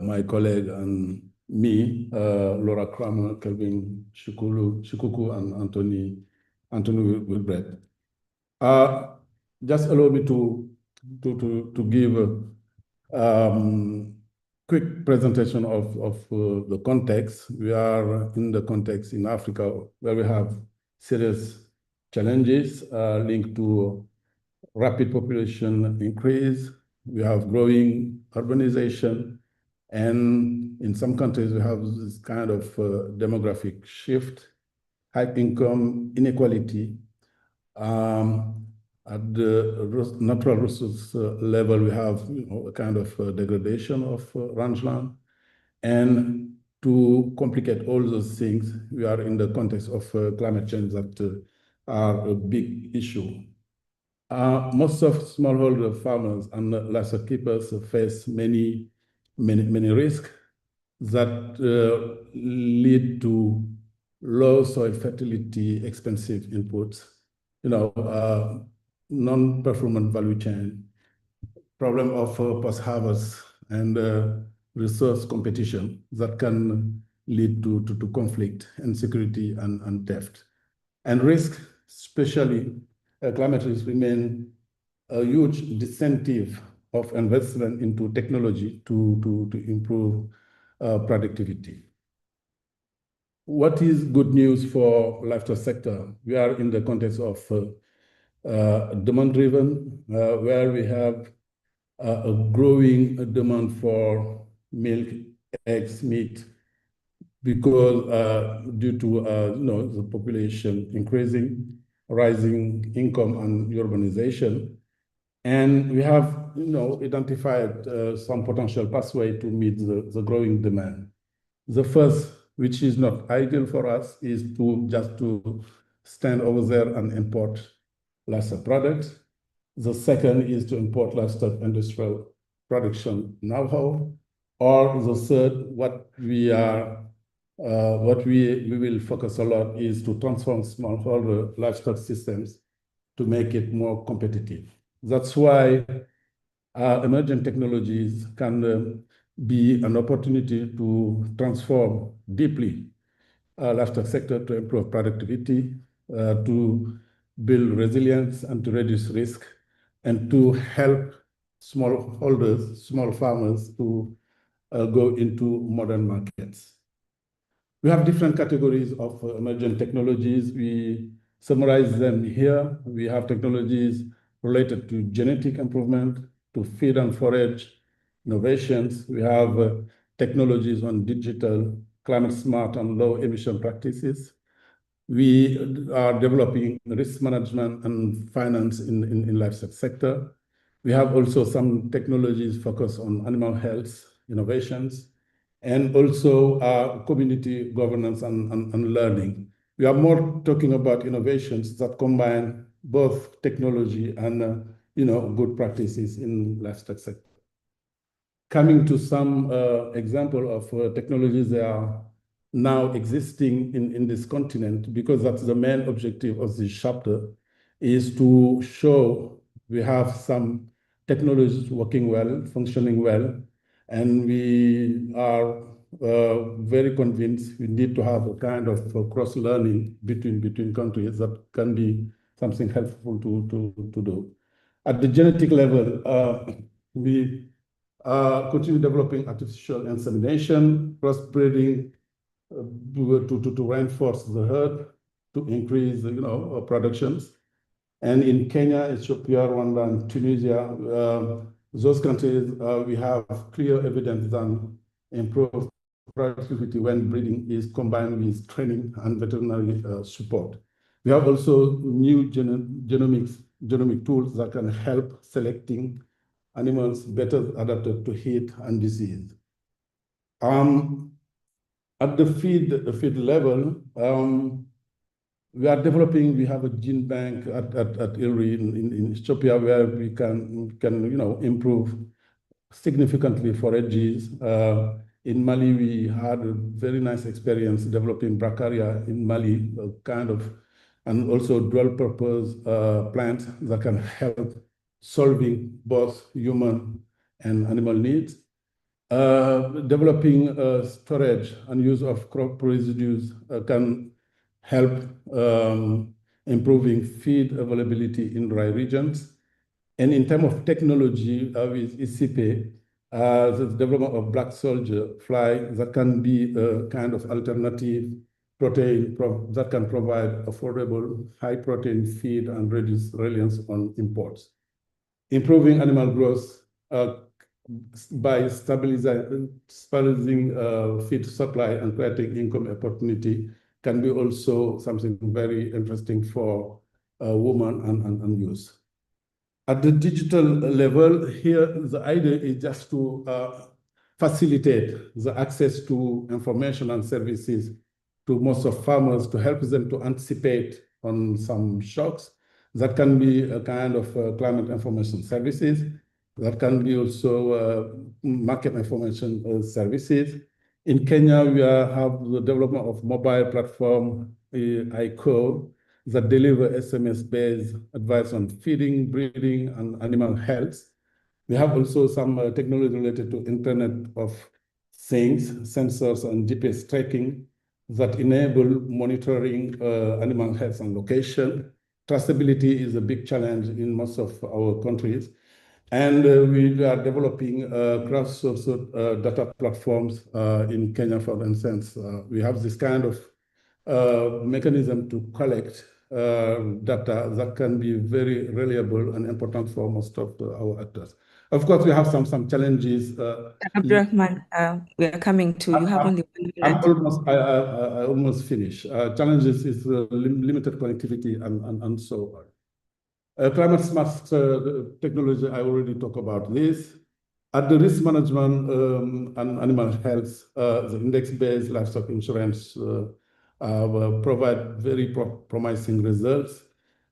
my colleague and me, Laura Kramer, Kelvin Shikuku, and Anthony Wilbrett. Just allow me to give quick presentation of the context. We are in the context in Africa where we have serious challenges linked to rapid population increase. We have growing urbanization, and in some countries we have this kind of demographic shift, high income inequality. At the natural resource level, we have a kind of degradation of rangeland. And to complicate all those things, we are in the context of climate change that are a big issue. Most of smallholder farmers and livestock keepers face many risks that lead to low soil fertility, expensive inputs, non-performant value chain, problem of post-harvest, and resource competition that can lead to conflict, insecurity, and theft. And risk, especially climate risk, remain a huge disincentive of investment into technology to improve productivity. What is good news for livestock sector? We are in the context of demand-driven, where we have a growing demand for milk, eggs, meat, because due to the population increasing, rising income and urbanization. And we have identified some potential pathway to meet the growing demand. The first, which is not ideal for us, is to stand over there and import livestock products. The second is to import livestock industrial production know-how. Or the third, what we will focus a lot is to transform smallholder livestock systems to make it more competitive. That's why emerging technologies can be an opportunity to transform deeply livestock sector to improve productivity, to build resilience and to reduce risk, and to help smallholders, small farmers to go into modern markets. We have different categories of emerging technologies. We summarize them here. We have technologies related to genetic improvement, to feed and forage innovations. We have technologies on digital, climate smart and low emission practices. We are developing risk management and finance in livestock sector. We have also some technologies focused on animal health innovations, and also community governance and learning. We are more talking about innovations that combine both technology and good practices in livestock sector. Coming to some example of technologies that are now existing in this continent, because that's the main objective of this chapter, is to show we have some technologies working well, functioning well, and we are very convinced we need to have a kind of cross-learning between countries that can be something helpful to do. At the genetic level, we continue developing artificial insemination, crossbreeding to reinforce the herd, to increase productions. And in Kenya, Ethiopia, Rwanda, and Tunisia, those countries, we have clear evidence that improved productivity when breeding is combined with training and veterinary support. We have also new genomic tools that can help selecting animals better adapted to heat and disease. At the feed level, we are developing. We have a gene bank at ILRI in Ethiopia where we can improve significantly forages. In Mali, we had a very nice experience developing Bracharia in Mali, and also dual-purpose plants that can help solving both human and animal needs. Developing storage and use of crop residues can help improving feed availability in dry regions. And in terms of technology with ICP, the development of black soldier fly that can be a kind of alternative protein that can provide affordable high protein feed and reduce reliance on imports. Improving animal growth by stabilizing feed supply and creating income opportunity can be also something very interesting for women and youth. At the digital level, here the idea is just to facilitate the access to information and services to most of farmers, to help them to anticipate on some shocks. That can be a kind of climate information services. That can be also market information services. In Kenya, we have the development of mobile platform, ICO, that deliver SMS-based advice on feeding, breeding, and animal health. We have also some technology related to Internet of Things, sensors and GPS tracking that enable monitoring animal health and location. Traceability is a big challenge in most of our countries. And we are developing cross-source data platforms in Kenya, for instance. We have this kind of mechanism to collect data that can be very reliable and important for most of our actors. Of course, we have some challenges. Abdurrahman, we are coming to you. Have only 1 minute. I almost finish. Challenges is limited connectivity and so on. Climate smart technology, I already talked about this. At the risk management and animal health, the index-based livestock insurance provide very promising results.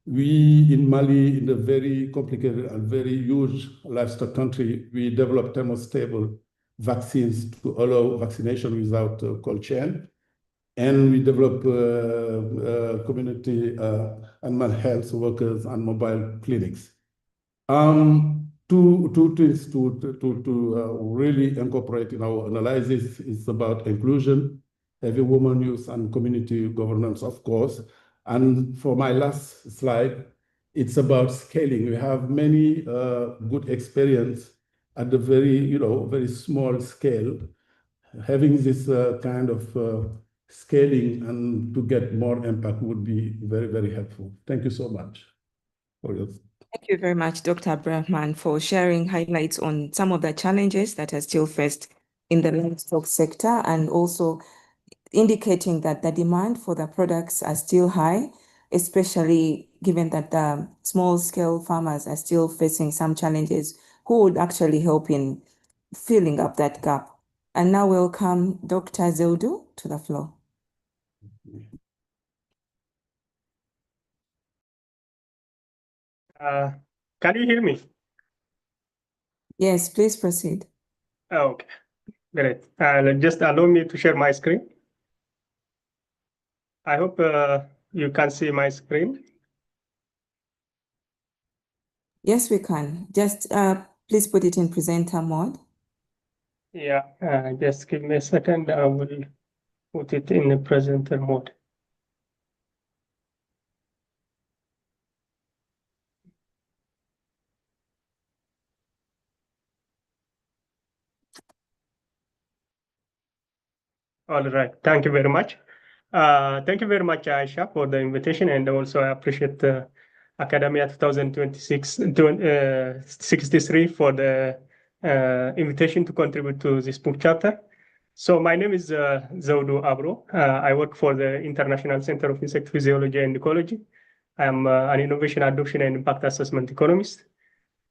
We in Mali, in a very complicated and very huge livestock country, we developed thermostable vaccines to allow vaccination without cold chain. And we develop community animal health workers and mobile clinics. Two things to really incorporate in our analysis is about inclusion, every woman, youth, and community governance, of course. And for my last slide, it's about scaling. We have many good experience at the very small scale. Having this kind of scaling and to get more impact would be very, very helpful. Thank you so much for your. Thank you very much, Dr. Abdurrahman, for sharing highlights on some of the challenges that are still faced in the livestock sector, and also indicating that the demand for the products are still high, especially given that the small-scale farmers are still facing some challenges, who would actually help in filling up that gap. And now welcome Dr. Zewdu to the floor. Can you hear me? Yes, please proceed. Okay, great. Just allow me to share my screen. I hope you can see my screen. Yes, we can. Just please put it in presenter mode. Yeah, just give me a second. I will put it in the presenter mode. All right, thank you very much. Thank you very much, Aisha, for the invitation, and also I appreciate Academia 2063 for the invitation to contribute to this book chapter. So my name is Zewdu Abro. I work for the International Center of Insect Physiology and Ecology. I am an innovation adoption and impact assessment economist.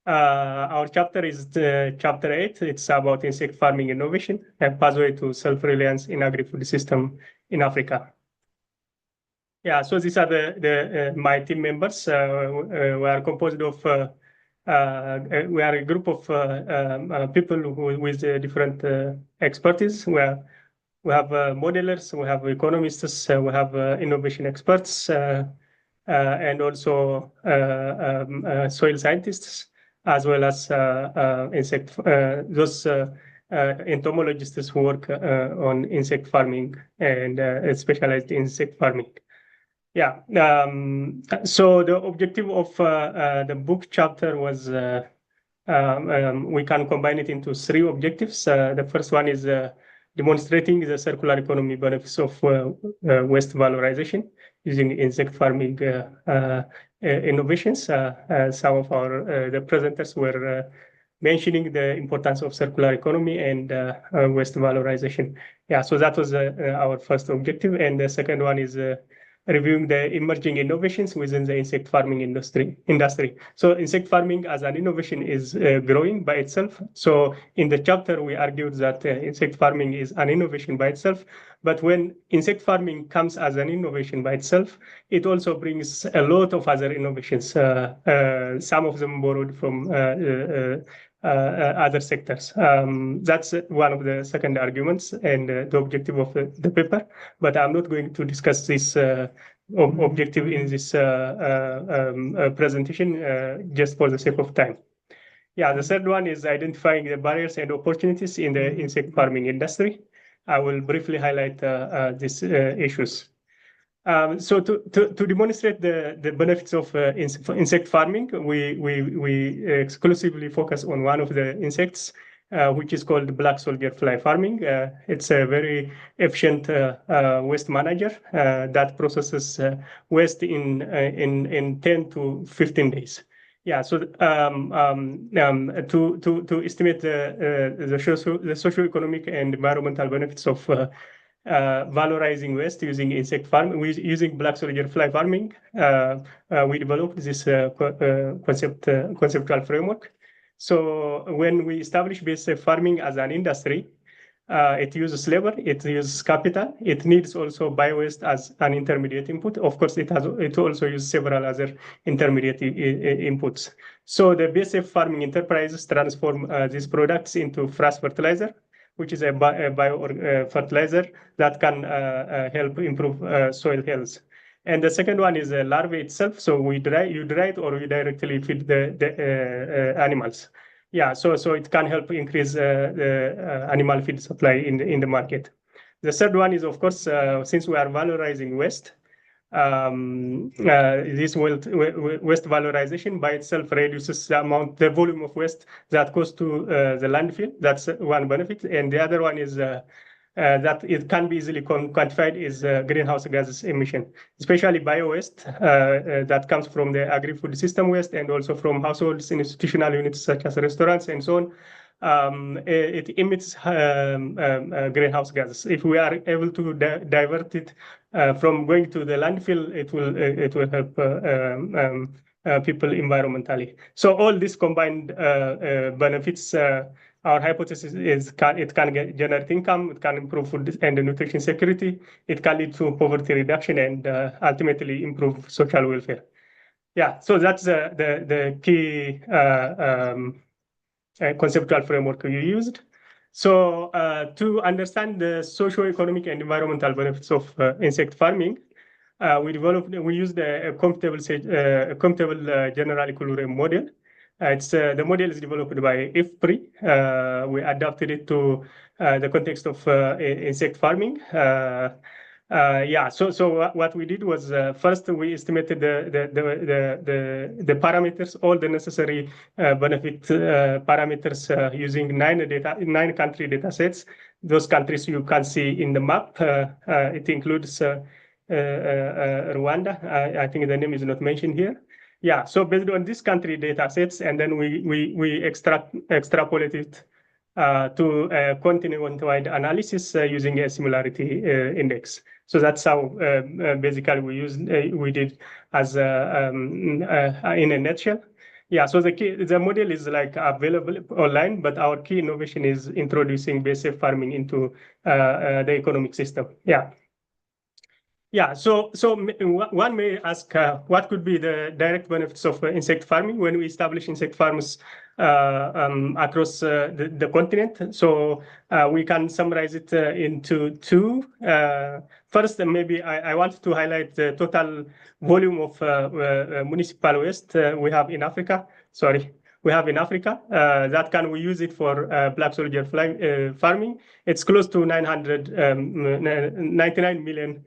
Our chapter is chapter 8. It's about insect farming innovation and pathway to self-reliance in agri-food system in Africa. Yeah, so these are my team members. We are composed of we are a group of people with different expertise. We have modelers, we have economists, we have innovation experts, and also soil scientists, as well as those entomologists who work on insect farming and specialized insect farming. Yeah, so the objective of the book chapter was we can combine it into 3 objectives. The first one is demonstrating the circular economy benefits of waste valorization using insect farming innovations. Some of the presenters were mentioning the importance of circular economy and waste valorization. Yeah, so that was our first objective. And the second one is reviewing the emerging innovations within the insect farming industry. So insect farming as an innovation is growing by itself. So in the chapter, we argued that insect farming is an innovation by itself. But when insect farming comes as an innovation by itself, it also brings a lot of other innovations, some of them borrowed from other sectors. That's one of the second arguments and the objective of the paper, but I'm not going to discuss this objective in this presentation just for the sake of time. Yeah, the third one is identifying the barriers and opportunities in the insect farming industry. I will briefly highlight these issues. So to demonstrate the benefits of insect farming, we exclusively focus on one of the insects, which is called black soldier fly farming. It's a very efficient waste manager that processes waste in 10 to 15 days. Yeah, so to estimate the socio-economic and environmental benefits of valorizing waste using insect farming, using black soldier fly farming, we developed this conceptual framework. So when we establish base farming as an industry, it uses labor, it uses capital, it needs also biowaste as an intermediate input. Of course, it also uses several other intermediate inputs. So the BSF farming enterprises transform these products into fresh fertilizer, which is a bio fertilizer that can help improve soil health. And the second one is the larvae itself. So you dry it or you directly feed the animals. Yeah, so it can help increase the animal feed supply in the market. The third one is, of course, since we are valorizing waste, this waste valorization by itself reduces the volume of waste that goes to the landfill. That's one benefit, and the other one is that it can be easily quantified is greenhouse gases emission, especially bio-waste that comes from the agri-food system waste and also from households and institutional units such as restaurants and so on. It emits greenhouse gases. If we are able to divert it from going to the landfill, it will help people environmentally. So all these combined benefits. Our hypothesis is it can generate income, it can improve food and nutrition security, it can lead to poverty reduction, and ultimately improve social welfare. Yeah, so that's the key conceptual framework we used. So to understand the socio-economic and environmental benefits of insect farming, we used a computable general equilibrium model. The model is developed by IFPRI. We adapted it to the context of insect farming. Yeah, so what we did was first we estimated the parameters, all the necessary benefit parameters using nine country data sets. Those countries you can see in the map. It includes Rwanda. I think the name is not mentioned here. Yeah, so based on this country data sets, and then we extrapolate it to a continent-wide analysis using a similarity index. So that's how basically we did as in a nutshell. Yeah, so the model is like available online, but our key innovation is introducing basic farming into the economic system. Yeah. Yeah, so one may ask what could be the direct benefits of insect farming when we establish insect farms across the continent. So we can summarize it into two. First, maybe I want to highlight the total volume of municipal waste we have in Africa. That can we use it for black soldier farming. It's close to 99 million.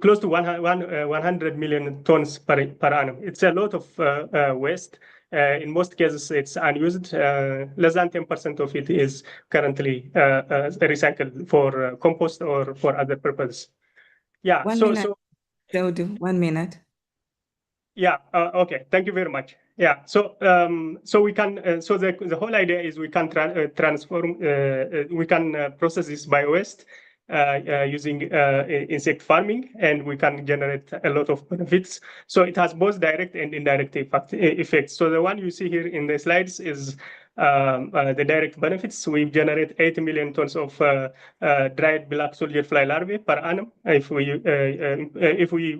Close to 100 million tons per annum. It's a lot of waste. In most cases, it's unused. Less than 10% of it is currently recycled for compost or for other purposes. Yeah. 1 minute. They'll do 1 minute. Yeah. Okay. Thank you very much. Yeah. So we can. So the whole idea is we can transform. We can process this bio-waste using insect farming, and we can generate a lot of benefits. So it has both direct and indirect effects. So the one you see here in the slides is the direct benefits. We generate 80 million tons of dried black soldier fly larvae per annum if we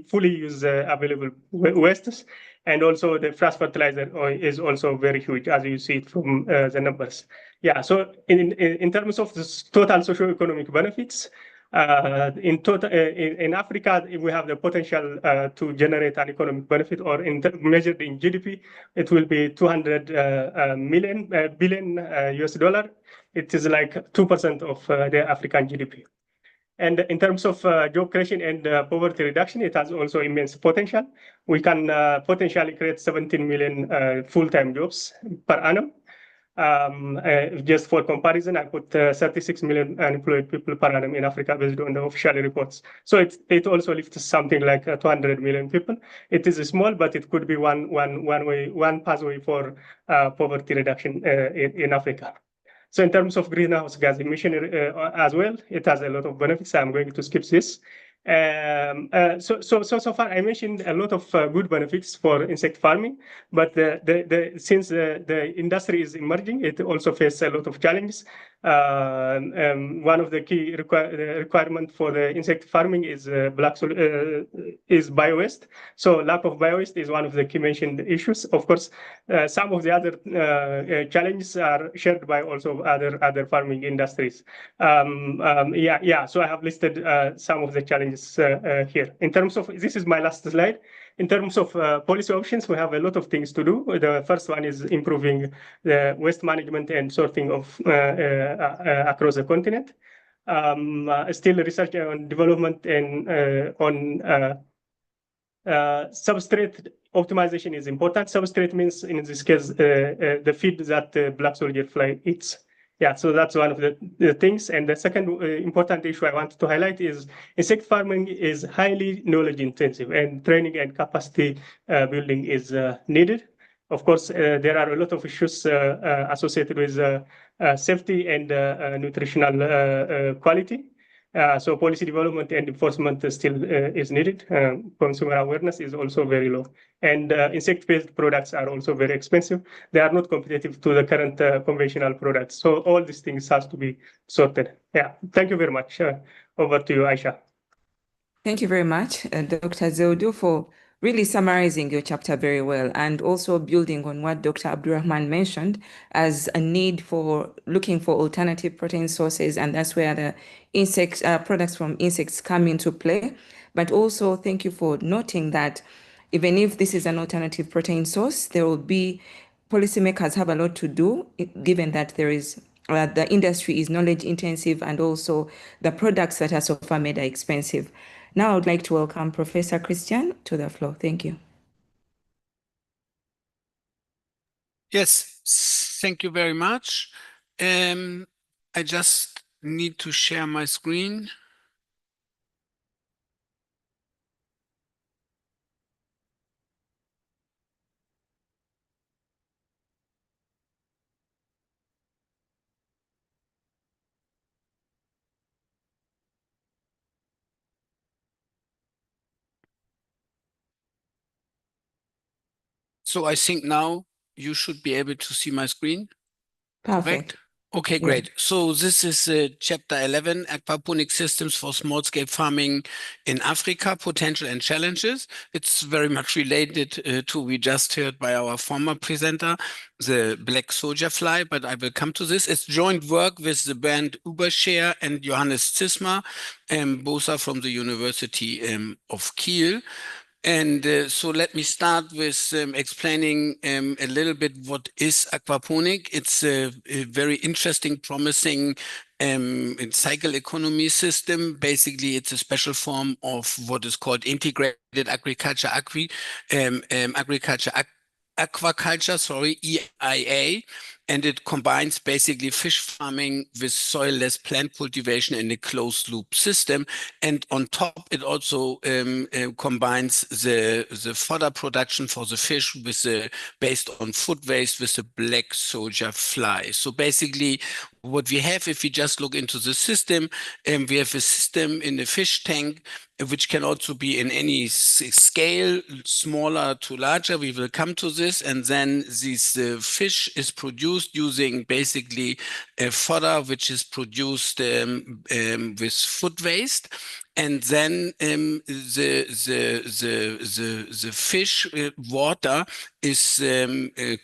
fully use available wastes. And also the fresh fertilizer is also very huge, as you see it from the numbers. Yeah, so in terms of the total socio-economic benefits, in Africa, we have the potential to generate an economic benefit, or measured in GDP, it will be 200 billion US dollar. It is like 2% of the African GDP. And in terms of job creation and poverty reduction, it has also immense potential. We can potentially create 17 million full-time jobs per annum. Just for comparison, I put 36 million unemployed people per annum in Africa based on the official reports. So it also lifts something like 200 million people. It is small, but it could be one pathway for poverty reduction in Africa. So in terms of greenhouse gas emission as well, it has a lot of benefits. I'm going to skip this. So far I mentioned a lot of good benefits for insect farming, but since the industry is emerging, it also faces a lot of challenges. One of the key requirement for the insect farming is bio-waste. So lack of bio-waste is one of the key mentioned issues. Of course, some of the other challenges are shared by also other farming industries. So I have listed some of the challenges here. In terms of, this is my last slide. In terms of policy options, we have a lot of things to do. The first one is improving the waste management and sorting of across the continent. Still research and development and on substrate optimization is important. Substrate means, in this case, the feed that the black soldier fly eats. Yeah, so that's one of the things. And the second important issue I want to highlight is insect farming is highly knowledge intensive, and training and capacity building is needed. Of course, there are a lot of issues associated with safety and nutritional quality. So policy development and enforcement still is needed. Consumer awareness is also very low. And insect-based products are also very expensive. They are not competitive to the current conventional products. So all these things has to be sorted. Yeah, thank you very much. Over to you, Aisha. Thank you very much, Dr. Zewdu, for really summarizing your chapter very well, and also building on what Dr. Abdurrahman mentioned as a need for looking for alternative protein sources, and that's where the insects, products from insects come into play. But also thank you for noting that even if this is an alternative protein source, there will be, policymakers have a lot to do, given that there is the industry is knowledge intensive, and also the products that are so far made are expensive. Now I would like to welcome Professor Christian to the floor. Thank you. Yes, thank you very much. I just need to share my screen. So I think now you should be able to see my screen. Perfect. Correct? Okay, great. So this is chapter 11, aquaponic systems for small-scale farming in Africa, potential and challenges. It's very much related to we just heard by our former presenter, the black soldier fly, but I will come to this. It's joint work with the Bernd Ubershare and Johannes Zismer, both are from the University of Kiel. And so let me start with explaining a little bit what is aquaponic. It's a very interesting, promising cycle economy system. Basically, it's a special form of what is called integrated agriculture, aquaculture, EIA. And it combines basically fish farming with soil-less plant cultivation in a closed-loop system. And on top, it also combines the fodder production for the fish with based on food waste with the black soldier fly. So basically, what we have, if we just look into the system, we have a system in a fish tank, which can also be in any scale, smaller to larger. We will come to this. And then this fish is produced using basically a fodder, which is produced with food waste. And then the fish water is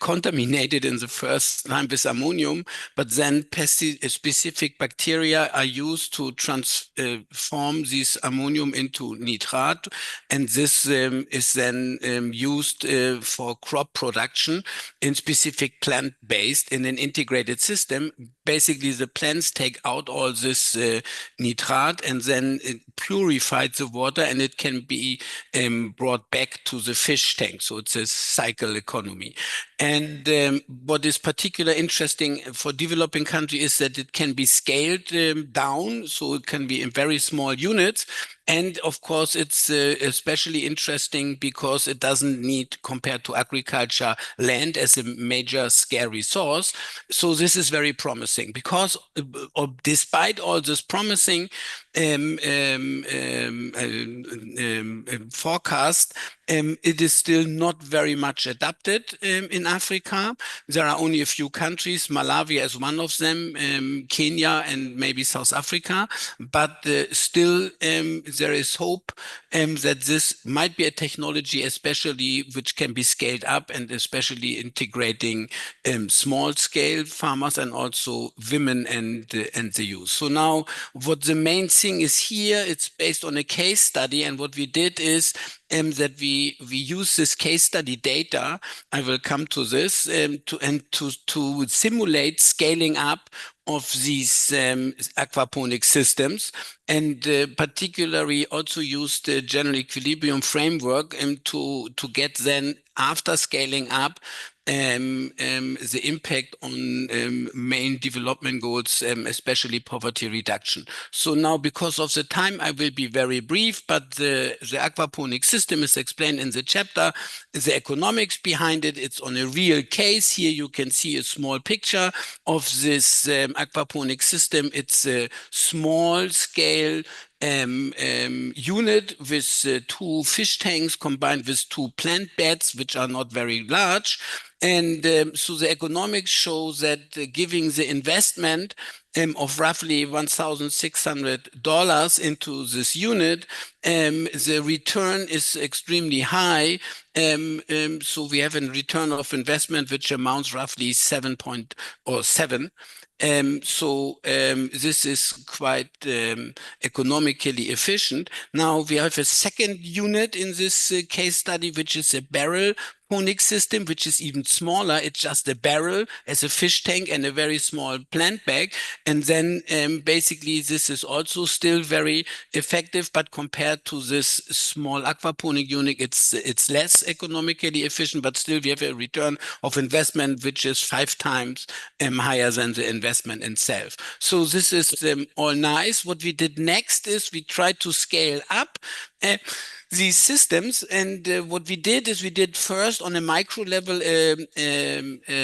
contaminated in the first time with ammonium, but then specific bacteria are used to transform this ammonium into nitrat, and this is then used for crop production in specific plant-based in an integrated system. basically the plants take out all this nitrat and then it purifies the water and it can be brought back to the fish tank. So it's a cycle economy. And what is particularly interesting for developing countries is that it can be scaled down, so it can be in very small units. And of course, it's especially interesting because it doesn't need, compared to agriculture, land as a major scale resource. So this is very promising because despite all this promising forecast, it is still not very much adapted in Africa. There are only a few countries, Malawi is one of them, Kenya and maybe South Africa, but still there is hope that this might be a technology especially which can be scaled up and especially integrating small scale farmers and also women and the youth. So now what the main thing is here, it's based on a case study, and what we did is that we use this case study data, I will come to this, to simulate scaling up of these aquaponic systems, and particularly also use the general equilibrium framework to get then, after scaling up, the impact on main development goals, especially poverty reduction. So now, because of the time, I will be very brief, but the aquaponic system is explained in the chapter. The economics behind it, it's on a real case. Here you can see a small picture of this aquaponic system. It's a small scale unit with 2 fish tanks combined with 2 plant beds, which are not very large. And so the economics shows that giving the investment of roughly $1,600 into this unit, the return is extremely high. So we have a return of investment which amounts roughly 7.7. So this is quite economically efficient. Now we have a second unit in this case study, which is a barrel ponic system, which is even smaller. It's just a barrel as a fish tank and a very small plant bag. And then basically this is also still very effective, but compared to this small aquaponic unit, it's less economically efficient, but still we have a return of investment which is 5 times higher than the investment itself. So this is all nice. What we did next is we tried to scale up these systems, and what we did is we did first on a micro level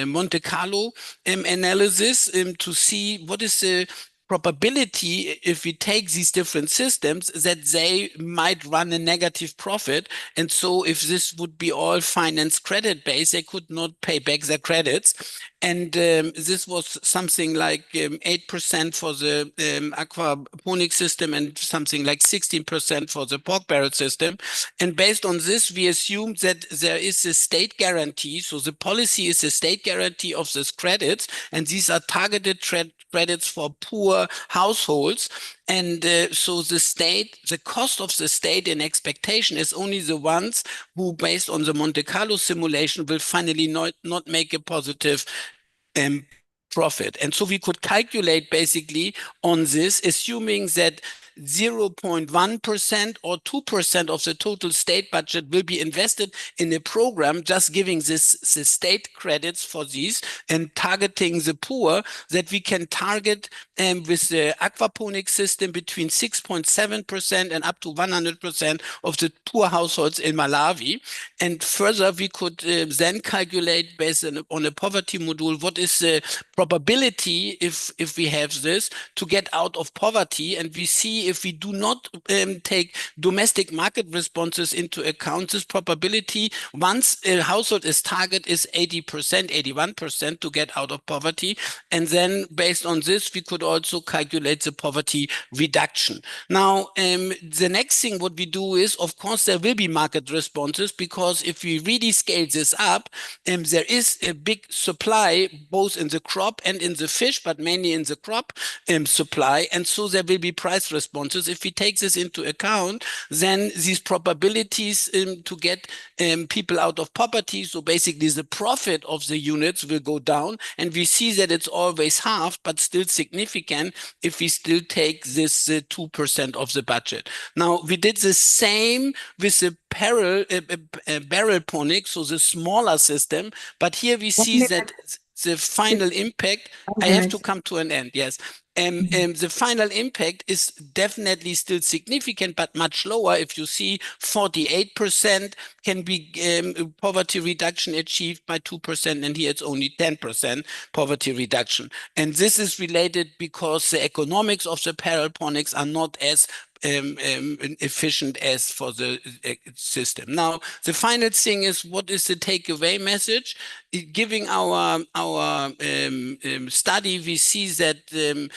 Monte Carlo analysis to see what is the probability, if we take these different systems, that they might run a negative profit. And so if this would be all finance credit based, they could not pay back their credits. And this was something like 8% for the aquaponic system and something like 16% for the pork barrel system. And based on this, we assumed that there is a state guarantee. So the policy is a state guarantee of these credits, and these are targeted credits for poor households. And so the cost of the state in expectation is only the ones who, based on the Monte Carlo simulation, will finally not make a positive profit. And so we could calculate basically on this, assuming that 0.1% or 2% of the total state budget will be invested in a program, just giving the state credits for these and targeting the poor, that we can target with the aquaponic system between 6.7% and up to 100% of the poor households in Malawi. And further, we could then calculate based on a poverty module, what is the probability if we have this to get out of poverty. And we see if we do not take domestic market responses into account, this probability, once a household is target, is 80%, 81% to get out of poverty. And then based on this, we could also calculate the poverty reduction. Now, the next thing what we do is, of course, there will be market responses, because if we really scale this up, there is a big supply both in the crop and in the fish, but mainly in the crop supply. And so there will be price responses. responses. If we take this into account, then these probabilities to get people out of poverty, so basically the profit of the units will go down. And we see that it's always half, but still significant if we still take this 2% of the budget. Now, we did the same with the barrel ponics, so the smaller system, but here we see that the final impact, I have to come to an end, yes. The final impact is definitely still significant, but much lower. If you see 48% can be poverty reduction achieved by 2%, and here it's only 10% poverty reduction. And this is related because the economics of the paraponics are not as efficient as for the system. Now, the final thing is, what is the takeaway message? Giving our study, we see that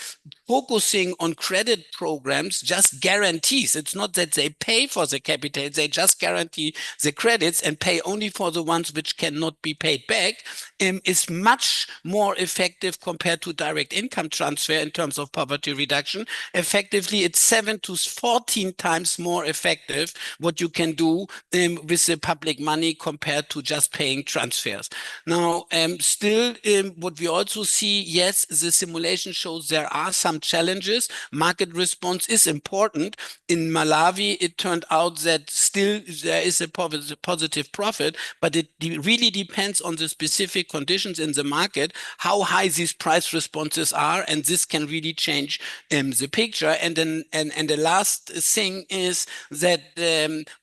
focusing on credit programs just guarantees. It's not that they pay for the capital, they just guarantee the credits and pay only for the ones which cannot be paid back, is much more effective compared to direct income transfer in terms of poverty reduction. Effectively, it's 7 to 14 times more effective what you can do with the public money compared to just paying transfers. Now, still, what we also see, yes, the simulation shows there are some challenges. Market response is important. In Malawi, it turned out that still there is a positive profit, but it really depends on the specific conditions in the market, how high these price responses are, and this can really change the picture. And then, and the last thing is that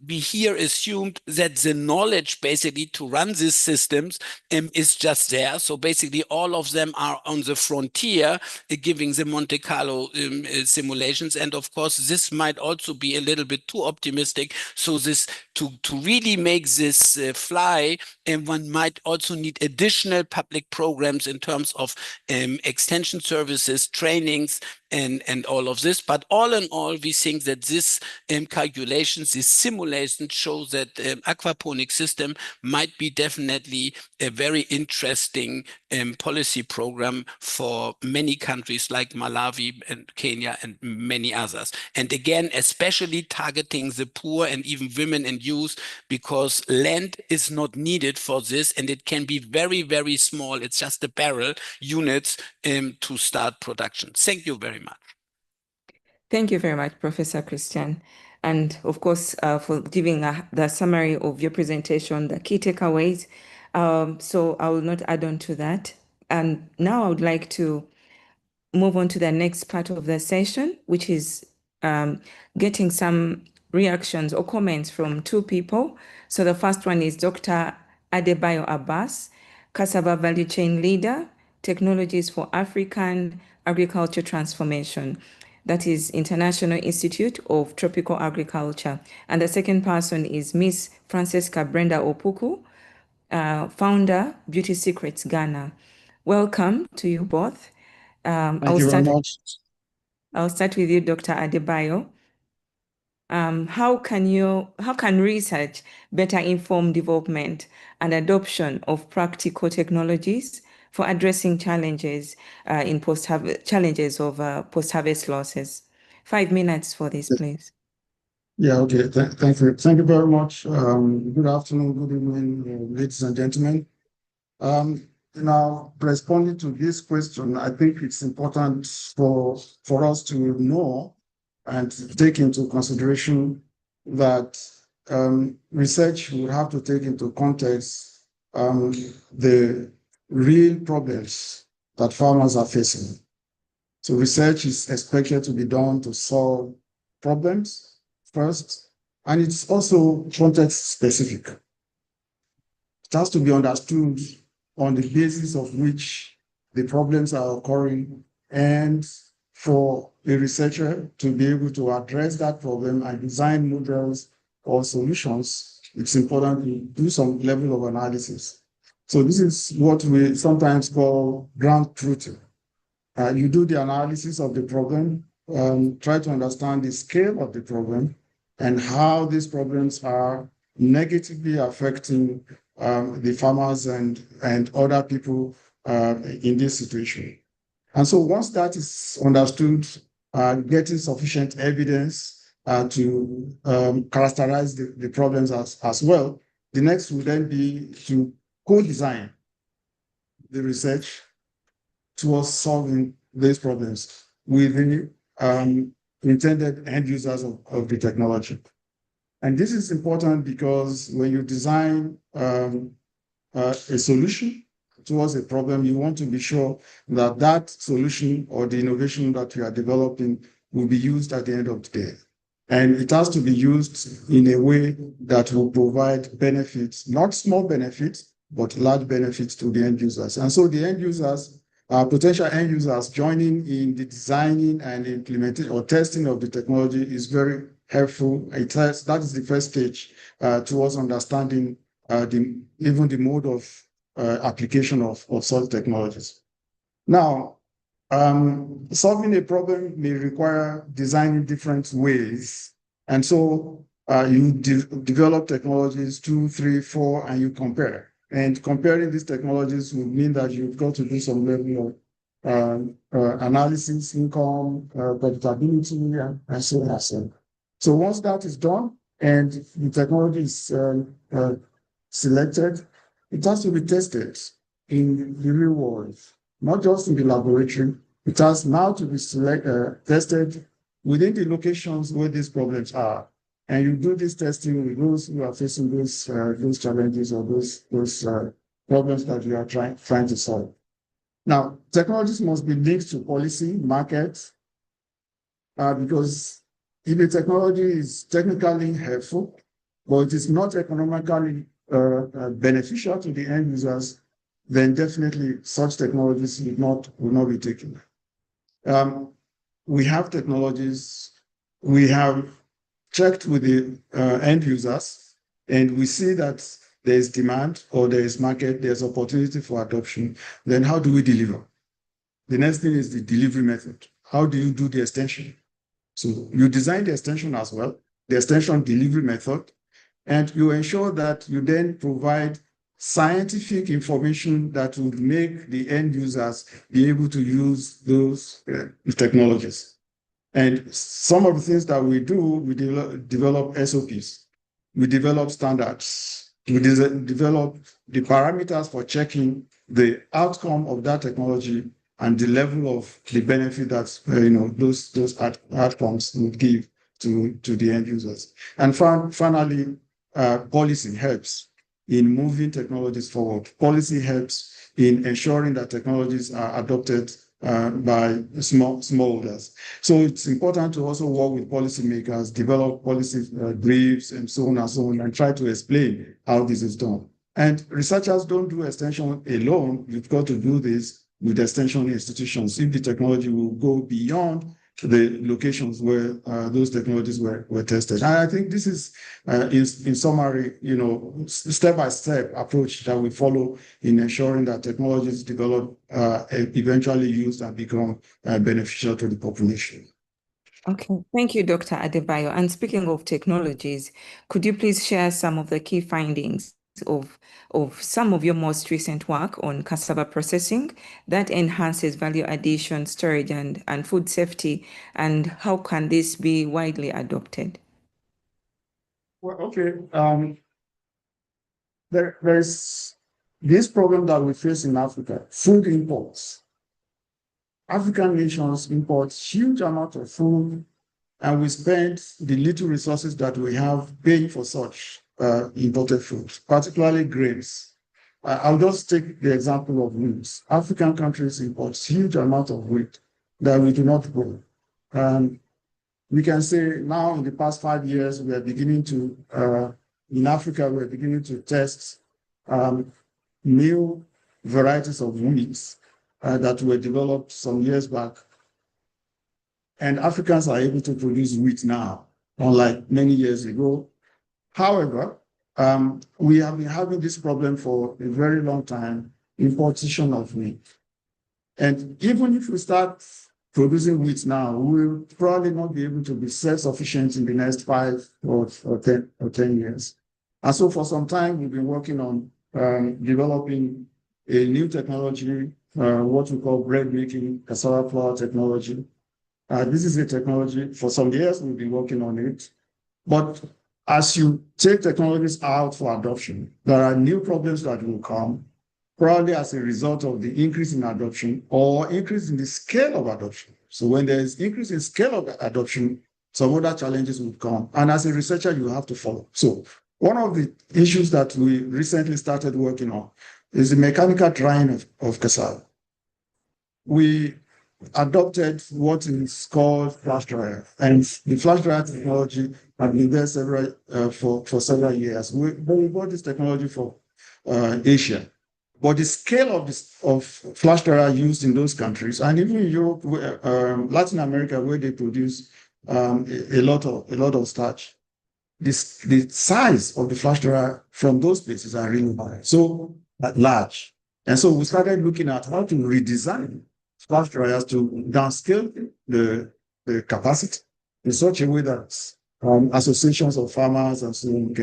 we here assumed that the knowledge basically to run these systems is just there. So basically all of them are on the frontier, giving the Monte Carlo simulations. And of course, this might also be a little bit too optimistic. So this to really make this fly, and one might also need additional public programs in terms of extension services, trainings, and all of this. But all in all, we think that this calculations, this simulation shows that aquaponic system might be definitely a very interesting policy program for many countries like Malawi and Kenya and many others. And again, especially targeting the poor and even women and youth, because land is not needed for this, and it can be very, very small. It's just a barrel units to start production. Thank you very much. Thank you very much, Professor Christian. And of course, for giving the summary of your presentation, the key takeaways. So I will not add on to that. And now I would like to move on to the next part of the session, which is getting some reactions or comments from two people. So the first one is Dr. Adebayo Abbas, Cassava Value Chain Leader, Technologies for African Agriculture Transformation. That is International Institute of Tropical Agriculture. And the second person is Miss Francesca Brenda Opuku, founder, Beauty Secrets Ghana. Welcome to you both. Thank you very much. I'll start with you, Dr. Adebayo. How can research better inform development and adoption of practical technologies for addressing challenges in post-harvest losses? 5 minutes for this, please. Yeah, okay. Thank you. Thank you very much. Good afternoon, good evening, ladies and gentlemen. Now, responding to this question, I think it's important for us to know and take into consideration that research will have to take into context the real problems that farmers are facing. So research is expected to be done to solve problems first, and it's also context specific. It has to be understood on the basis of which the problems are occurring, and for a researcher to be able to address that problem and design models or solutions, it's important to do some level of analysis. So this is what we sometimes call ground truthing. You do the analysis of the problem, try to understand the scale of the problem and how these problems are negatively affecting the farmers and other people in this situation. And so once that is understood, getting sufficient evidence to characterize the problems as well. The next will then be to co-design the research towards solving these problems with the intended end users of the technology. And this is important because when you design a solution towards a problem, you want to be sure that that solution or the innovation that you are developing will be used at the end of the day. And it has to be used in a way that will provide benefits, not small benefits, but large benefits to the end users. And so the end users, potential end users joining in the designing and implementing or testing of the technology is very helpful. That is the first stage towards understanding even the mode of application of such technologies. Now, solving a problem may require designing different ways. And so you develop technologies 2, 3, 4, and you compare. And comparing these technologies would mean that you've got to do some level of analysis, income, profitability, and so on. So once that is done and the technology is selected, it has to be tested in the real world, not just in the laboratory. It has now to be tested within the locations where these problems are. And you do this testing with those who are facing those challenges or those problems that you are trying to solve. Now, technologies must be linked to policy, market, because if a technology is technically helpful, but it is not economically beneficial to the end users, then definitely such technologies will not be taken. We have technologies, we have checked with the end users, and we see that there is demand or there is market, there's opportunity for adoption. Then how do we deliver? The next thing is the delivery method. How do you do the extension? So you design the extension as well, the extension delivery method, and you ensure that you then provide scientific information that would make the end users be able to use those technologies. And some of the things that we do, we develop SOPs, we develop standards, we develop the parameters for checking the outcome of that technology and the level of the benefit that those outcomes would give to the end users. And finally, policy helps in moving technologies forward. Policy helps in ensuring that technologies are adopted by smallholders. So it's important to also work with policymakers, develop policy briefs and so on, and try to explain how this is done. And researchers don't do extension alone. You've got to do this with extension institutions if the technology will go beyond the locations where those technologies were tested. And I think this is, in summary, step-by-step approach that we follow in ensuring that technologies develop, eventually used and become beneficial to the population. Okay, thank you, Dr. Adebayo. And speaking of technologies, could you please share some of the key findings of some of your most recent work on cassava processing that enhances value addition, storage, and food safety, and how can this be widely adopted? Well, okay. There's this problem that we face in Africa, food imports. African nations import huge amount of food, and we spend the little resources that we have paying for such imported food, particularly grains. I'll just take the example of wheat. African countries import huge amount of wheat that we do not grow. We can say now in the past 5 years, we are beginning to, in Africa, we're beginning to test new varieties of wheat that were developed some years back. And Africans are able to produce wheat now, unlike many years ago. However, we have been having this problem for a very long time, importation of wheat. And even if we start producing wheat now, we will probably not be able to be self-sufficient in the next 5 or 10 years. And so for some time, we've been working on developing a new technology, what we call bread making, cassava flour technology. This is a technology, for some years we've been working on it, but as you take technologies out for adoption, there are new problems that will come, probably as a result of the increase in adoption or increase in the scale of adoption. So when there is increase in scale of adoption, some other challenges will come. And as a researcher, you have to follow. So one of the issues that we recently started working on is the mechanical drying of cassava. We adopted what is called flash dryer, and the flash dryer technology has been there for several years. We bought this technology for Asia, but the scale of flash dryer used in those countries, and even in Europe, Latin America, where they produce a lot of starch, the size of the flash dryer from those places are really high, so large. And so we started looking at how to redesign flash dryers to downscale the capacity in such a way that associations of farmers and so on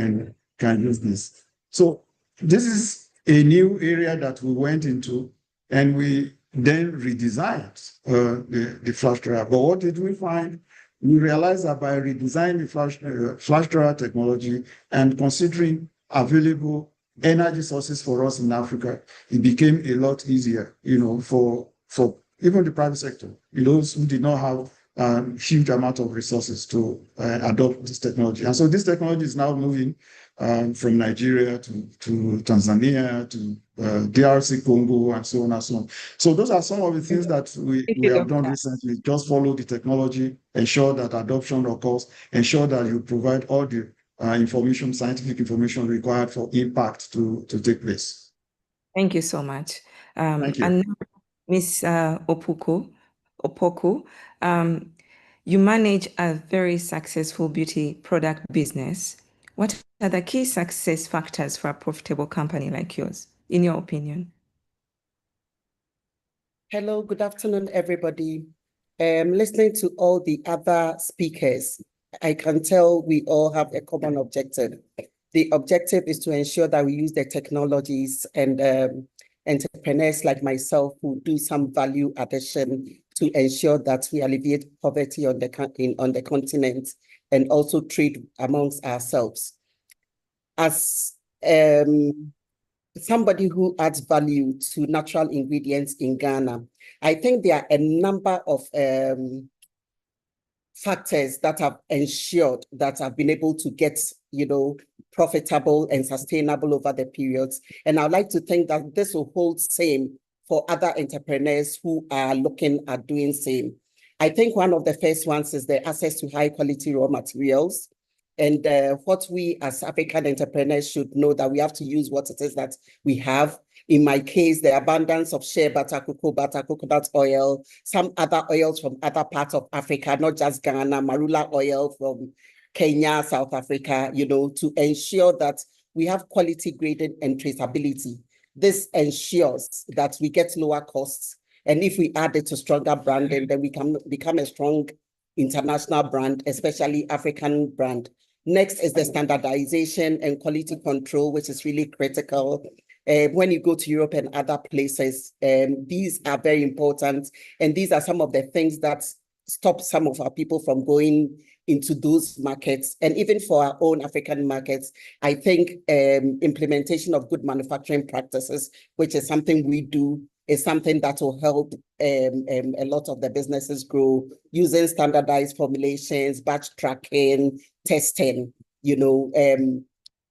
can use this. So this is a new area that we went into, and we then redesigned the flash dryer. But what did we find? We realized that by redesigning the flash dryer technology and considering available energy sources for us in Africa, it became a lot easier, for even the private sector, those who did not have a huge amount of resources to adopt this technology. And so this technology is now moving from Nigeria to Tanzania to DRC Congo and so on and so on. So those are some of the things that we have done recently. Just follow the technology, ensure that adoption occurs, ensure that you provide all the information, scientific information required for impact to take place. Thank you so much. Thank you. And Ms. Opoku, you manage a very successful beauty product business. What are the key success factors for a profitable company like yours, in your opinion? Hello, good afternoon, everybody. Listening to all the other speakers, I can tell we all have a common objective. The objective is to ensure that we use the technologies and entrepreneurs like myself who do some value addition to ensure that we alleviate poverty on the continent and also trade amongst ourselves. As somebody who adds value to natural ingredients in Ghana, I think there are a number of factors that have ensured that I've been able to get, profitable and sustainable over the periods. And I'd like to think that this will hold same for other entrepreneurs who are looking at doing same. I think one of the first ones is the access to high quality raw materials. And what we as African entrepreneurs should know that we have to use what it is that we have. In my case, the abundance of shea butter, cocoa butter, coconut oil, some other oils from other parts of Africa, not just Ghana, marula oil from Kenya, South Africa, to ensure that we have quality grading and traceability. This ensures that we get lower costs. And if we add it to stronger branding, then we can become a strong international brand, especially African brand. Next is the standardization and quality control, which is really critical. When you go to Europe and other places, these are very important. And these are some of the things that stop some of our people from going into those markets. And even for our own African markets, I think implementation of good manufacturing practices, which is something we do, is something that will help a lot of the businesses grow, using standardized formulations, batch tracking, testing.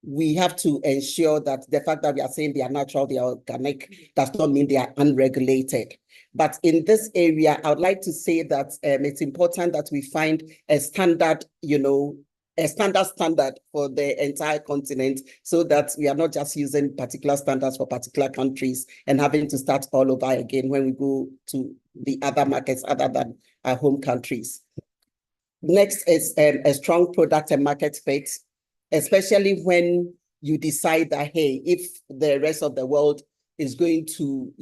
We have to ensure that the fact that we are saying they are natural, they are organic, does not mean they are unregulated. But in this area, I would like to say that it's important that we find a standard, a standard for the entire continent, so that we are not just using particular standards for particular countries and having to start all over again when we go to the other markets other than our home countries. Next is a strong product and market fit, especially when you decide that, hey, if the rest of the world is going to,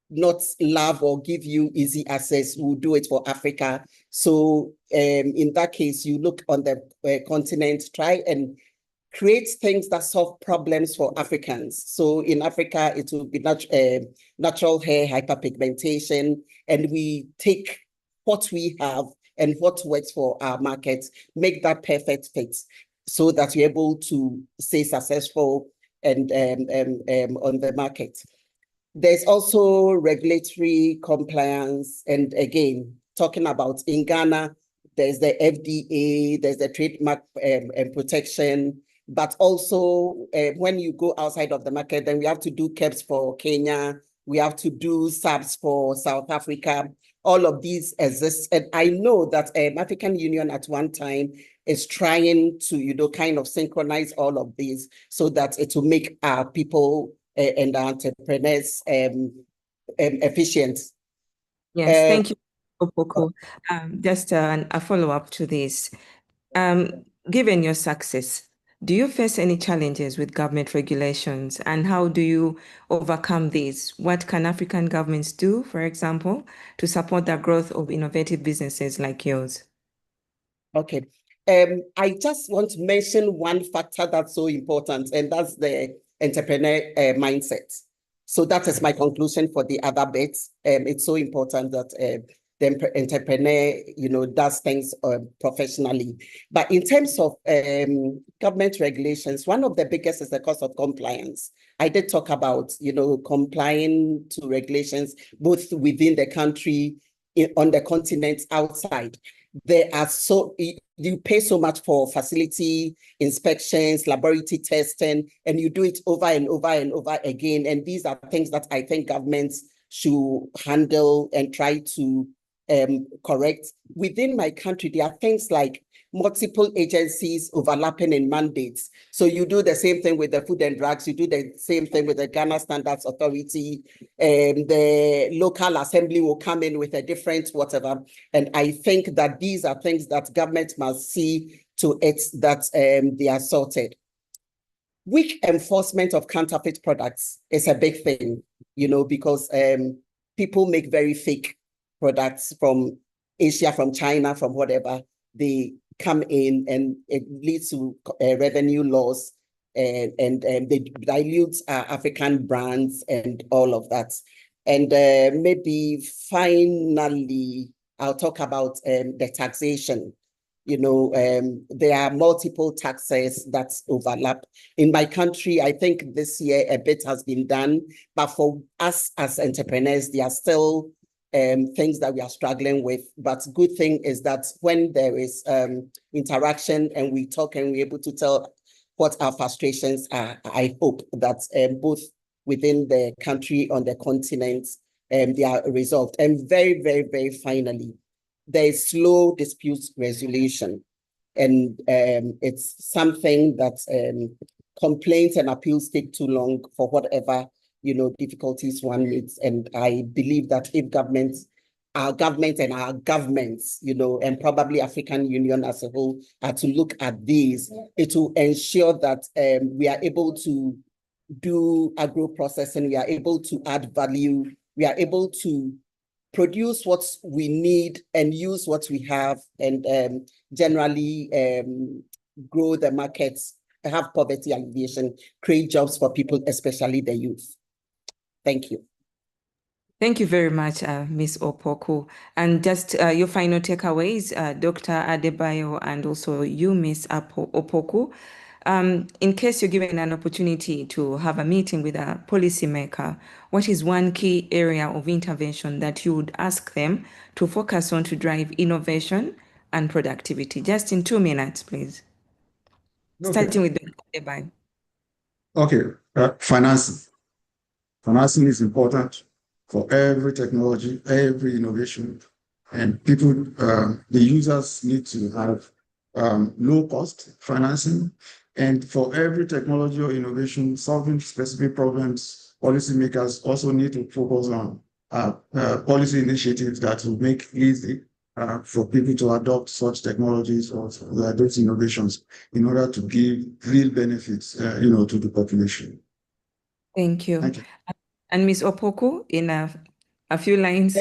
not love or give you easy access, we'll do it for Africa. So in that case, you look on the continent, try and create things that solve problems for Africans. So in Africa, it will be natural hair hyperpigmentation, and we take what we have and what works for our markets, make that perfect fit so that we're able to stay successful and on the market. There's also regulatory compliance. And again, talking about in Ghana, there's the FDA, there's the trademark protection, but also when you go outside of the market, then we have to do KEPS for Kenya, we have to do SAPS for South Africa. All of these exist. And I know that African Union at one time is trying to, kind of synchronize all of these so that it will make our people and our entrepreneurs efficient. Yes, thank you, Opoku. Just a follow-up to this. Given your success, do you face any challenges with government regulations, and how do you overcome these? What can African governments do, for example, to support the growth of innovative businesses like yours? Okay. I just want to mention one factor that's so important, and that's the entrepreneur mindset. So that is my conclusion for the other bits. It's so important that the entrepreneur, does things professionally. But in terms of government regulations, one of the biggest is the cost of compliance. I did talk about, complying to regulations, both within the country, on the continent, outside. There are you pay so much for facility inspections, laboratory testing, and you do it over and over and over again. And these are things that I think governments should handle and try to correct. Within my country, there are things like multiple agencies overlapping in mandates. So you do the same thing with the Food and Drugs, you do the same thing with the Ghana Standards Authority, the local assembly will come in with a different whatever. And I think that these are things that government must see to it that they are sorted. Weak enforcement of counterfeit products is a big thing, because people make very fake products from Asia, from China, from whatever. They come in and it leads to revenue loss and they dilute African brands and all of that. And maybe finally, I'll talk about the taxation. There are multiple taxes that overlap. In my country, I think this year a bit has been done, but for us as entrepreneurs, there are still things that we are struggling with. But good thing is that when there is interaction and we talk and we're able to tell what our frustrations are, I hope that both within the country, on the continent, they are resolved. And very, very, very finally, there is slow dispute resolution. And it's something that complaints and appeals take too long for whatever difficulties one meets. And I believe that if our government and our governments, and probably African Union as a whole, are to look at these, it will ensure that we are able to do agro-processing, we are able to add value, we are able to produce what we need and use what we have, and generally grow the markets, have poverty alleviation, create jobs for people, especially the youth. Thank you. Thank you very much, Ms. Opoku. And just your final takeaways, Dr. Adebayo, and also you, Ms. Opoku. In case you're given an opportunity to have a meeting with a policymaker, what is one key area of intervention that you would ask them to focus on to drive innovation and productivity? Just in 2 minutes, please. Okay. Starting with Dr. Adebayo. Okay, financing. Financing is important for every technology, every innovation, and people, the users need to have low cost financing. And for every technology or innovation, solving specific problems, policymakers also need to focus on policy initiatives that will make it easy for people to adopt such technologies or those innovations in order to give real benefits, to the population. Thank you. Thank you. And Ms. Opoku, in a few lines.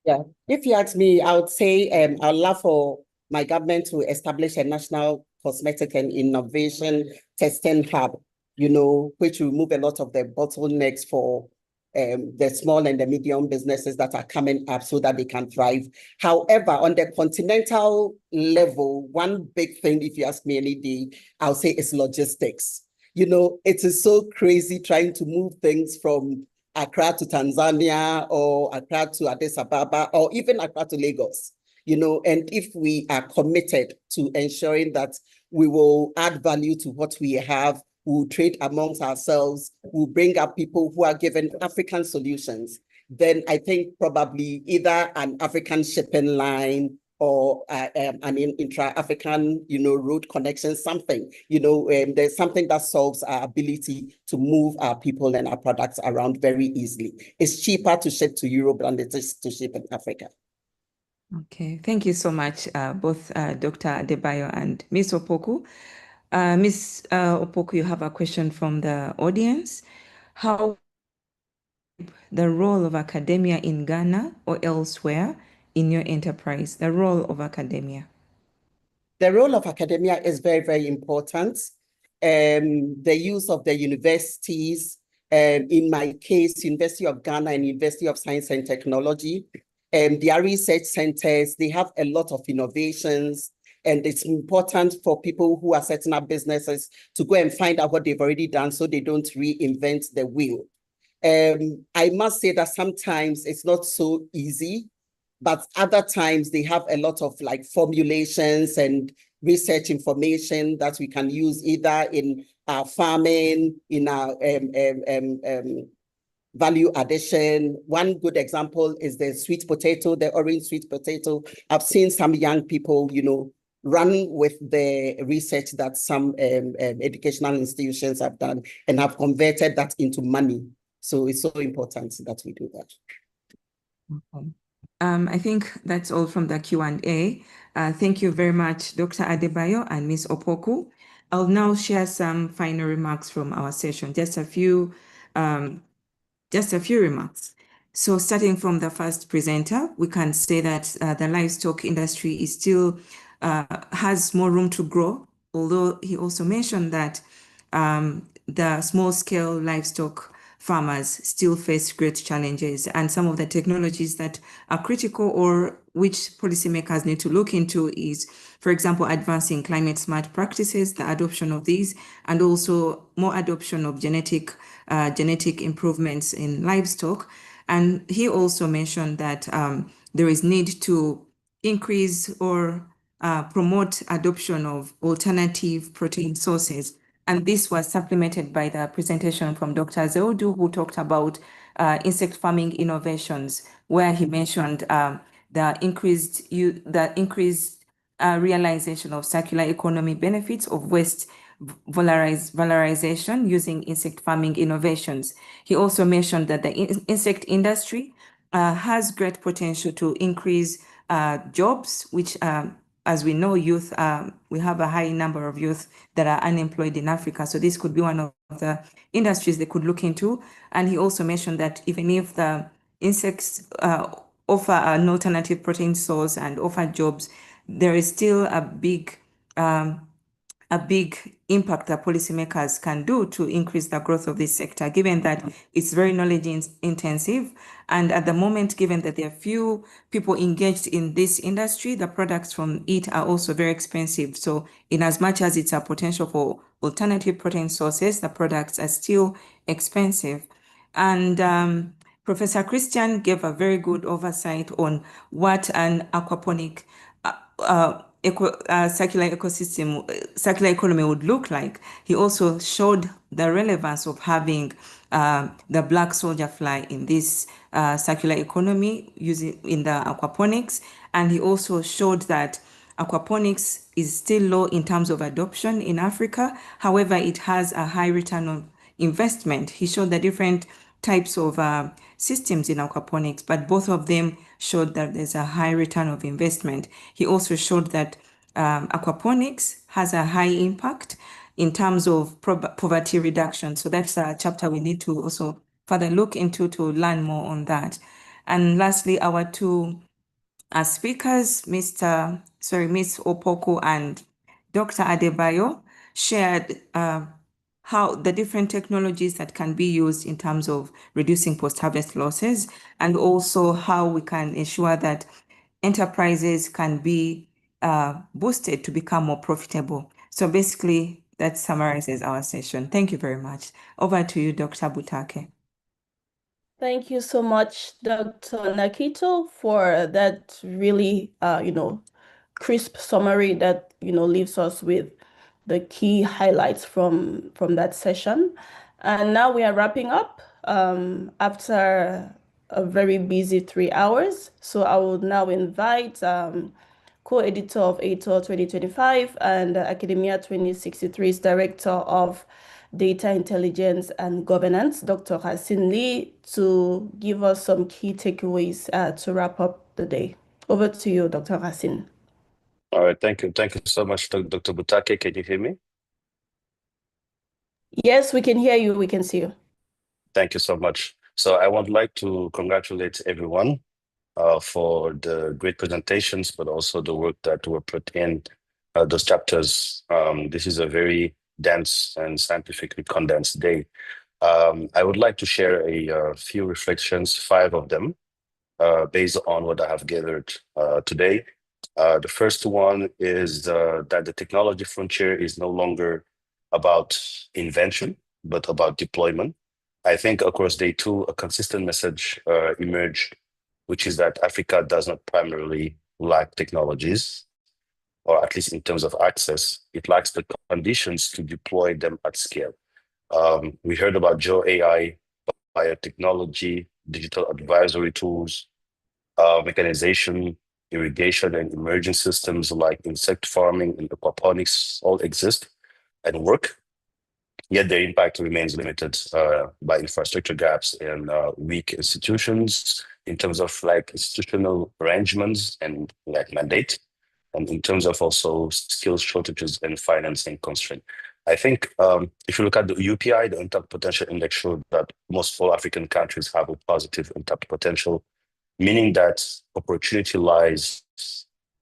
Yeah, if you ask me, I would say I'd love for my government to establish a national cosmetic and innovation testing hub, which will remove a lot of the bottlenecks for the small and the medium businesses that are coming up so that they can thrive. However, on the continental level, one big thing, if you ask me any day, I'll say is logistics. You know, it is so crazy trying to move things from Accra to Tanzania or Accra to Addis Ababa or even Accra to Lagos. You know, and if we are committed to ensuring that we will add value to what we have, we'll trade amongst ourselves, we'll bring up people who are given African solutions, then I think probably either an African shipping line or an intra-African, you know, road connection, something, you know, there's something that solves our ability to move our people and our products around very easily. It's cheaper to ship to Europe than it is to ship in Africa. Okay, thank you so much, both Dr. Adebayo and Ms. Opoku. Ms. Opoku, you have a question from the audience. How the role of academia in Ghana or elsewhere in your enterprise, the role of academia? The role of academia is very, very important. The use of the universities, in my case, University of Ghana and University of Science and Technology, their research centers, they have a lot of innovations, and it's important for people who are setting up businesses to go and find out what they've already done so they don't reinvent the wheel. I must say that sometimes it's not so easy, but other times they have a lot of like formulations and research information that we can use either in our farming, in our value addition. One good example is the sweet potato, the orange sweet potato. I've seen some young people, you know, run with the research that some educational institutions have done and have converted that into money. So it's so important that we do that. Okay. I think that's all from the Q&A. Thank you very much, Dr. Adebayo and Ms. Opoku. I'll now share some final remarks from our session, just a few remarks. So starting from the first presenter, we can say that the livestock industry is still has more room to grow, although he also mentioned that the small-scale livestock farmers still face great challenges, and some of the technologies that are critical or which policymakers need to look into is, for example, advancing climate smart practices, the adoption of these, and also more adoption of genetic improvements in livestock. And he also mentioned that there is need to increase or promote adoption of alternative protein sources. And this was supplemented by the presentation from Dr. Zewdu, who talked about insect farming innovations, where he mentioned the increased realization of circular economy benefits of waste valorization using insect farming innovations. He also mentioned that the insect industry has great potential to increase jobs, which as we know, youth, we have a high number of youth that are unemployed in Africa. So this could be one of the industries they could look into. And he also mentioned that even if the insects offer an alternative protein source and offer jobs, there is still a big impact that policymakers can do to increase the growth of this sector, given that it's very knowledge intensive. And at the moment, given that there are few people engaged in this industry, the products from it are also very expensive. So in as much as it's a potential for alternative protein sources, the products are still expensive. And Professor Christian gave a very good oversight on what an aquaponic circular economy would look like. He also showed the relevance of having the black soldier fly in this circular economy using in the aquaponics. And he also showed that aquaponics is still low in terms of adoption in Africa. However, it has a high return on investment. He showed the different types of systems in aquaponics, but both of them showed that there's a high return of investment. He also showed that aquaponics has a high impact in terms of poverty reduction. So that's a chapter we need to also further look into to learn more on that. And lastly, our two speakers, Ms. Opoku and Dr. Adebayo, shared how the different technologies that can be used in terms of reducing post-harvest losses, and also how we can ensure that enterprises can be boosted to become more profitable. So basically, that summarizes our session. Thank you very much. Over to you, Dr. Butake. Thank you so much, Dr. Nakito, for that really, crisp summary that, leaves us with the key highlights from that session. And now we are wrapping up after a very busy 3 hours. So I will now invite co-editor of ATOR 2025 and Academia 2063's Director of Data Intelligence and Governance, Dr. Hassin Lee, to give us some key takeaways to wrap up the day. Over to you, Dr. Hassin. All right, thank you. Thank you so much, Dr. Butake. Can you hear me? Yes, we can hear you. We can see you. Thank you so much. So I would like to congratulate everyone for the great presentations, but also the work that were put in those chapters. This is a very dense and scientifically condensed day. I would like to share a few reflections, 5 of them, based on what I have gathered today. The first one is that the technology frontier is no longer about invention, but about deployment. I think across day 2, a consistent message emerged, which is that Africa does not primarily lack technologies, or at least in terms of access. It lacks the conditions to deploy them at scale. We heard about Joe AI, biotechnology, digital advisory tools, mechanization, irrigation, and emerging systems like insect farming and aquaponics all exist and work, yet their impact remains limited by infrastructure gaps and weak institutions in terms of like institutional arrangements and like mandate, and in terms of also skills shortages and financing constraint. I think if you look at the UPI, the untapped potential index showed that most all African countries have a positive untapped potential, meaning that opportunity lies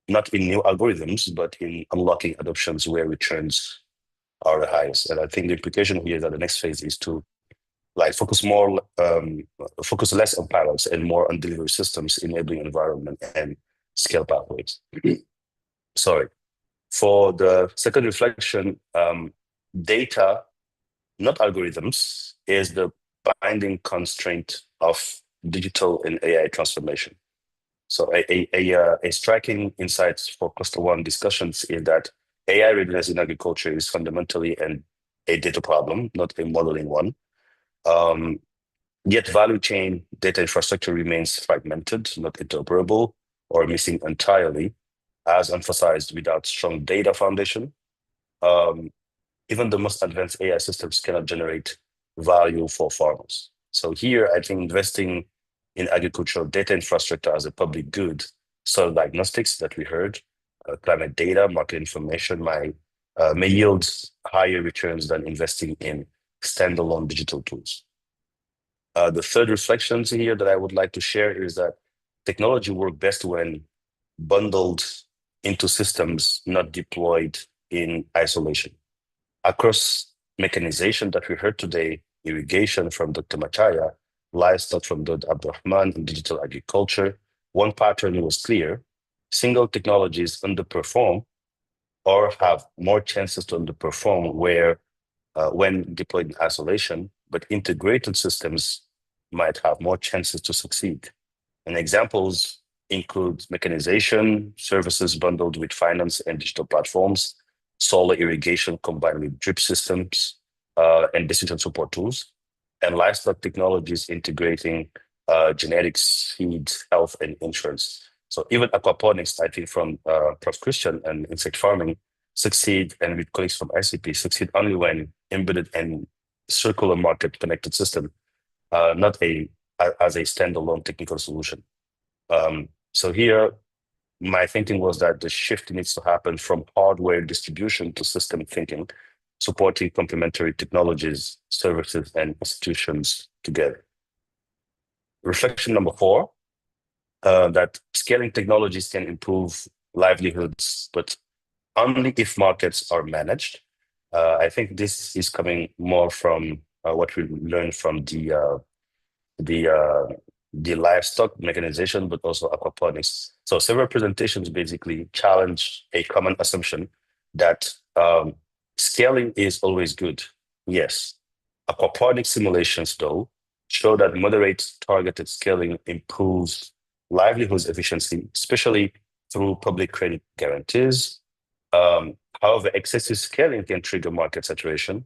not in new algorithms, but in unlocking adoptions where returns are the highest. And I think the implication here is that the next phase is to like focus less on pilots and more on delivery systems, enabling environment and scale pathways. Sorry. For the second reflection, data, not algorithms, is the binding constraint of digital and AI transformation. So a striking insight for cluster 1 discussions is that AI readiness in agriculture is fundamentally a data problem, not a modeling one. Yet value chain data infrastructure remains fragmented, not interoperable, or missing entirely, as emphasized without strong data foundation. Even the most advanced AI systems cannot generate value for farmers. So here, I think investing in agricultural data infrastructure as a public good, soil diagnostics that we heard, climate data, market information may yield higher returns than investing in standalone digital tools. The third reflection here that I would like to share is that technology works best when bundled into systems, not deployed in isolation. Across mechanization that we heard today, irrigation from Dr. Machaya, livestock from Dr. Abdurrahman, and digital agriculture, one pattern was clear: single technologies underperform or have more chances to underperform when deployed in isolation, but integrated systems might have more chances to succeed. And examples include mechanization, services bundled with finance and digital platforms, solar irrigation combined with drip systems and decision support tools, and livestock technologies integrating genetics, feed, health, and insurance. So even aquaponics, I think from Prof. Christian, and insect farming succeed, and with colleagues from ICP, succeed only when embedded in circular market connected system, not as a standalone technical solution. So here, my thinking was that the shift needs to happen from hardware distribution to system thinking, supporting complementary technologies, services, and institutions together. Reflection number 4, that scaling technologies can improve livelihoods, but only if markets are managed. I think this is coming more from what we learned from the livestock mechanization, but also aquaponics. So several presentations basically challenge a common assumption that scaling is always good. Yes. Aquaponic simulations, though, show that moderate targeted scaling improves livelihoods efficiency, especially through public credit guarantees. However, excessive scaling can trigger market saturation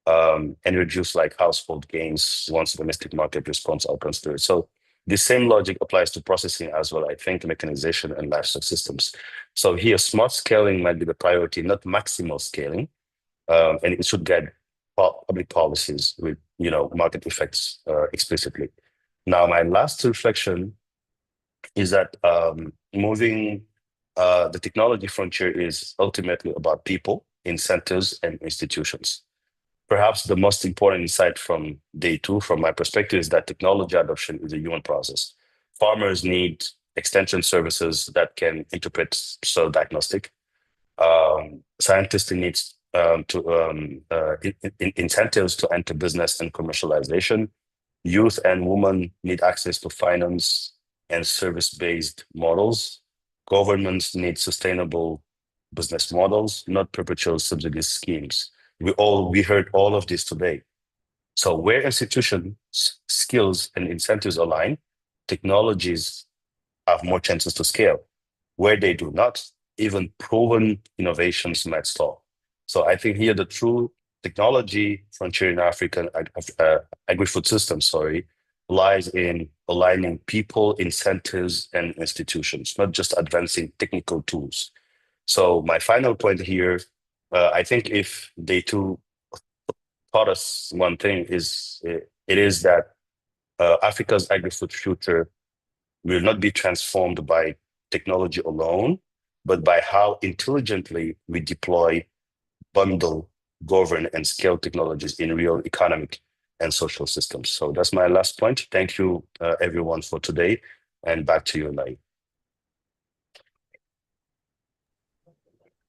and reduce like household gains once domestic market response are considered. So the same logic applies to processing as well, I think, mechanization and livestock systems. So here, smart scaling might be the priority, not maximal scaling, and it should guide public policies with market effects explicitly. Now, my last reflection is that moving the technology frontier is ultimately about people, incentives, and institutions. Perhaps the most important insight from day 2, from my perspective, is that technology adoption is a human process. Farmers need extension services that can interpret soil diagnostic. Scientists need incentives to enter business and commercialization. Youth and women need access to finance and service-based models. Governments need sustainable business models, not perpetual subsidy schemes. We heard all of this today. So where institutions, skills, and incentives align, technologies have more chances to scale. Where they do not, even proven innovations might stall. So I think here the true technology frontier in African agri-food systems, lies in aligning people, incentives, and institutions, not just advancing technical tools. So my final point here, I think if day 2 taught us one thing, it is that Africa's agri-food future will not be transformed by technology alone, but by how intelligently we deploy, bundle, govern, and scale technologies in real economic and social systems. So that's my last point. Thank you, everyone, for today. And back to you, Lai.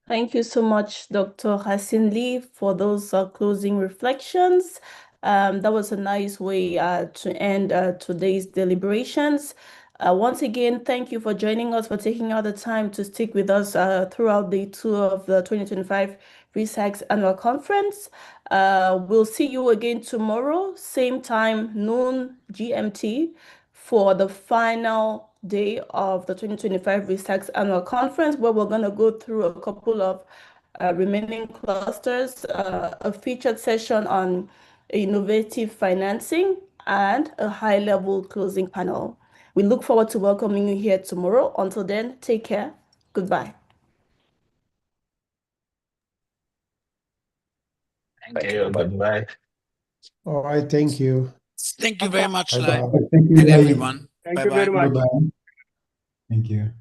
Thank you so much, Dr. Hassan Lee, for those closing reflections. That was a nice way to end today's deliberations. Once again, thank you for joining us, for taking out the time to stick with us throughout day 2 of the 2025 ReSAKSS Annual Conference. We'll see you again tomorrow, same time, noon GMT, for the final day of the 2025 ReSAKSS Annual Conference, where we're going to go through a couple of remaining clusters, a featured session on innovative financing, and a high-level closing panel. We look forward to welcoming you here tomorrow. Until then, take care. Goodbye. Thank you. Goodbye. All right. Thank you. Thank you very much, Bye-bye. Lai, Thank you, and Lai. everyone. Thank you very much. Bye-bye. Thank you.